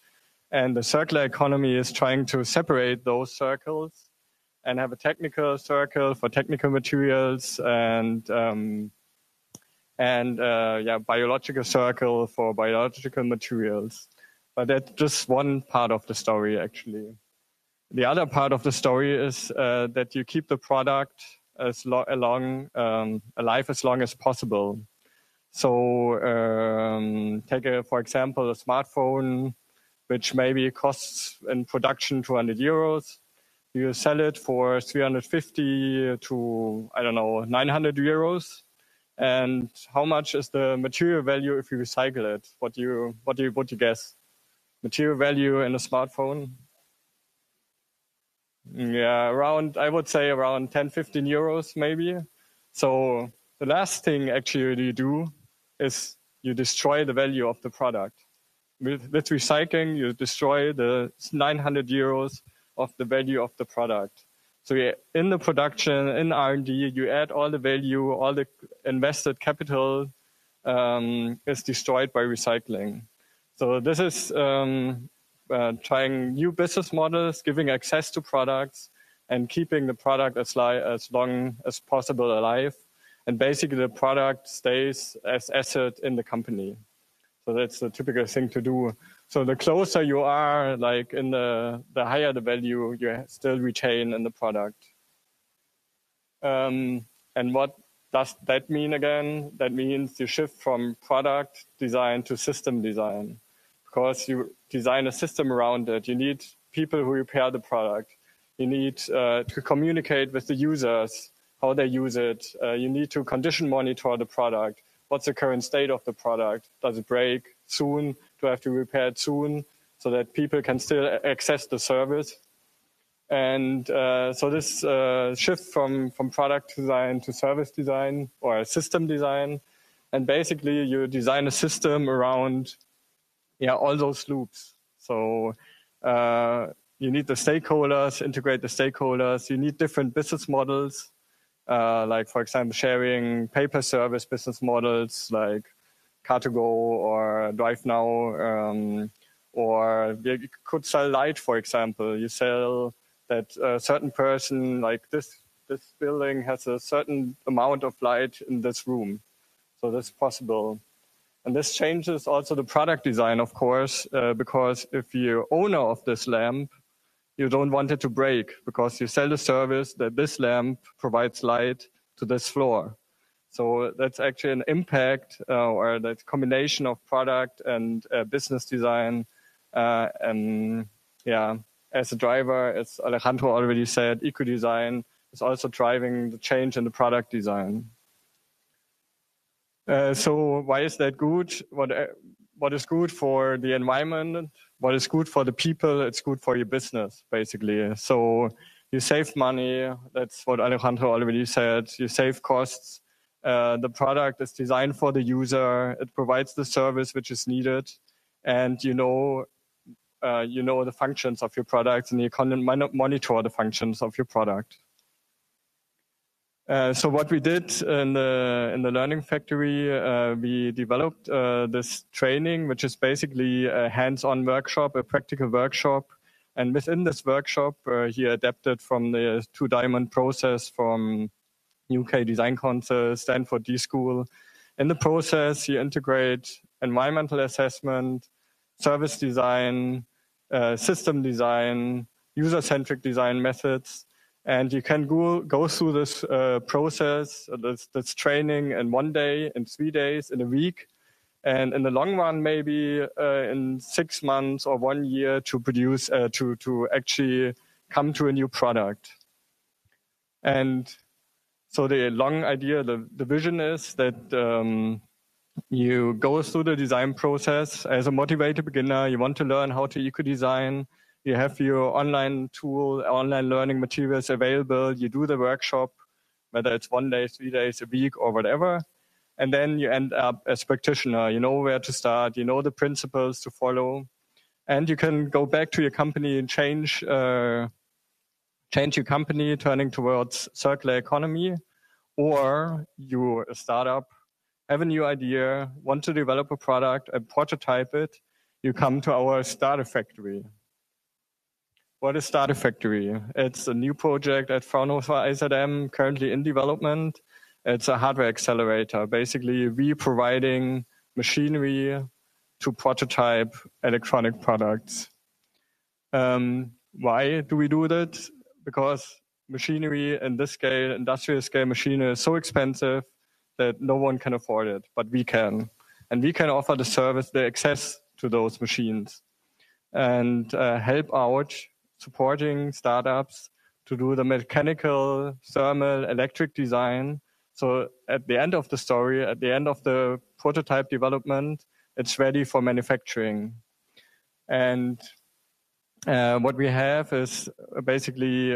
and the circular economy is trying to separate those circles and have a technical circle for technical materials and biological circle for biological materials. But that's just one part of the story, actually. The other part of the story is that you keep the product alive as long as possible. So take, for example, a smartphone, which maybe costs in production 200 euros. You sell it for 350 to, I don't know, 900 euros. And how much is the material value if you recycle it? What do you guess? Material value in a smartphone? Yeah, I would say around 10, 15 euros maybe. So the last thing actually you do is you destroy the value of the product. With recycling, you destroy the 900 euros of the value of the product. So in the production, in R&D, you add all the value, all the invested capital is destroyed by recycling. So this is trying new business models, giving access to products, and keeping the product as long as possible alive. And basically, the product stays as asset in the company. So that's the typical thing to do. So the closer you are, like the higher the value you still retain in the product. And what does that mean again? That means you shift from product design to system design. Because you design a system around it, you need people who repair the product. You need to communicate with the users, how they use it. You need to condition monitor the product. What's the current state of the product? Does it break soon? Do I have to repair it soon so that people can still access the service? And so this shift from product design to service design or system design. And basically you design a system around all those loops. So you need the stakeholders, integrate the stakeholders. You need different business models. Like, for example, sharing paper service business models like Car2Go or DriveNow, or you could sell light, for example. You sell that a certain person, like this building has a certain amount of light in this room. So that's possible. And this changes also the product design, of course, because if you're owner of this lamp, you don't want it to break because you sell the service that this lamp provides light to this floor. So that's actually an impact or that combination of product and business design. As a driver, as Alejandro already said, eco-design is also driving the change in the product design. So why is that good? What is good for the environment? What is good for the people? It's good for your business, basically. So you save money. That's what Alejandro already said. You save costs. The product is designed for the user. It provides the service which is needed, and you know the functions of your product, and you can monitor the functions of your product. So what we did in the Learning Factory, we developed this training, which is basically a hands-on workshop, a practical workshop. And within this workshop, he adapted from the 2-diamond process from UK Design Council, Stanford D School. In the process, you integrate environmental assessment, service design, system design, user-centric design methods. And you can go through this process, this training in 1 day, in 3 days, in a week. and in the long run, maybe in 6 months or 1 year to produce, to actually come to a new product. And so the long idea, the vision is that you go through the design process as a motivated beginner. You want to learn how to eco-design. You have your online tool, online learning materials available. You do the workshop, whether it's 1 day, 3 days, a week, or whatever. And then you end up as practitioner. You know where to start. You know the principles to follow. And you can go back to your company and change your company, turning towards circular economy. Or you're a startup, have a new idea, want to develop a product and prototype it. You come to our starter factory. What is Starter Factory? It's a new project at Fraunhofer IZM, currently in development. It's a hardware accelerator. Basically, we providing machinery to prototype electronic products. Why do we do that? Because machinery in this scale, industrial scale machinery is so expensive that no one can afford it, but we can. And we can offer the service, the access to those machines and help out supporting startups to do the mechanical, thermal, electric design. So at the end of the story, at the end of the prototype development, it's ready for manufacturing. And what we have is basically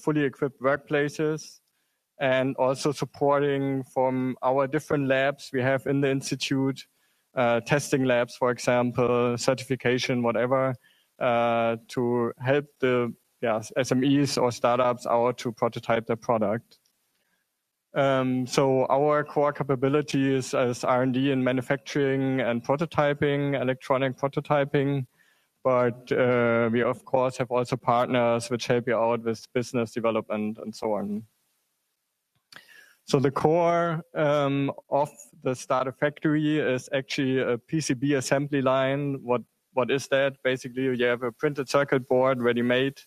fully equipped workplaces and also supporting from our different labs we have in the institute, testing labs, for example, certification, whatever, to help the SMEs or startups out to prototype their product. So our core capabilities as R&D in manufacturing and prototyping, electronic prototyping, but we of course have also partners which help you out with business development and so on. So the core of the Starter Factory is actually a PCB assembly line. What is that? Basically, you have a printed circuit board ready-made,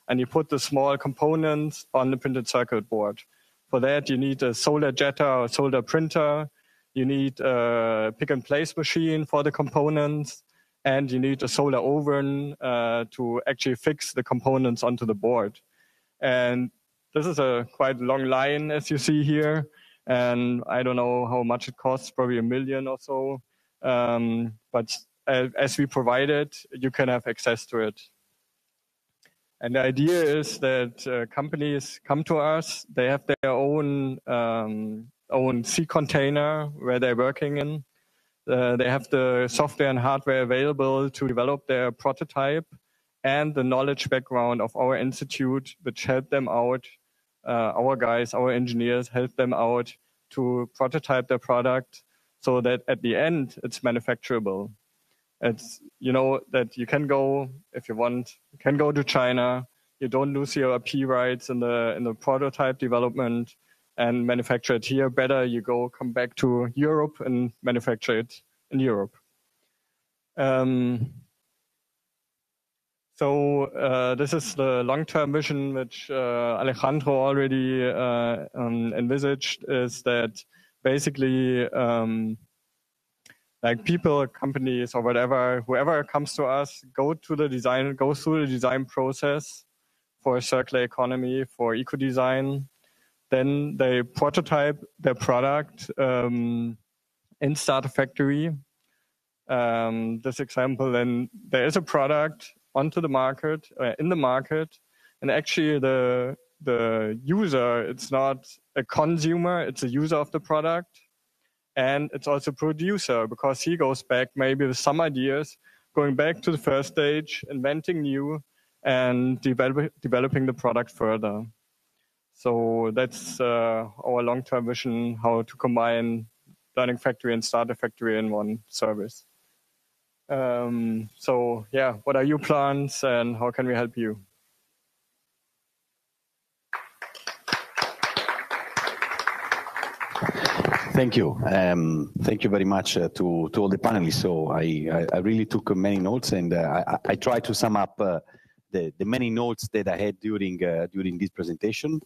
and you put the small components on the printed circuit board. For that, you need a solder jetter or solder printer. You need a pick-and-place machine for the components, and you need a solder oven to actually fix the components onto the board. And this is a quite long line, as you see here, and I don't know how much it costs, probably $1 million or so. But as we provide it, you can have access to it. And the idea is that companies come to us, they have their own C container where they're working in. They have the software and hardware available to develop their prototype and the knowledge background of our institute, which help them out. Our guys, our engineers help them out to prototype their product so that at the end it's manufacturable. It's, you know, that you can go, if you want, you can go to China, you don't lose your IP rights in the prototype development and manufacture it here. Better you come back to Europe and manufacture it in Europe. So this is the long-term vision which Alejandro already envisaged, is that basically like people, companies or whatever, whoever comes to us, go through the design process for a circular economy, for eco-design. Then they prototype their product in Starter Factory. This example, then there is a product onto the market, in the market, and actually the user, it's not a consumer, it's a user of the product, and it's also a producer, because he goes back maybe with some ideas, going back to the first stage, inventing new, and developing the product further. So that's our long-term vision, how to combine Learning Factory and Starter Factory in one service. So yeah, what are your plans and how can we help you? Thank you. Thank you very much to all the panelists. So I really took many notes, and I tried to sum up the many notes that I had during this presentation.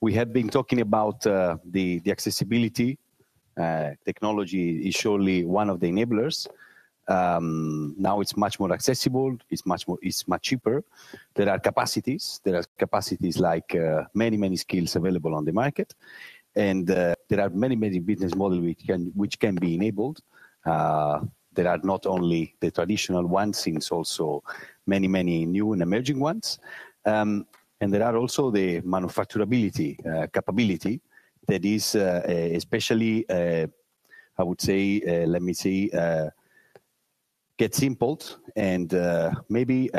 We had been talking about the accessibility Technology is surely one of the enablers. Now it's much more accessible. It's much cheaper. There are capacities. There are capacities like many skills available on the market, and there are many business models which can be enabled. There are not only the traditional ones, it's also many new and emerging ones. And there are also the manufacturability capability that is especially, I would say, let me say, get simpled, and maybe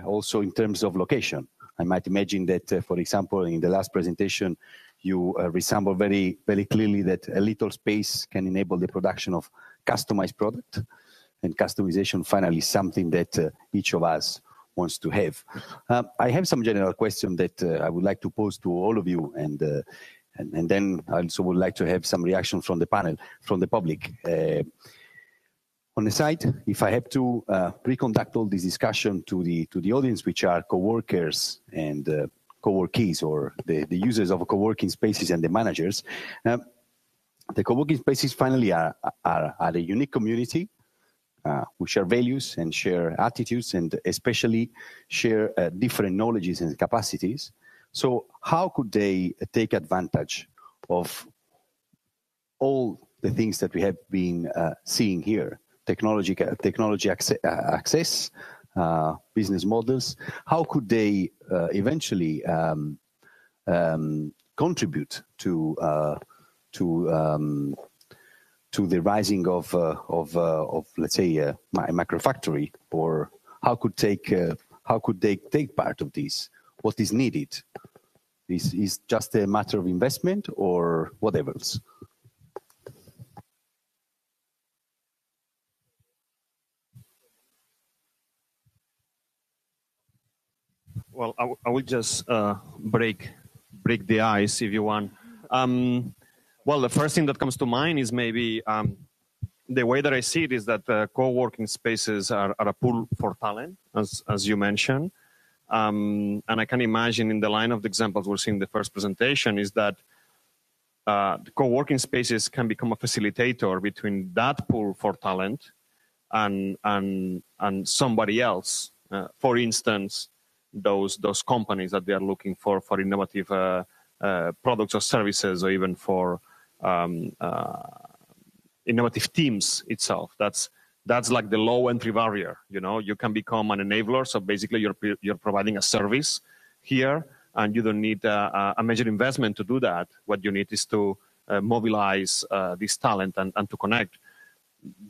also in terms of location. I might imagine that, for example, in the last presentation, you resemble very clearly that a little space can enable the production of customized product, and customization finally is something that each of us wants to have. I have some general questions that I would like to pose to all of you, and then I also would like to have some reaction from the panel, from the public. On the side, if I have to reconduct all this discussion to the audience, which are co-workers and co-workees, or the users of co-working spaces and the managers, the co-working spaces finally are a unique community. We share values and share attitudes, and especially share different knowledges and capacities. So how could they take advantage of all the things that we have been seeing here? Technology access, business models. How could they eventually contribute to the rising of let's say a macro factory, or how could they take part of this? What is needed? Is just a matter of investment, or whatever else? Well, I will just break the ice, if you want. Well, the first thing that comes to mind is maybe the way that I see it is that co-working spaces are a pool for talent, as you mentioned. And I can imagine in the line of the examples we're seeing in the first presentation is that the co-working spaces can become a facilitator between that pool for talent and somebody else. For instance, those companies that they are looking for innovative products or services, or even for innovative teams itself. That's like the low entry barrier. You know, you can become an enabler. So basically, you're providing a service here, and you don't need a major investment to do that. What you need is to mobilize this talent and to connect.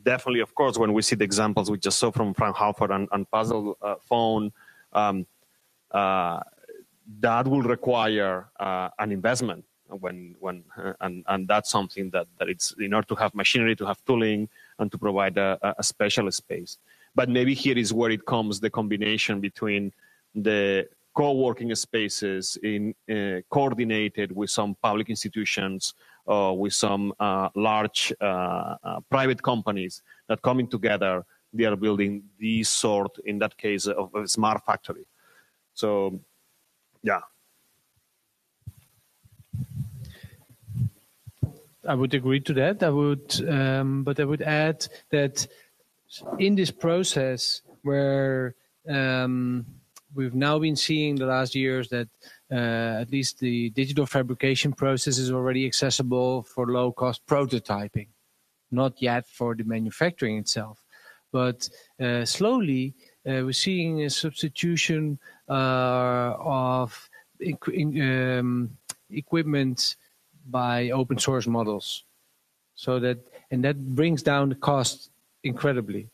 Definitely, of course, when we see the examples we just saw from Fraunhofer and Puzzle Phone, that will require an investment and that's something that it's in order to have machinery, to have tooling, and to provide a special space. But maybe here is where it comes the combination between the co-working spaces coordinated with some public institutions or with some large private companies that coming together, they are building this sort, in that case, of a smart factory. So, yeah. I would agree to that. But I would add that in this process where we've now been seeing the last years that at least the digital fabrication process is already accessible for low-cost prototyping, not yet for the manufacturing itself. But slowly, we're seeing a substitution of equipment by open source models, and that brings down the cost incredibly.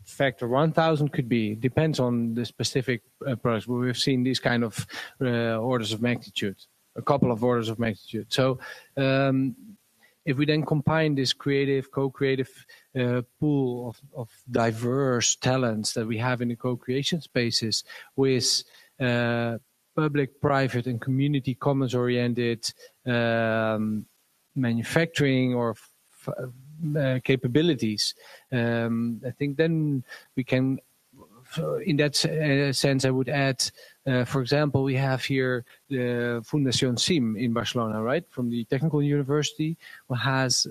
Factor 1,000 could be, depends on the specific products, but we've seen these kind of orders of magnitude, a couple of orders of magnitude. So if we then combine this co-creative pool of diverse talents that we have in the co-creation spaces with public, private, and community commons-oriented manufacturing or capabilities, I think then we can, in that sense, I would add For example, we have here the Fundación SIM in Barcelona, right, from the Technical University, who has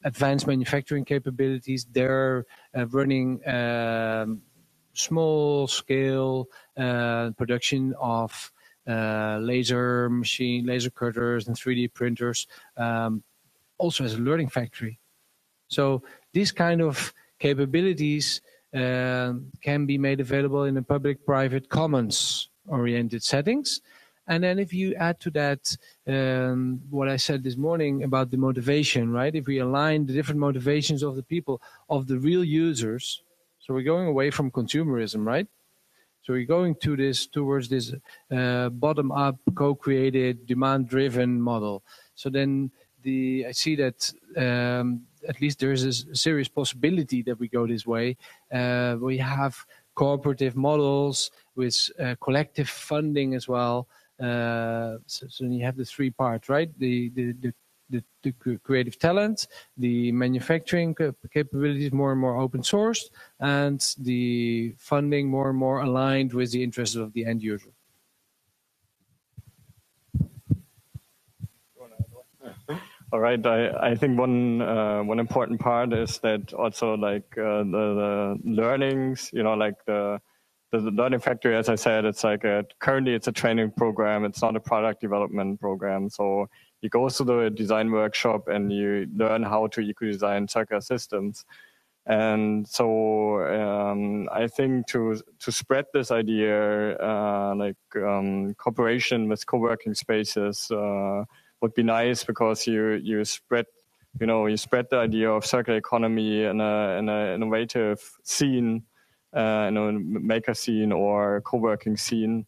advanced manufacturing capabilities. They're running small-scale production of laser cutters and 3D printers, also as a learning factory. So these kind of capabilities can be made available in a public-private commons-oriented settings. And then if you add to that what I said this morning about the motivation, right? If we align the different motivations of the people, of the real users, so we're going away from consumerism, right? So we're going towards this bottom-up, co-created, demand-driven model. So then I see that at least there is a serious possibility that we go this way. We have cooperative models with collective funding as well. So you have the three parts, right? The creative talent, the manufacturing capabilities more and more open sourced, and the funding more and more aligned with the interests of the end user. All right. I think one important part is that also like the learnings, like the learning factory, as I said, it's like currently it's a training program. It's not a product development program. So you go to the design workshop and you learn how to eco-design circular systems. And so I think to spread this idea, cooperation with co-working spaces would be nice, because you spread the idea of circular economy in an innovative scene, maker scene or co-working scene,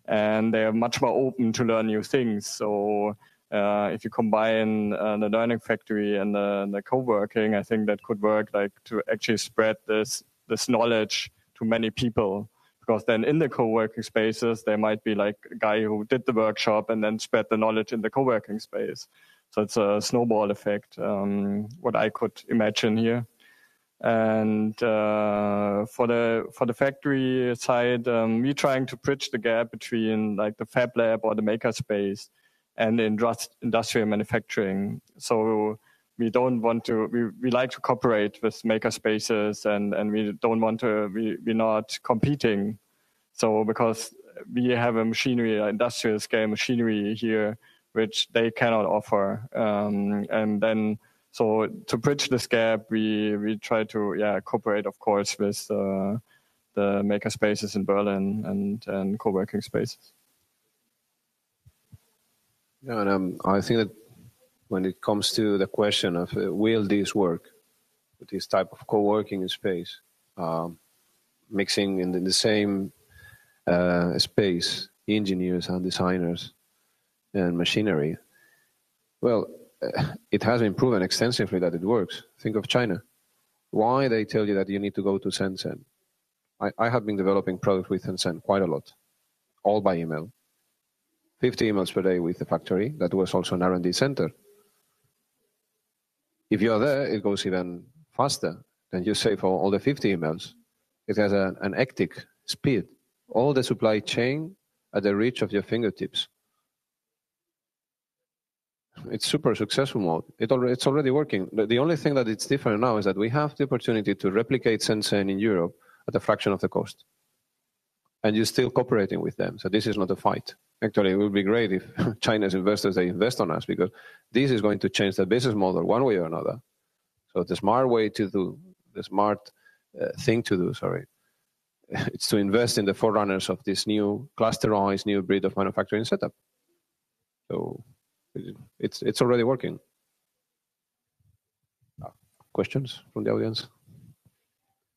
and they are much more open to learn new things. So if you combine the learning factory and the co-working, I think that could work, like to actually spread this knowledge to many people. Because then in the co-working spaces, there might be like a guy who did the workshop and then spread the knowledge in the co-working space. So it's a snowball effect, what I could imagine here. And for the factory side, we're trying to bridge the gap between like the fab lab or the maker space and industrial manufacturing. So we don't want to, we like to cooperate with maker spaces, and we don't want to, we're not competing. So because we have a machinery, industrial scale machinery here, which they cannot offer. And then, so to bridge this gap, we try to cooperate, of course, with the maker spaces in Berlin and co-working spaces. Yeah, and I think that when it comes to the question of will this work with this type of co-working space, mixing in the same space engineers and designers and machinery, well, it has been proven extensively that it works. Think of China. Why they tell you that you need to go to Shenzhen? I have been developing products with Shenzhen quite a lot, all by email. 50 emails per day with the factory. That was also an R&D center. If you're there, it goes even faster. Then you save all the 50 emails. It has an hectic speed. All the supply chain at the reach of your fingertips. It's super successful mode. It's already working. The only thing that it's different now is that we have the opportunity to replicate Shenzhen in Europe at a fraction of the cost. And you're still cooperating with them. So this is not a fight. Actually, it would be great if China's investors, they invest on us, because this is going to change the business model one way or another. So the smart way to do, the smart thing to do, it's to invest in the forerunners of this new clusterized, new breed of manufacturing setup. So it's already working. Questions from the audience?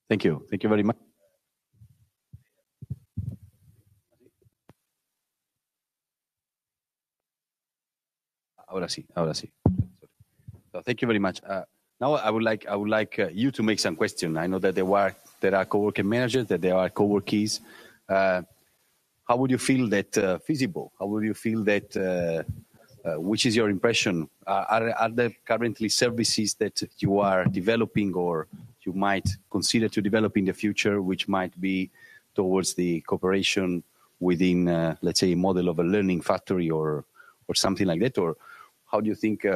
Thank you. Thank you very much. Ahora sí. So thank you very much. Now I would like you to make some questions. I know that there are co-working managers, that there are co-workies. How would you feel that feasible? How would you feel that? Which is your impression? Are there currently services that you are developing or you might consider to develop in the future, which might be towards the cooperation within, let's say, a model of a learning factory or something like that? Or how do you think,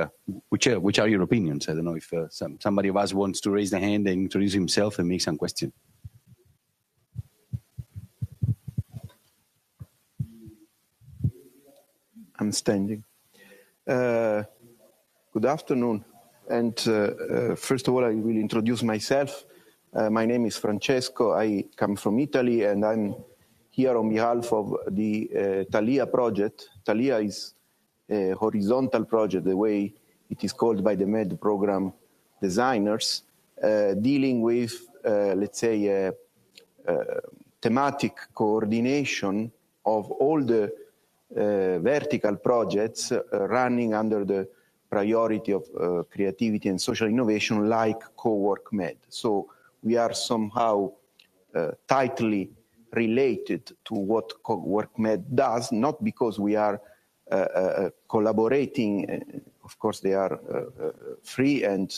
which are your opinions? I don't know if somebody of us wants to raise the hand and introduce himself and make some question. I'm standing. Good afternoon. And first of all, I will introduce myself. My name is Francesco. I come from Italy, and I'm here on behalf of the Thalia project. Thalia is a horizontal project, the way it is called by the MED program designers, dealing with, let's say, thematic coordination of all the vertical projects running under the priority of creativity and social innovation, like Cowork-Med. So we are somehow tightly related to what Cowork-Med does, not because we are collaborating. Of course, they are free and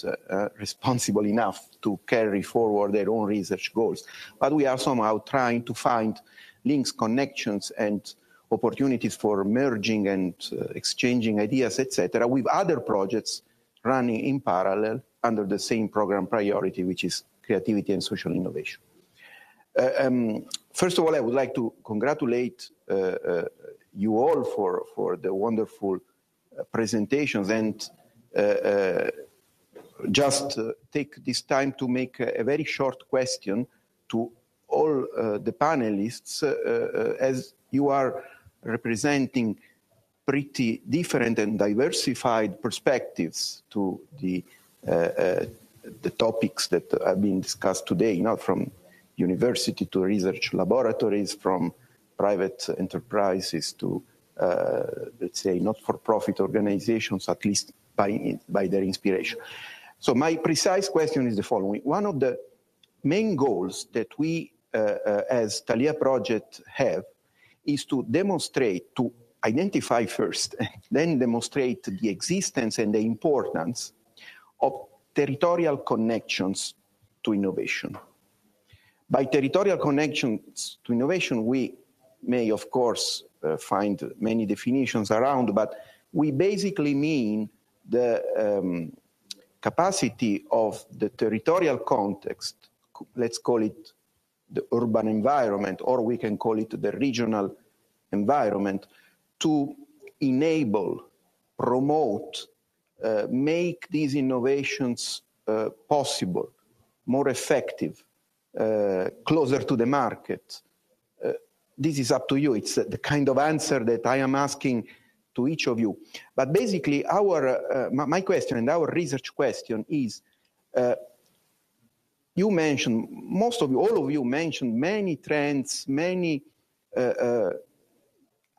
responsible enough to carry forward their own research goals. But we are somehow trying to find links, connections, and opportunities for merging and exchanging ideas, etc., with other projects running in parallel under the same program priority, which is creativity and social innovation. First of all, I would like to congratulate you all for the wonderful presentations, and just take this time to make a very short question to all the panelists, as you are representing pretty different and diversified perspectives to the topics that have been discussed today, not from university to research laboratories, from private enterprises to, let's say, not-for-profit organizations, at least by their inspiration. So my precise question is the following. One of the main goals that we, as Thalia Project, have is to demonstrate, to identify first, then demonstrate the existence and the importance of territorial connections to innovation. By territorial connections to innovation, we may, of course, find many definitions around, but we basically mean the capacity of the territorial context, let's call it the urban environment, or we can call it the regional environment, to enable, promote, make these innovations possible, more effective, closer to the market. This is up to you. It's the kind of answer that I am asking to each of you. But basically, my question and our research question is, you mentioned, most of you, all of you mentioned many trends, many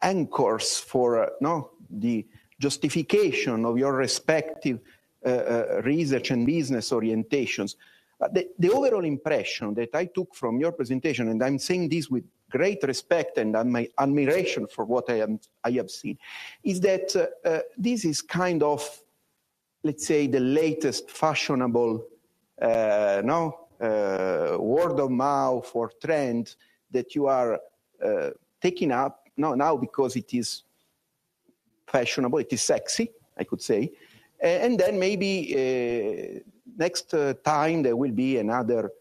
anchors for the justification of your respective research and business orientations. The overall impression that I took from your presentation, and I'm saying this with great respect and my admiration for what I have seen, is that this is kind of, let's say, the latest fashionable word of mouth or trend that you are taking up now because it is fashionable, it is sexy, I could say, and then maybe next time there will be another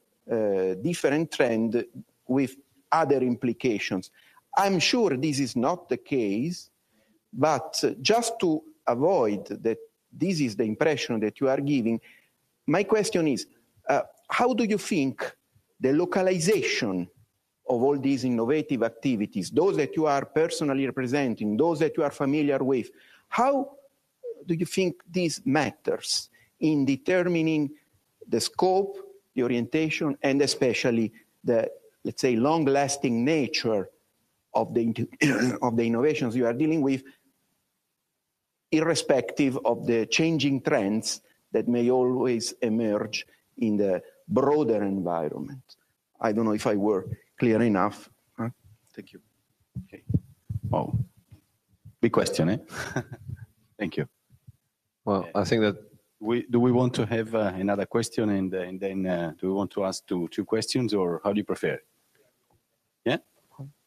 different trend with other implications. I'm sure this is not the case, but just to avoid that this is the impression that you are giving, my question is, how do you think the localization of all these innovative activities, those that you are personally representing, those that you are familiar with, how do you think this matters in determining the scope, the orientation, and especially the, let's say, long-lasting nature of the innovations you are dealing with, irrespective of the changing trends that may always emerge in the broader environment? I don't know if I were clear enough. Thank you. Okay. Oh, big question, eh? Thank you. Well, I think that do we want to have another question, and then do we want to ask two questions, or how do you prefer? Yeah,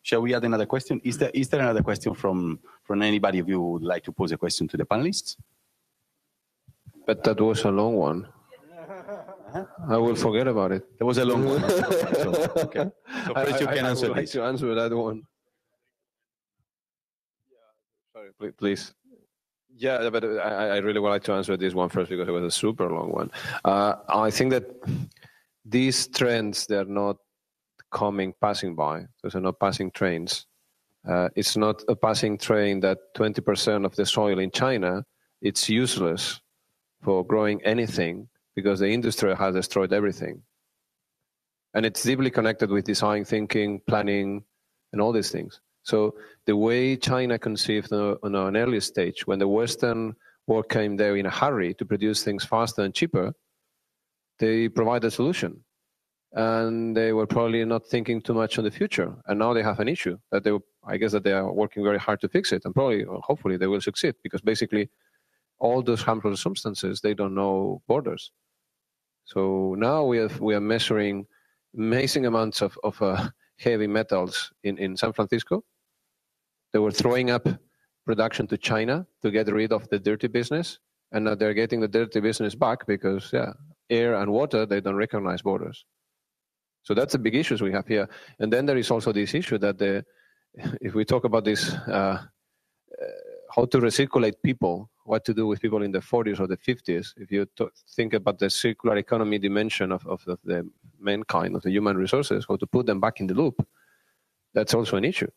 Shall we add another question? Is there another question from anybody of you who would like to pose a question to the panelists? But that was a long one. I will forget about it. There was a long one. Okay. So first you can answer I would like this. to answer that one. Sorry, please. Yeah, but I really would like to answer this one first because it was a super long one. I think that these trends, they're not passing by. Those are not passing trains. It's not a passing train that 20% of the soil in China, it's useless for growing anything because the industry has destroyed everything. And it's deeply connected with design thinking, planning, and all these things. So the way China conceived on an early stage, when the Western world came there in a hurry to produce things faster and cheaper, they provided a solution. And they were probably not thinking too much on the future. And now they have an issue that I guess that they are working very hard to fix it. And probably, or hopefully, they will succeed because basically all those harmful substances, they don't know borders. So now we are measuring amazing amounts of heavy metals in San Francisco. They were throwing up production to China to get rid of the dirty business. And now they're getting the dirty business back because, air and water, they don't recognize borders. So that's the big issues we have here. And then there is also this issue that if we talk about this, how to recirculate people, what to do with people in the 40s or the 50s, if you think about the circular economy dimension of the mankind, of the human resources, how to put them back in the loop, that's also an issue.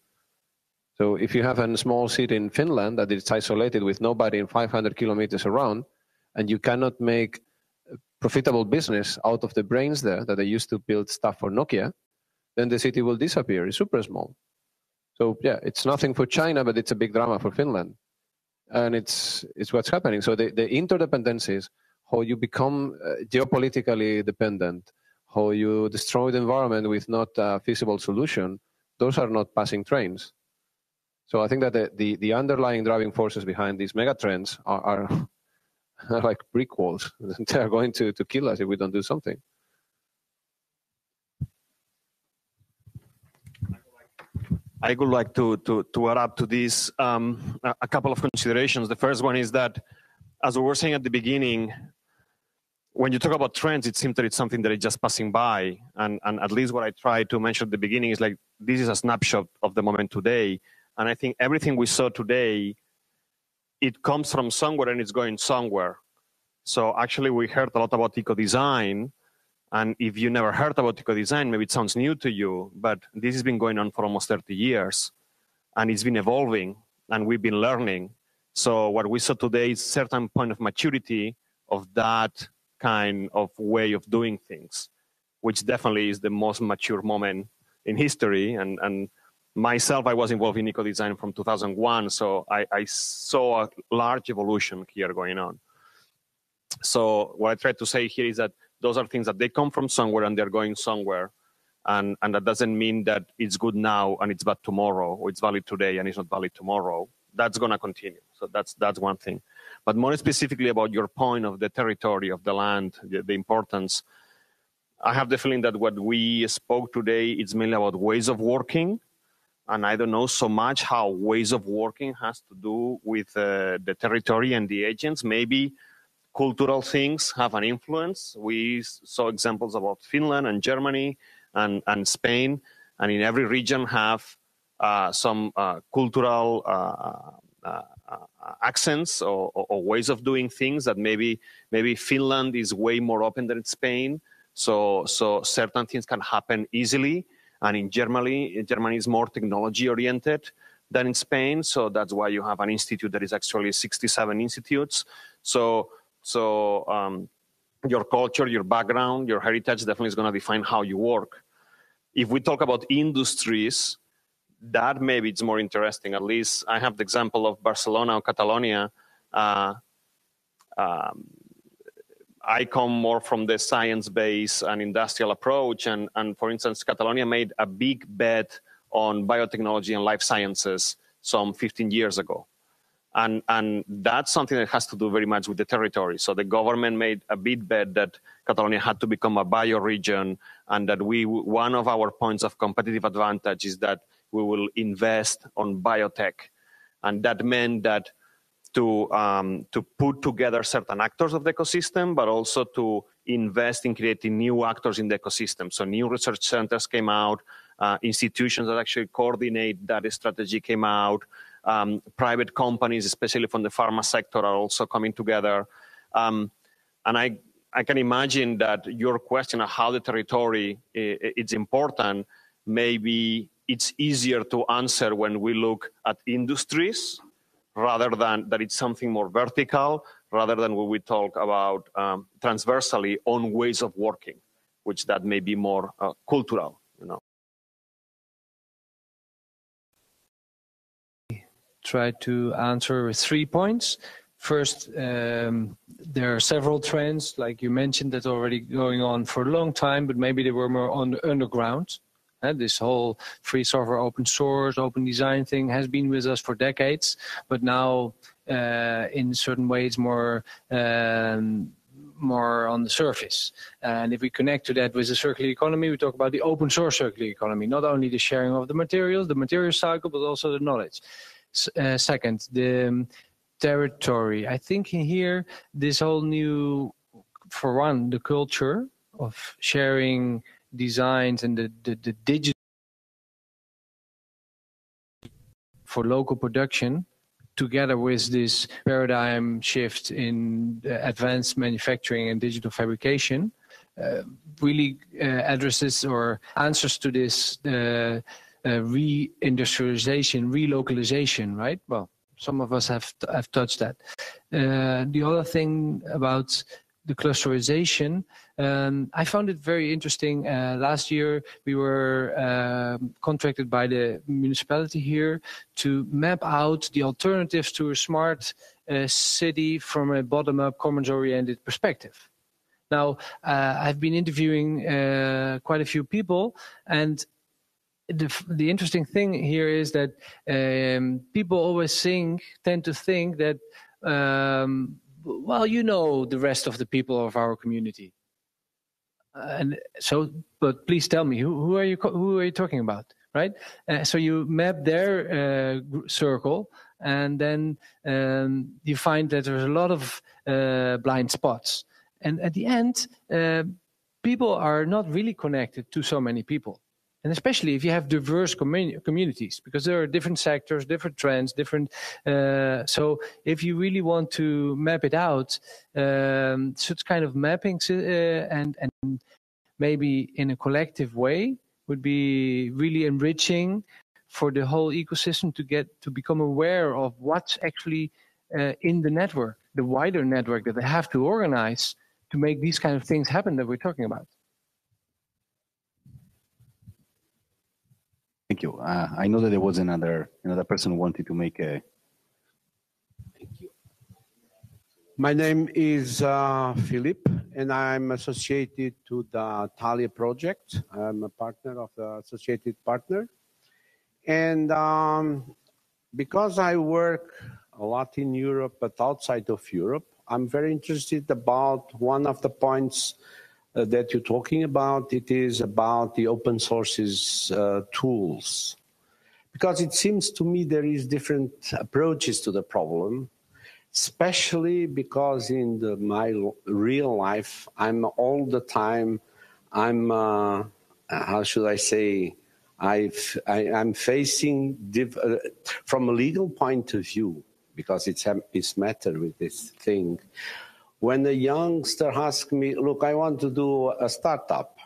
So if you have a small city in Finland that is isolated with nobody in 500 kilometers around, and you cannot make a profitable business out of the brains there that they used to build stuff for Nokia, then the city will disappear. It's super small. So yeah, it's nothing for China, but it's a big drama for Finland. And it's what's happening. So the interdependencies, how you become geopolitically dependent, how you destroy the environment with not a feasible solution, those are not passing trains. So I think that the underlying driving forces behind these mega trends are like brick walls. They are going to kill us if we don't do something. I would like to add up to this a couple of considerations. The first one is that, as we were saying at the beginning, when you talk about trends, it seems that it's something that is just passing by. And at least what I tried to mention at the beginning is like, this is a snapshot of the moment today. And I think everything we saw today, it comes from somewhere and it's going somewhere. So actually, we heard a lot about eco-design. And if you never heard about eco-design, maybe it sounds new to you, but this has been going on for almost 30 years. And it's been evolving, and we've been learning. So what we saw today is a certain point of maturity of that kind of way of doing things, which definitely is the most mature moment in history. And myself, I was involved in eco-design from 2001, so I saw a large evolution here going on. So what I tried to say here is that those are things that they come from somewhere and they're going somewhere. And that doesn't mean that it's good now and it's bad tomorrow, or it's valid today and it's not valid tomorrow. That's going to continue. So that's one thing. But more specifically about your point of the territory, of the land, the importance, I have the feeling that what we spoke today is mainly about ways of working. And I don't know so much how ways of working has to do with the territory and the agents. Maybe cultural things have an influence. We saw examples about Finland and Germany and Spain, and in every region have some cultural accents or ways of doing things that maybe Finland is way more open than Spain, so certain things can happen easily. And in Germany is more technology-oriented than in Spain, so that's why you have an institute that is actually 67 institutes. So your culture, your background, your heritage definitely is going to define how you work. If we talk about industries, that maybe it's more interesting. At least I have the example of Barcelona or Catalonia. I come more from the science-based and industrial approach. And for instance, Catalonia made a big bet on biotechnology and life sciences some 15 years ago. And that's something that has to do very much with the territory. So the government made a big bet that Catalonia had to become a bioregion, and that one of our points of competitive advantage is that we will invest on biotech. And that meant that to put together certain actors of the ecosystem, but also to invest in creating new actors in the ecosystem. So new research centers came out, institutions that actually coordinate that strategy came out, private companies, especially from the pharma sector, are also coming together. And I can imagine that your question of how the territory is important, maybe it's easier to answer when we look at industries rather than that it's something more vertical, rather than when we talk about transversally on ways of working, which that may be more cultural, you know. Try to answer with 3 points. First, there are several trends, like you mentioned, that are already going on for a long time, but maybe they were more on the underground. This whole free software, open source, open design thing has been with us for decades, but now in certain ways more on the surface. And if we connect to that with the circular economy, we talk about the open source circular economy, not only the sharing of the material cycle, but also the knowledge. Second, the territory. I think in here, this whole new, for one, the culture of sharing designs and the digital for local production, together with this paradigm shift in advanced manufacturing and digital fabrication, really addresses or answers to this re-industrialization, relocalization, right? Well, some of us have touched that. The other thing about the clusterization, I found it very interesting. Last year, we were contracted by the municipality here to map out the alternatives to a smart city from a bottom-up, commons-oriented perspective. Now, I've been interviewing quite a few people, and the interesting thing here is that people always tend to think that, well, you know the rest of the people of our community. And so, but please tell me, who are you talking about, right? So you map their circle, and then you find that there's a lot of blind spots. And at the end, people are not really connected to so many people. And especially if you have diverse communities, because there are different sectors, different trends, different. So if you really want to map it out, such kind of mapping and maybe in a collective way would be really enriching for the whole ecosystem to become aware of what's actually in the network, the wider network that they have to organize to make these kind of things happen that we're talking about. Thank you. I know that there was another person who wanted to make a. Thank you. My name is Philip, and I'm associated to the Thalia project. I'm a partner of the associated partner. And because I work a lot in Europe, but outside of Europe, I'm very interested about one of the points that you're talking about. It is about the open sources tools. Because it seems to me there is different approaches to the problem, especially because in my real life, I'm all the time, how should I say, I'm facing, from a legal point of view, because it's matter with this thing. When a youngster asks me, look, I want to do a startup,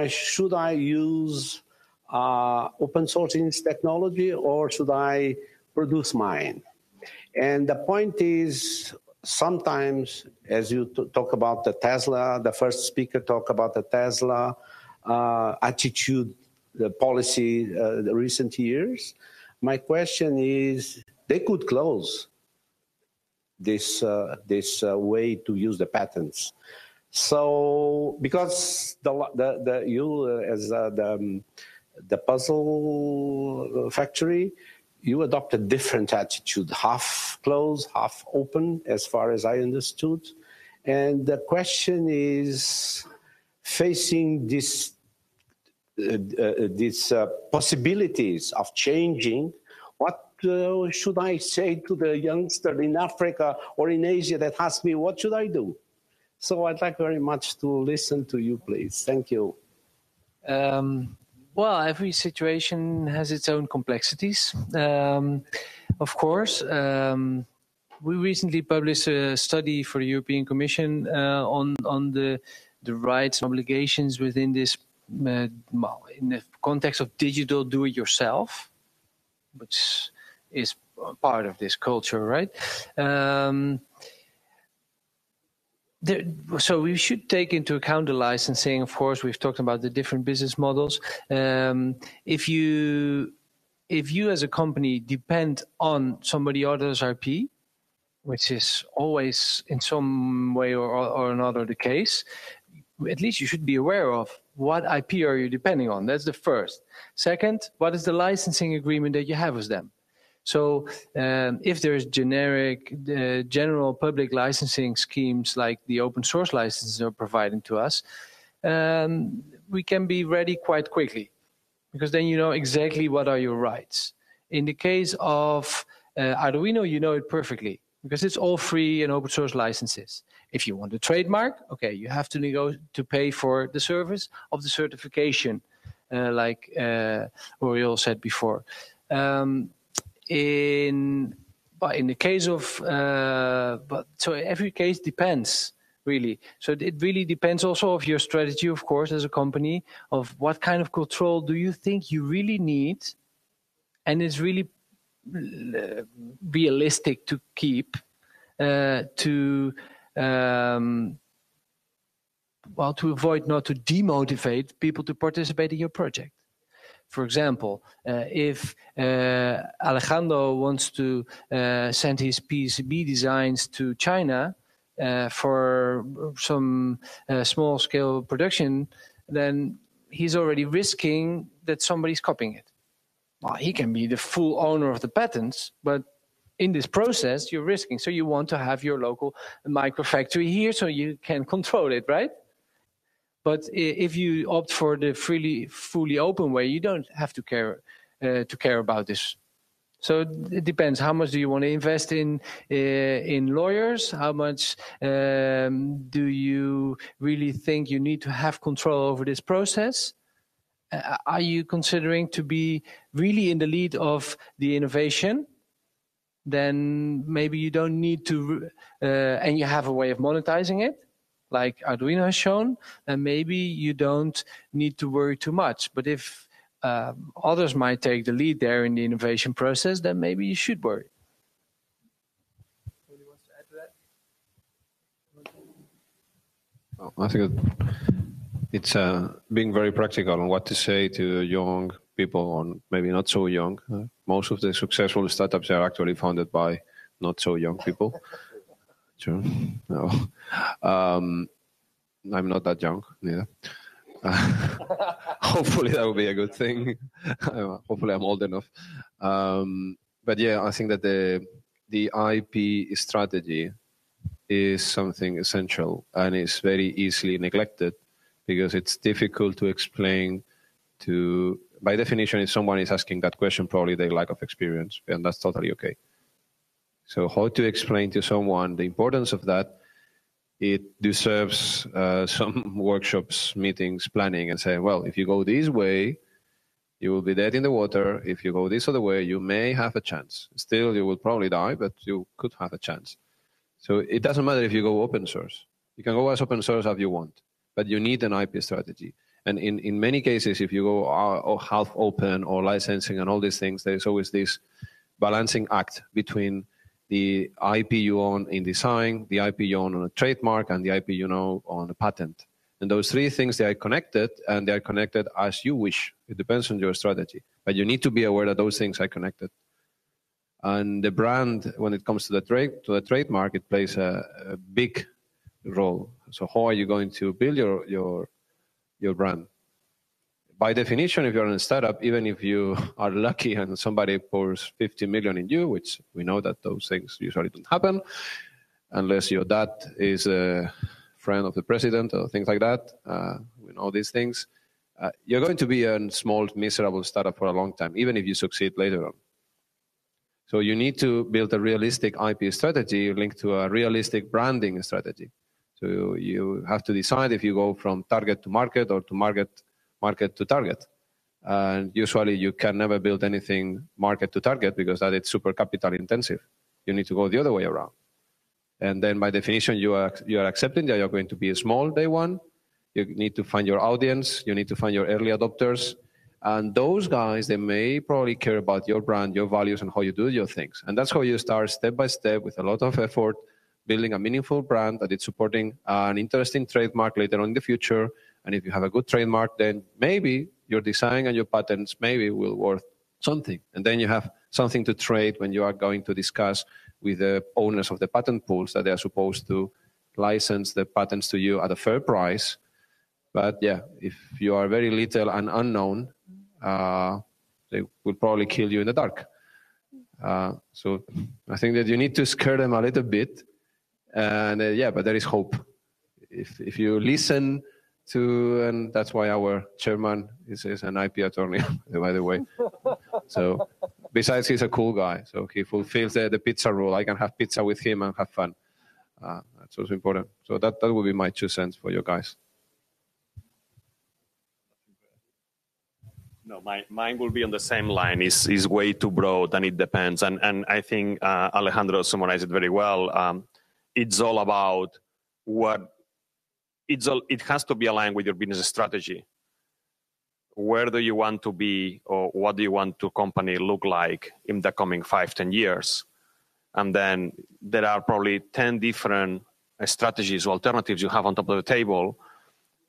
should I use open sourcing technology or should I produce mine? And the point is, sometimes, as you talk about the Tesla, the first speaker talked about the Tesla attitude, the policy, the recent years. My question is, they could close this way to use the patents. So, because you as the puzzle factory, you adopt a different attitude, half closed, half open, as far as I understood. And the question is, facing this these possibilities of changing, what should I say to the youngster in Africa or in Asia that asks me, what should I do? So I'd like very much to listen to you, please. Thank you. Well, every situation has its own complexities. Of course, we recently published a study for the European Commission on the rights and obligations within this, in the context of digital do-it-yourself, which is part of this culture, right? So we should take into account the licensing. Of course, we've talked about the different business models. If you as a company depend on somebody else's IP, which is always in some way or another the case, at least you should be aware of what IP are you depending on. That's the first. Second, what is the licensing agreement that you have with them? So if there's general public licensing schemes like the open source licenses are providing to us, we can be ready quite quickly, because then you know exactly what are your rights. In the case of Arduino, you know it perfectly, because it's all free and open source licenses. If you want a trademark, okay, you have to pay for the service of the certification, like Oriol said before. In the case of, so every case depends, really. So it really depends also of your strategy, of course, as a company, of what kind of control do you think you really need, and it's really realistic to keep to avoid not to demotivate people to participate in your project. For example, if Alejandro wants to send his PCB designs to China for some small-scale production, then he's already risking that somebody's copying it. Well, he can be the full owner of the patents, but in this process, you're risking. So you want to have your local microfactory here so you can control it, right? But if you opt for the fully open way, you don't have to care about this. So it depends. How much do you want to invest in lawyers? How much do you really think you need to have control over this process? Are you considering to be really in the lead of the innovation? Then maybe you don't need to, and you have a way of monetizing it, like Arduino has shown, and maybe you don't need to worry too much. But if others might take the lead there in the innovation process, then maybe you should worry. Anybody wants to add to that? Oh, I think it's being very practical on what to say to young people, or maybe not so young. Most of the successful startups are actually founded by not so young people. True. No. I'm not that young, neither. Hopefully that will be a good thing. Hopefully I'm old enough. But yeah, I think that the IP strategy is something essential and is very easily neglected because it's difficult to explain to, by definition, if someone is asking that question, probably they lack of experience, and that's totally okay. So how to explain to someone the importance of that, it deserves some workshops, meetings, planning, and say, well, if you go this way, you will be dead in the water. If you go this other way, you may have a chance. Still, you will probably die, but you could have a chance. So it doesn't matter if you go open source. You can go as open source as you want, but you need an IP strategy. And in many cases, if you go half open or licensing and all these things, there's always this balancing act between the IP you own in design, the IP you own on a trademark, and the IP you know on a patent. And those three things, they are connected, and they are connected as you wish. It depends on your strategy. But you need to be aware that those things are connected. And the brand, when it comes to the trademark, it plays a big role. So how are you going to build your brand? By definition, if you're in a startup, even if you are lucky and somebody pours 50 million in you, which we know that those things usually don't happen, unless your dad is a friend of the president or things like that, we know these things, you're going to be a small, miserable startup for a long time, even if you succeed later on. So you need to build a realistic IP strategy linked to a realistic branding strategy. So you have to decide if you go from target to market or to market to target. And usually you can never build anything market to target because that is super capital intensive. You need to go the other way around. And then by definition, you are accepting that you're going to be small day one. You need to find your audience. You need to find your early adopters. And those guys, they may probably care about your brand, your values, and how you do your things. And that's how you start step by step with a lot of effort, building a meaningful brand that is supporting an interesting trademark later on in the future. And if you have a good trademark, then maybe your design and your patents maybe will worth something. And then you have something to trade when you are going to discuss with the owners of the patent pools that they are supposed to license the patents to you at a fair price. But yeah, if you are very little and unknown, they will probably kill you in the dark. So I think that you need to scare them a little bit. And yeah, but there is hope. If you listen to, and that's why our chairman is an IP attorney, by the way. So besides, he's a cool guy. So he fulfills the pizza rule. I can have pizza with him and have fun. That's also important. So that would be my 2 cents for you guys. No, mine will be on the same line. Is way too broad, and it depends. And I think Alejandro summarized it very well. It's all about it has to be aligned with your business strategy. Where do you want to be, or what do you want your company look like in the coming 5-10 years? And then there are probably 10 different strategies or alternatives you have on top of the table,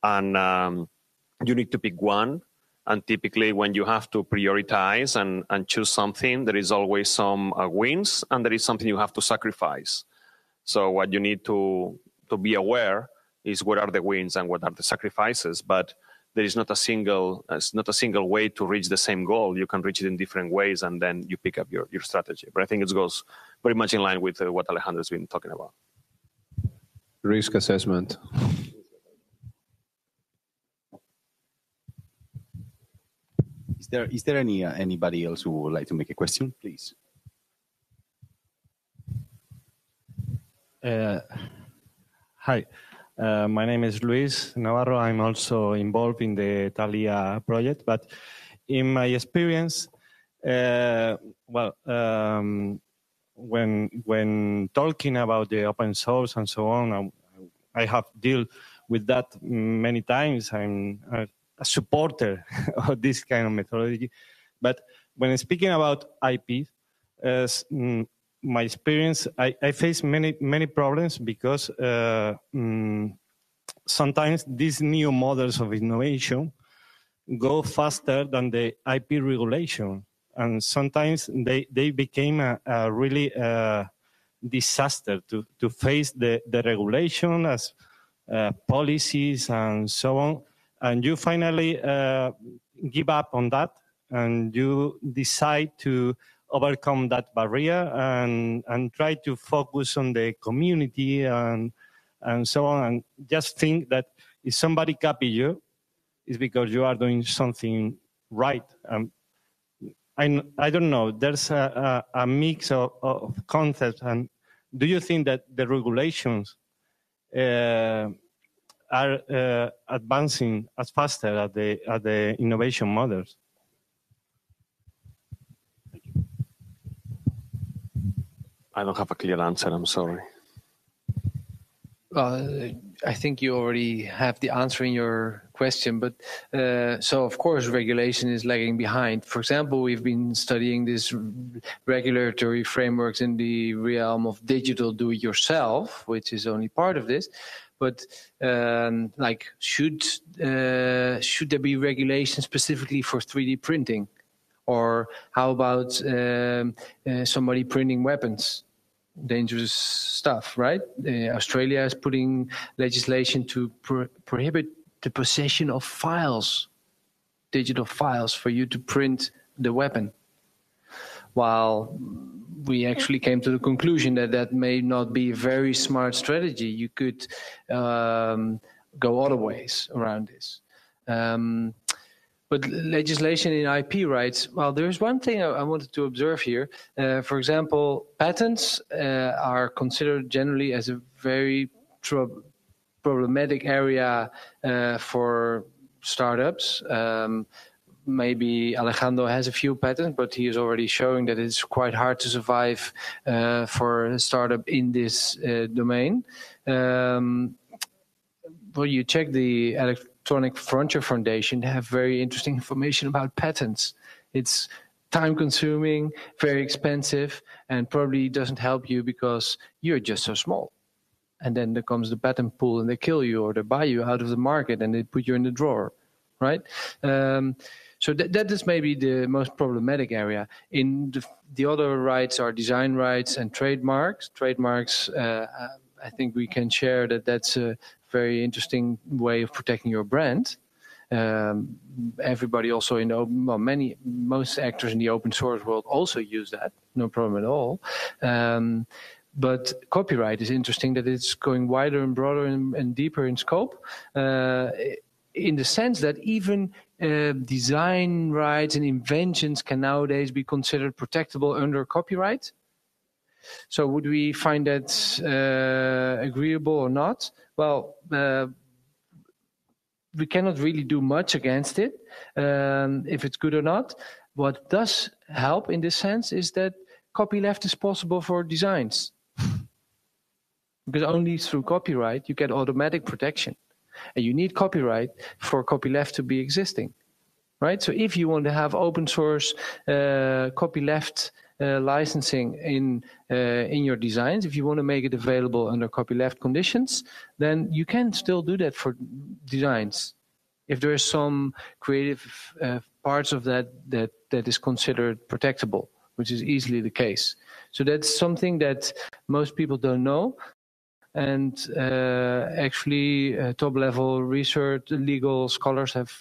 and you need to pick one. And typically when you have to prioritize and choose something, there is always some wins, and there is something you have to sacrifice. So what you need to be aware is what are the wins and what are the sacrifices. But there is not a single way to reach the same goal. You can reach it in different ways, and then you pick up your strategy. But I think it goes very much in line with what Alejandro's been talking about. Risk assessment. Is there anybody else who would like to make a question, please? Hi, my name is Luis Navarro. I'm also involved in the Thalia project, but in my experience, when talking about the open source and so on, I have dealt with that many times. I'm a supporter of this kind of methodology. But when speaking about IP, my experience, I face many problems because sometimes these new models of innovation go faster than the IP regulation. And sometimes they became a really disaster to face the regulation as policies and so on. And you finally give up on that, and you decide to overcome that barrier and try to focus on the community and so on, and just think that if somebody copy you, it's because you are doing something right. I don't know. There's a mix of concepts. And do you think that the regulations are advancing as faster as the innovation models? I don't have a clear answer. I'm sorry. I think you already have the answer in your question, but so of course regulation is lagging behind. For example, we've been studying these regulatory frameworks in the realm of digital do-it-yourself, which is only part of this. But like, should there be regulation specifically for 3D printing? Or how about somebody printing weapons? Dangerous stuff, right? Australia is putting legislation to prohibit the possession of files, digital files, for you to print the weapon. While we actually came to the conclusion that that may not be a very smart strategy. You could go other ways around this. But legislation in IP rights, well, there's one thing I wanted to observe here. For example, patents are considered generally as a very problematic area for startups. Maybe Alejandro has a few patents, but he is already showing that it's quite hard to survive for a startup in this domain. Well, you check the Electronic Frontier Foundation, they have very interesting information about patents. It's time-consuming, very expensive, and probably doesn't help you because you're just so small. And then there comes the patent pool and they kill you or they buy you out of the market and they put you in the drawer, right? So that is maybe the most problematic area. In the other rights are design rights and trademarks. Trademarks, I think we can share that that's a very interesting way of protecting your brand. Everybody also in the most actors in the open source world also use that, no problem at all. But copyright is interesting that it's going wider and broader and deeper in scope, in the sense that even design rights and inventions can nowadays be considered protectable under copyright. So would we find that agreeable or not? Well, we cannot really do much against it, if it's good or not. What does help in this sense is that copyleft is possible for designs. Because only through copyright you get automatic protection. And you need copyright for copyleft to be existing, right? So if you want to have open source copyleft licensing in your designs, if you want to make it available under copyleft conditions, then you can still do that for designs. If there is some creative parts of that is considered protectable, which is easily the case. So that's something that most people don't know. And actually, top-level research, legal scholars have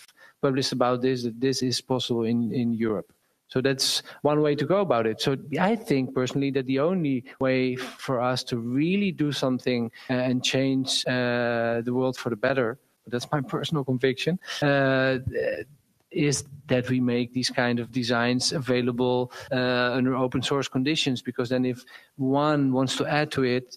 published about this, that this is possible in Europe. So that's one way to go about it. So I think personally that the only way for us to really do something and change the world for the better, that's my personal conviction, is that we make these kind of designs available under open source conditions, because then if one wants to add to it,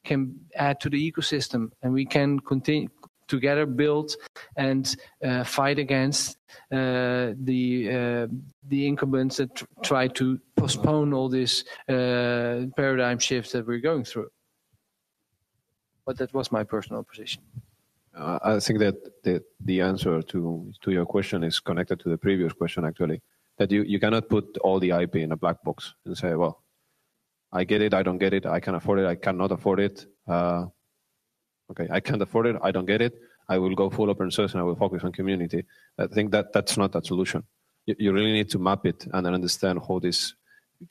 can add to the ecosystem, and we can continue together build and fight against the incumbents that try to postpone all this paradigm shifts that we're going through. But that was my personal position. I think that the answer to your question is connected to the previous question, actually, that you cannot put all the IP in a black box and say, well, I get it, I don't get it, I can afford it, I cannot afford it. Okay, I can't afford it, I don't get it, I will go full open source and I will focus on community. I think that's not that solution. You really need to map it and then understand how these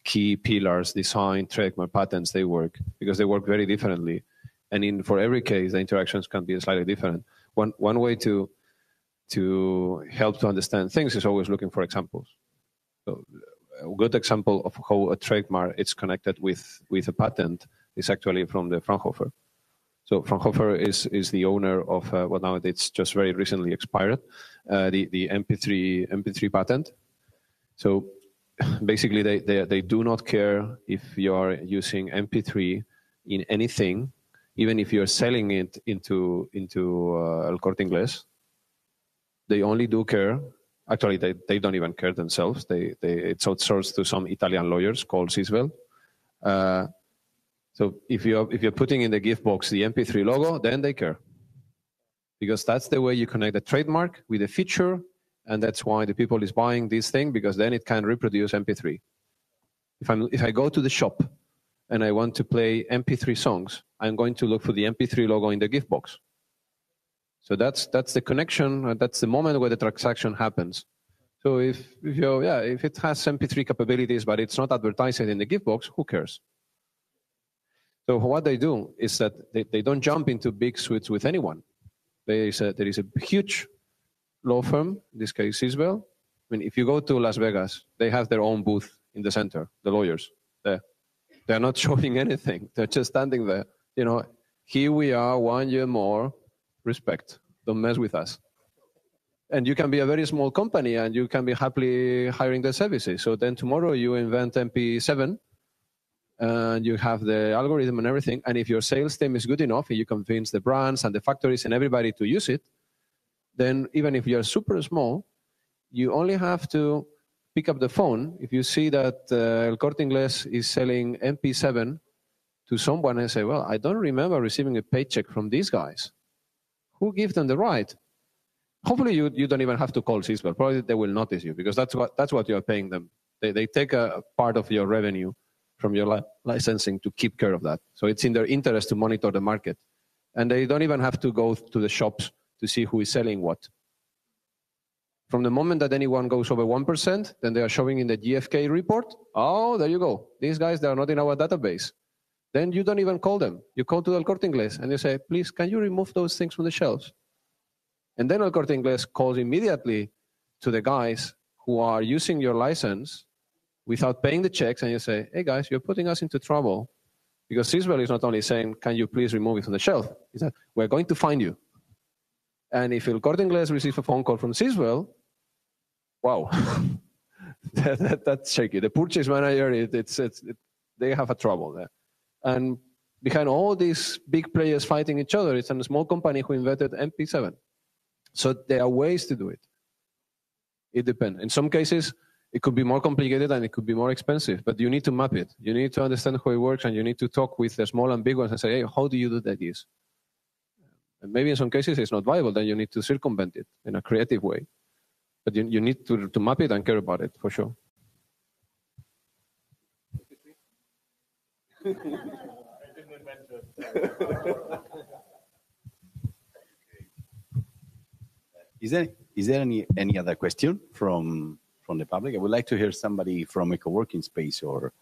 key pillars, design, trademark, patents, they work, because they work very differently. And for every case, the interactions can be slightly different. One way to help to understand things is always looking for examples. So a good example of how a trademark is connected with a patent is actually from the Fraunhofer. So Fraunhofer is the owner of what now it's just very recently expired, the MP3 patent. So basically, they do not care if you are using MP3 in anything, even if you are selling it into El Corte Inglés. They only do care. Actually, they don't even care themselves. It's outsourced to some Italian lawyers called Sisvel. So if you're putting in the gift box the MP3 logo, then they care, because that's the way you connect the trademark with the feature, and that's why the people is buying this thing, because then it can reproduce MP3. If I go to the shop and I want to play MP3 songs, I'm going to look for the MP3 logo in the gift box. So that's the connection. That's the moment where the transaction happens. So if it has MP3 capabilities, but it's not advertised in the gift box, who cares? So what they do is that they don't jump into big suites with anyone. There is a huge law firm, in this case Sisvel. I mean, if you go to Las Vegas, they have their own booth in the center, the lawyers there. They're not showing anything. They're just standing there. You know, here we are, 1 year more. Respect. Don't mess with us. And you can be a very small company and you can be happily hiring the services. So then tomorrow you invent MP7 and you have the algorithm and everything. And if your sales team is good enough and you convince the brands and the factories and everybody to use it, then even if you're super small, you only have to pick up the phone. If you see that El Corte Inglés is selling MP7 to someone and say, well, I don't remember receiving a paycheck from these guys. Who gave them the right? Hopefully you don't even have to call Sysbel. Probably they will notice you because that's what you're paying them. They take a part of your revenue from your licensing to keep care of that. So it's in their interest to monitor the market. And they don't even have to go to the shops to see who is selling what. From the moment that anyone goes over 1%, then they are showing in the GfK report, oh, there you go. These guys, they are not in our database. Then you don't even call them. You call to El Corte Inglés and you say, please, can you remove those things from the shelves? And then El Corte Inglés calls immediately to the guys who are using your license without paying the checks, and you say, hey guys, you're putting us into trouble because Sysbel is not only saying, can you please remove it from the shelf? He said, we're going to find you. And if El Corte Inglés receives a phone call from Sysbel, wow, that's shaky. The purchase manager, they have a trouble there. And behind all these big players fighting each other, it's a small company who invented MP7. So there are ways to do it. It depends. In some cases, it could be more complicated and it could be more expensive, but you need to map it. You need to understand how it works and you need to talk with the small and big ones and say, hey, how do you do that? And maybe in some cases it's not viable, then you need to circumvent it in a creative way. But you need to map it and care about it, for sure. Is there any other question from the public? I would like to hear somebody from a co-working space or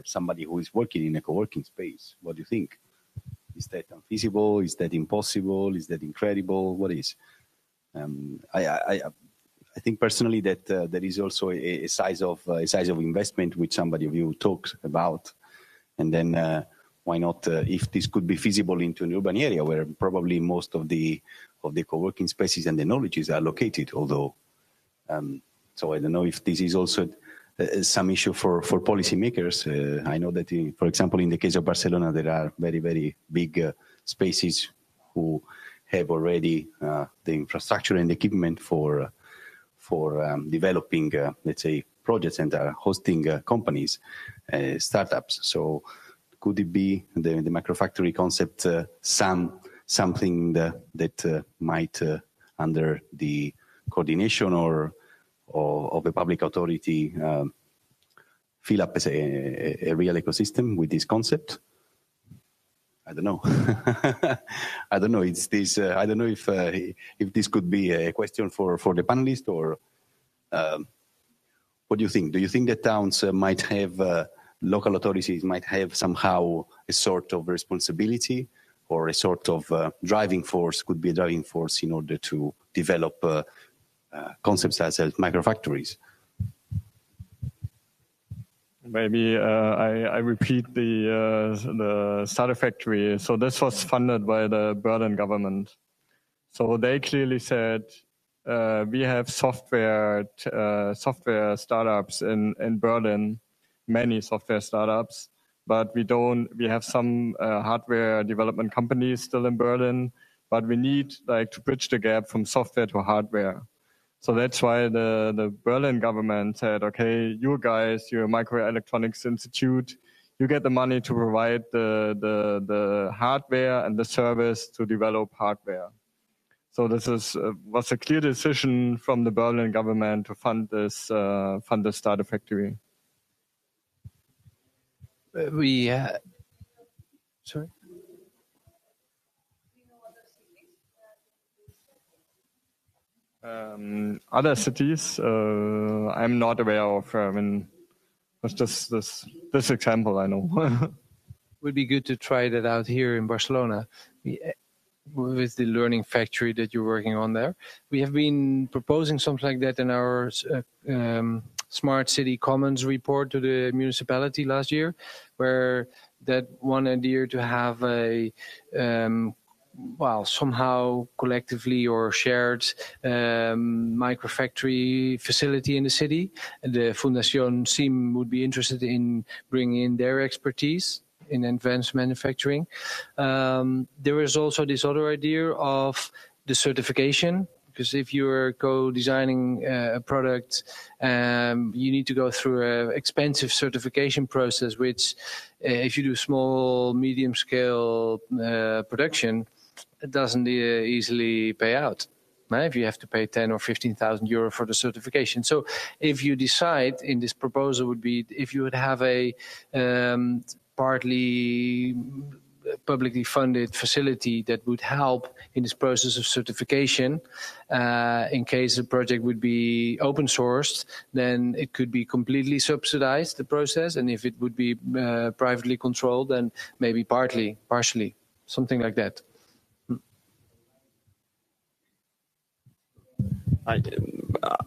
somebody who is working in a co-working space. What do you think? Is that unfeasible? Is that impossible? Is that incredible? What is? I think personally that there is also a size of investment which somebody of you talks about, and then why not if this could be feasible into an urban area where probably most of the co-working spaces and the knowledges are located. Although, so I don't know if this is also some issue for policymakers. I know that, for example, in the case of Barcelona, there are very, very big spaces who have already the infrastructure and equipment for developing, let's say, projects and are hosting companies, startups. So could it be the microfactory concept something that might, under the coordination or of a public authority, fill up as a real ecosystem with this concept? I don't know. I don't know. It's this. I don't know if this could be a question for the panelists or what do you think? Do you think that towns might have local authorities might have somehow a sort of responsibility or a sort of driving force? Could be a driving force in order to develop concepts as microfactories. Maybe I repeat the starter factory. So this was funded by the Berlin government. So they clearly said we have software startups in Berlin, many software startups, but we have some hardware development companies still in Berlin, but we need to bridge the gap from software to hardware. So that's why the Berlin government said, okay, you guys, your Microelectronics Institute, you get the money to provide the hardware and the service to develop hardware. So this was a clear decision from the Berlin government to fund this starter factory. Sorry. Other cities, I'm not aware of. I mean, it's just this example I know. Would be good to try that out here in Barcelona with the learning factory that you're working on there. We have been proposing something like that in our Smart City Commons report to the municipality last year, where that one idea to have a well, somehow collectively or shared microfactory facility in the city. The Fundación SIM would be interested in bringing in their expertise in advanced manufacturing. There is also this other idea of the certification, because if you're co-designing a product, you need to go through an expensive certification process, which if you do small, medium-scale production, it doesn't easily pay out. If you have to pay 10 or 15,000 euro for the certification. So if you decide in this proposal would be if you would have a partly publicly funded facility that would help in this process of certification. In case the project would be open sourced, then it could be completely subsidized, the process. And if it would be privately controlled, then maybe partially, something like that.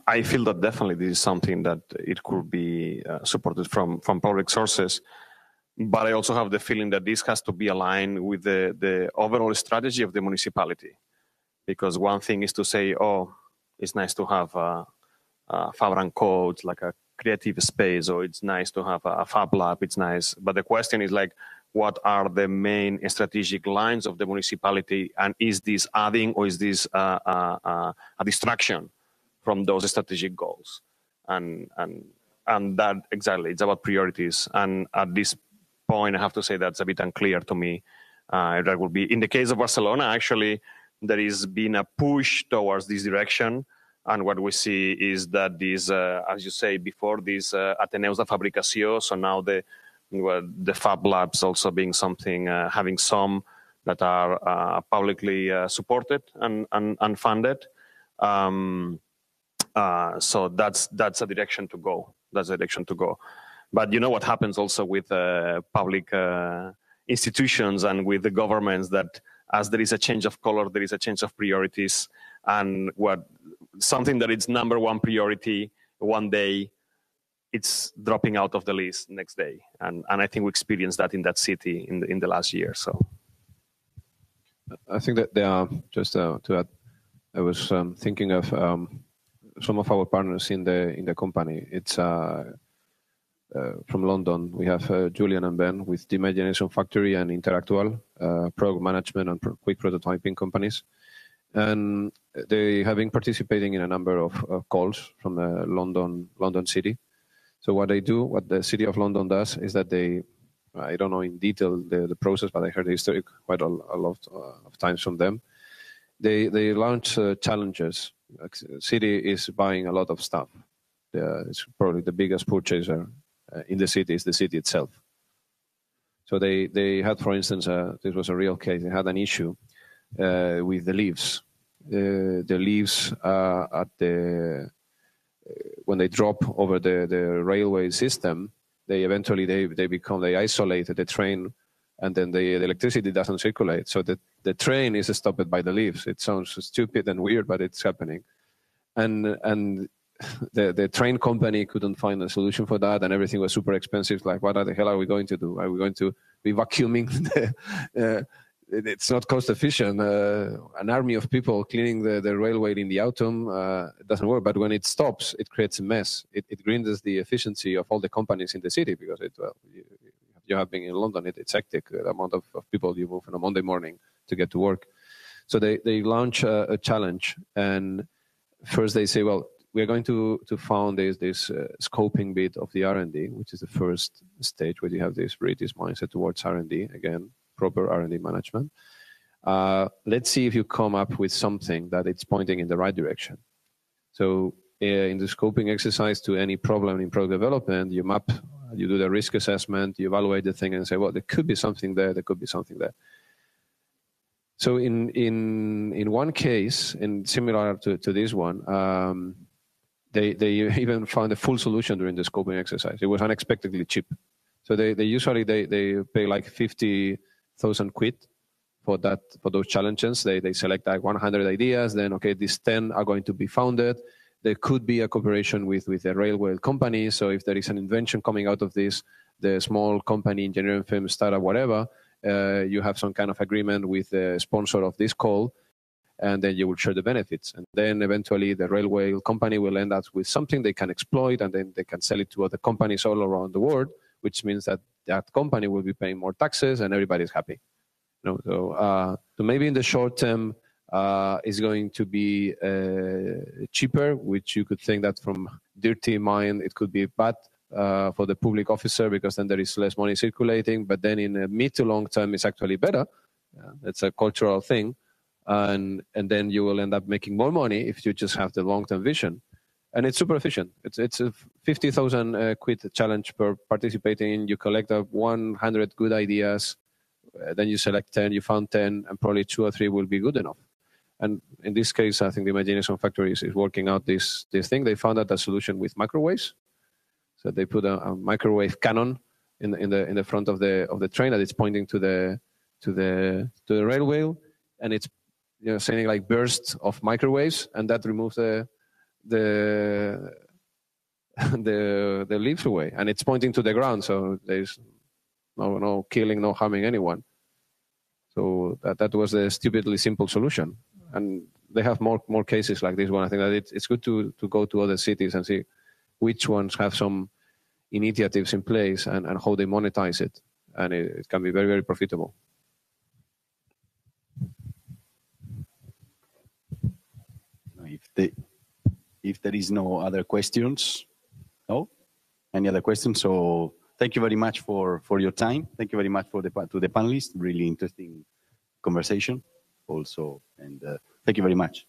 I feel that definitely this is something that it could be supported from public sources. But I also have the feeling that this has to be aligned with the overall strategy of the municipality. Because one thing is to say, oh, it's nice to have a Fab and Code, like a creative space, or it's nice to have a Fab Lab, it's nice. But the question is like, what are the main strategic lines of the municipality? And is this adding or is this a distraction from those strategic goals? And that, exactly, it's about priorities. And at this point, I have to say that's a bit unclear to me. That would be in the case of Barcelona. Actually, there has been a push towards this direction, and what we see is that these, as you say before, these Ateneus de Fabricació. So now the Fab Labs also being something, having some that are publicly supported and funded. So that's a direction to go. That's a direction to go. But you know what happens also with public institutions and with the governments, that as there is a change of color, there is a change of priorities, and something that is number one priority one day, it's dropping out of the list next day. And I think we experienced that in that city in the last year. So I think that there are, just to add, I was thinking of some of our partners in the company. It's from London. We have Julian and Ben with the Imagination Factory and Interactual, product management and quick prototyping companies. And they have been participating in a number of calls from London City. So what they do, what the City of London does, is that they, I don't know in detail the process, but I heard the history quite a lot of times from them. They launch challenges. City is buying a lot of stuff. It's probably the biggest purchaser in the city is the city itself. So they had, for instance, this was a real case. They had an issue with the leaves. The leaves when they drop over the railway system, they isolate the train, and then the electricity doesn't circulate. So the train is stopped by the leaves. It sounds stupid and weird, but it's happening. And the train company couldn't find a solution for that, and everything was super expensive. Like, what the hell are we going to do? Are we going to be vacuuming? It's not cost efficient. An army of people cleaning the railway in the autumn, it doesn't work. But when it stops, it creates a mess. It grinds the efficiency of all the companies in the city, because you have been in London, it's hectic, the amount of people you move on a Monday morning to get to work. So they launch a challenge, and first they say, well, we are going to found this scoping bit of the R&D, which is the first stage where you have this British mindset towards R&D, again, proper R&D management. Let's see if you come up with something that it's pointing in the right direction. So in the scoping exercise to any problem in product development, you map, you do the risk assessment, you evaluate the thing and say, well, there could be something there, there could be something there. So in one case, and similar to this one, they even found a full solution during the scoping exercise. It was unexpectedly cheap. So they usually pay like 50,000 quid for those challenges. They select like 100 ideas. Then okay, these 10 are going to be founded. There could be a cooperation with a railway company. So if there is an invention coming out of this, the small company, engineering firm, startup, whatever, you have some kind of agreement with the sponsor of this call, and then you will share the benefits. And then eventually the railway company will end up with something they can exploit, and then they can sell it to other companies all around the world, which means that that company will be paying more taxes and everybody's happy. So maybe in the short term, it's going to be cheaper, which you could think that from dirty mind, it could be bad for the public officer, because then there is less money circulating. But then in a mid to long term, it's actually better. It's a cultural thing. And then you will end up making more money if you just have the long-term vision. And it's super efficient. It's a 50,000 quid challenge per participating. You collect up 100 good ideas. Then you select 10, you found 10, and probably 2 or 3 will be good enough. And in this case, I think the Imagination Factory is working out this thing. They found out a solution with microwaves. So they put a microwave cannon in the front of the train that it's pointing to the rail wheel, and it's sending like bursts of microwaves, and that removes the leaves away, and it's pointing to the ground, so there's no killing, no harming anyone. So that was a stupidly simple solution, and they have more cases like this one. I think that it's good to go to other cities and see which ones have some initiatives in place and how they monetize it, and it can be very, very profitable. If there is no other questions, no? Any other questions? So thank you very much for your time. Thank you very much to the panelists. Really interesting conversation also. And thank you very much.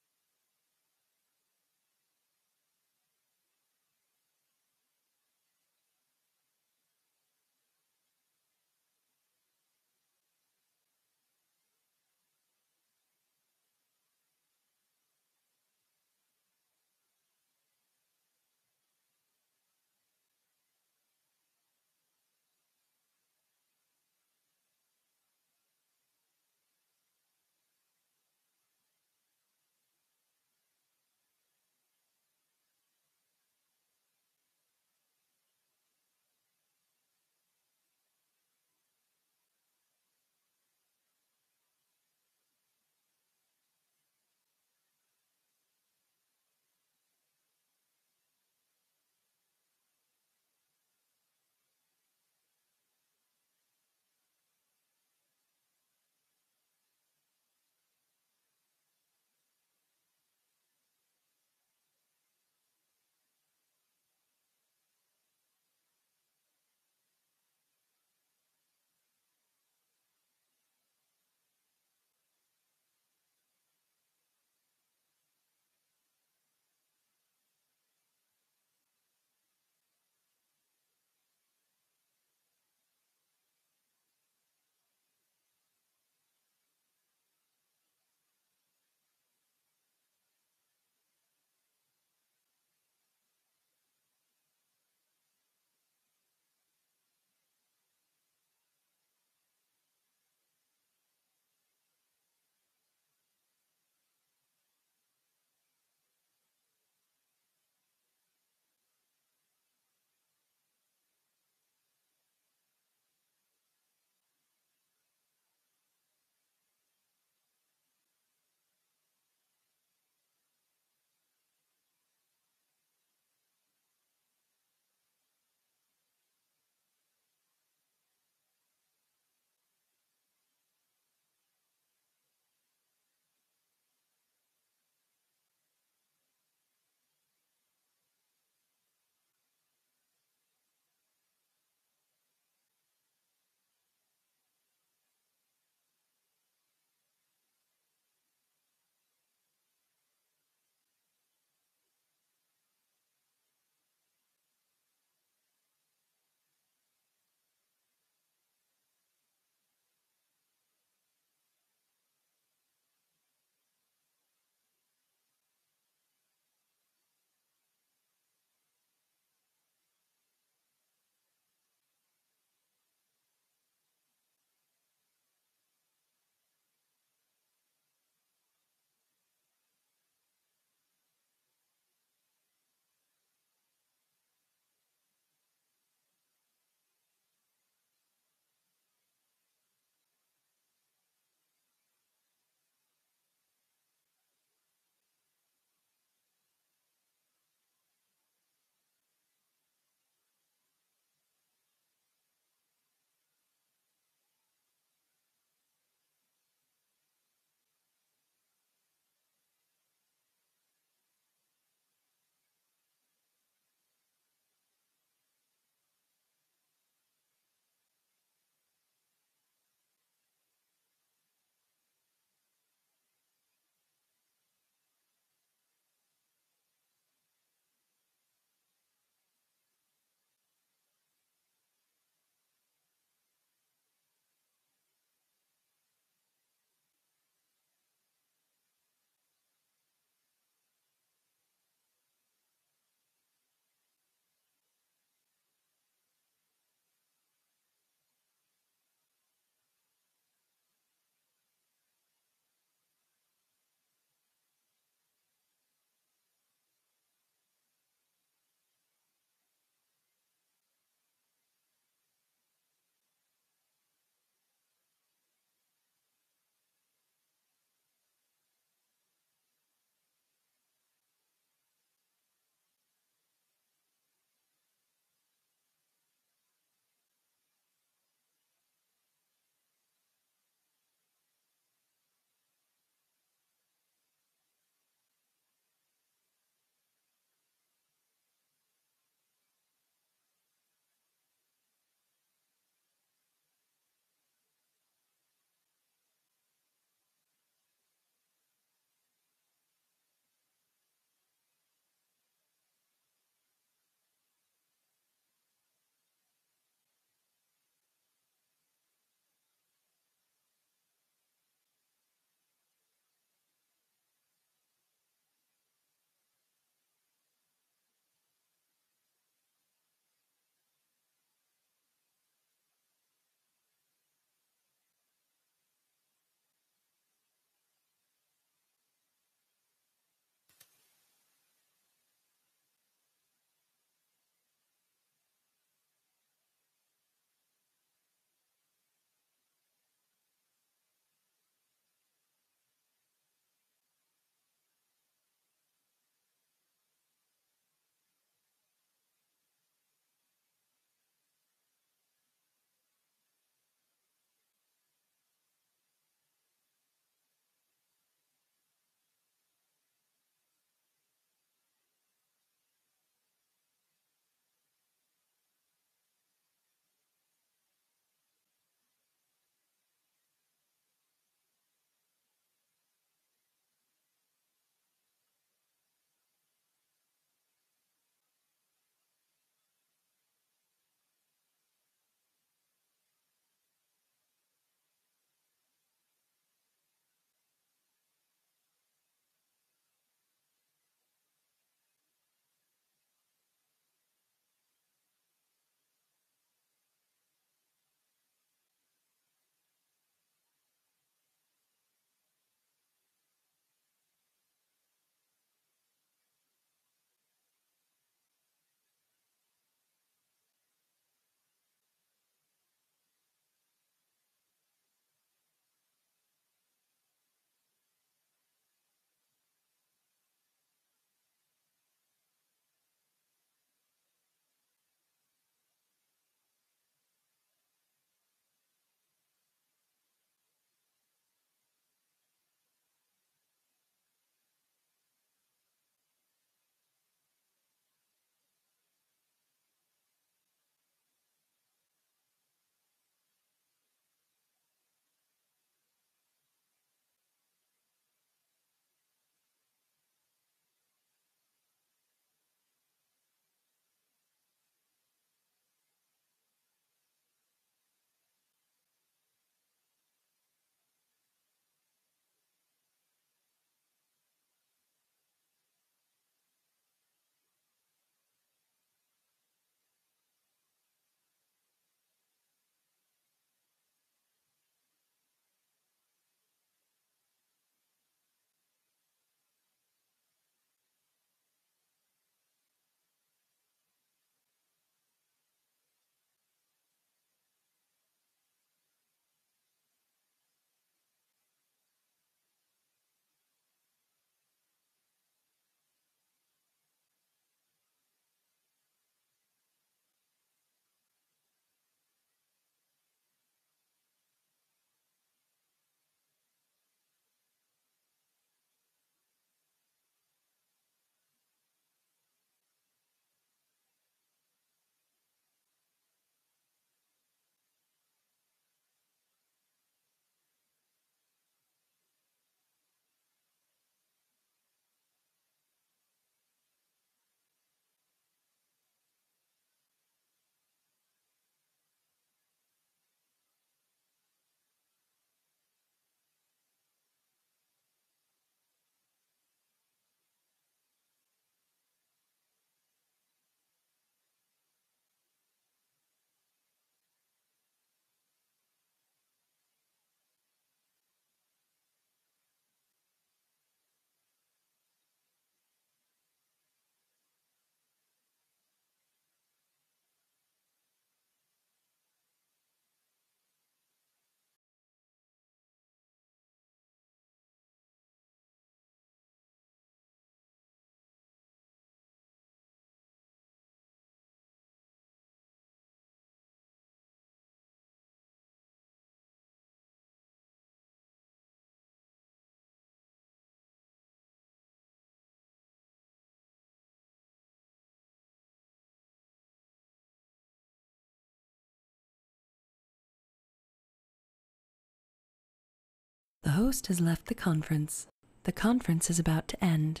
The host has left the conference. The conference is about to end.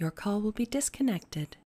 Your call will be disconnected.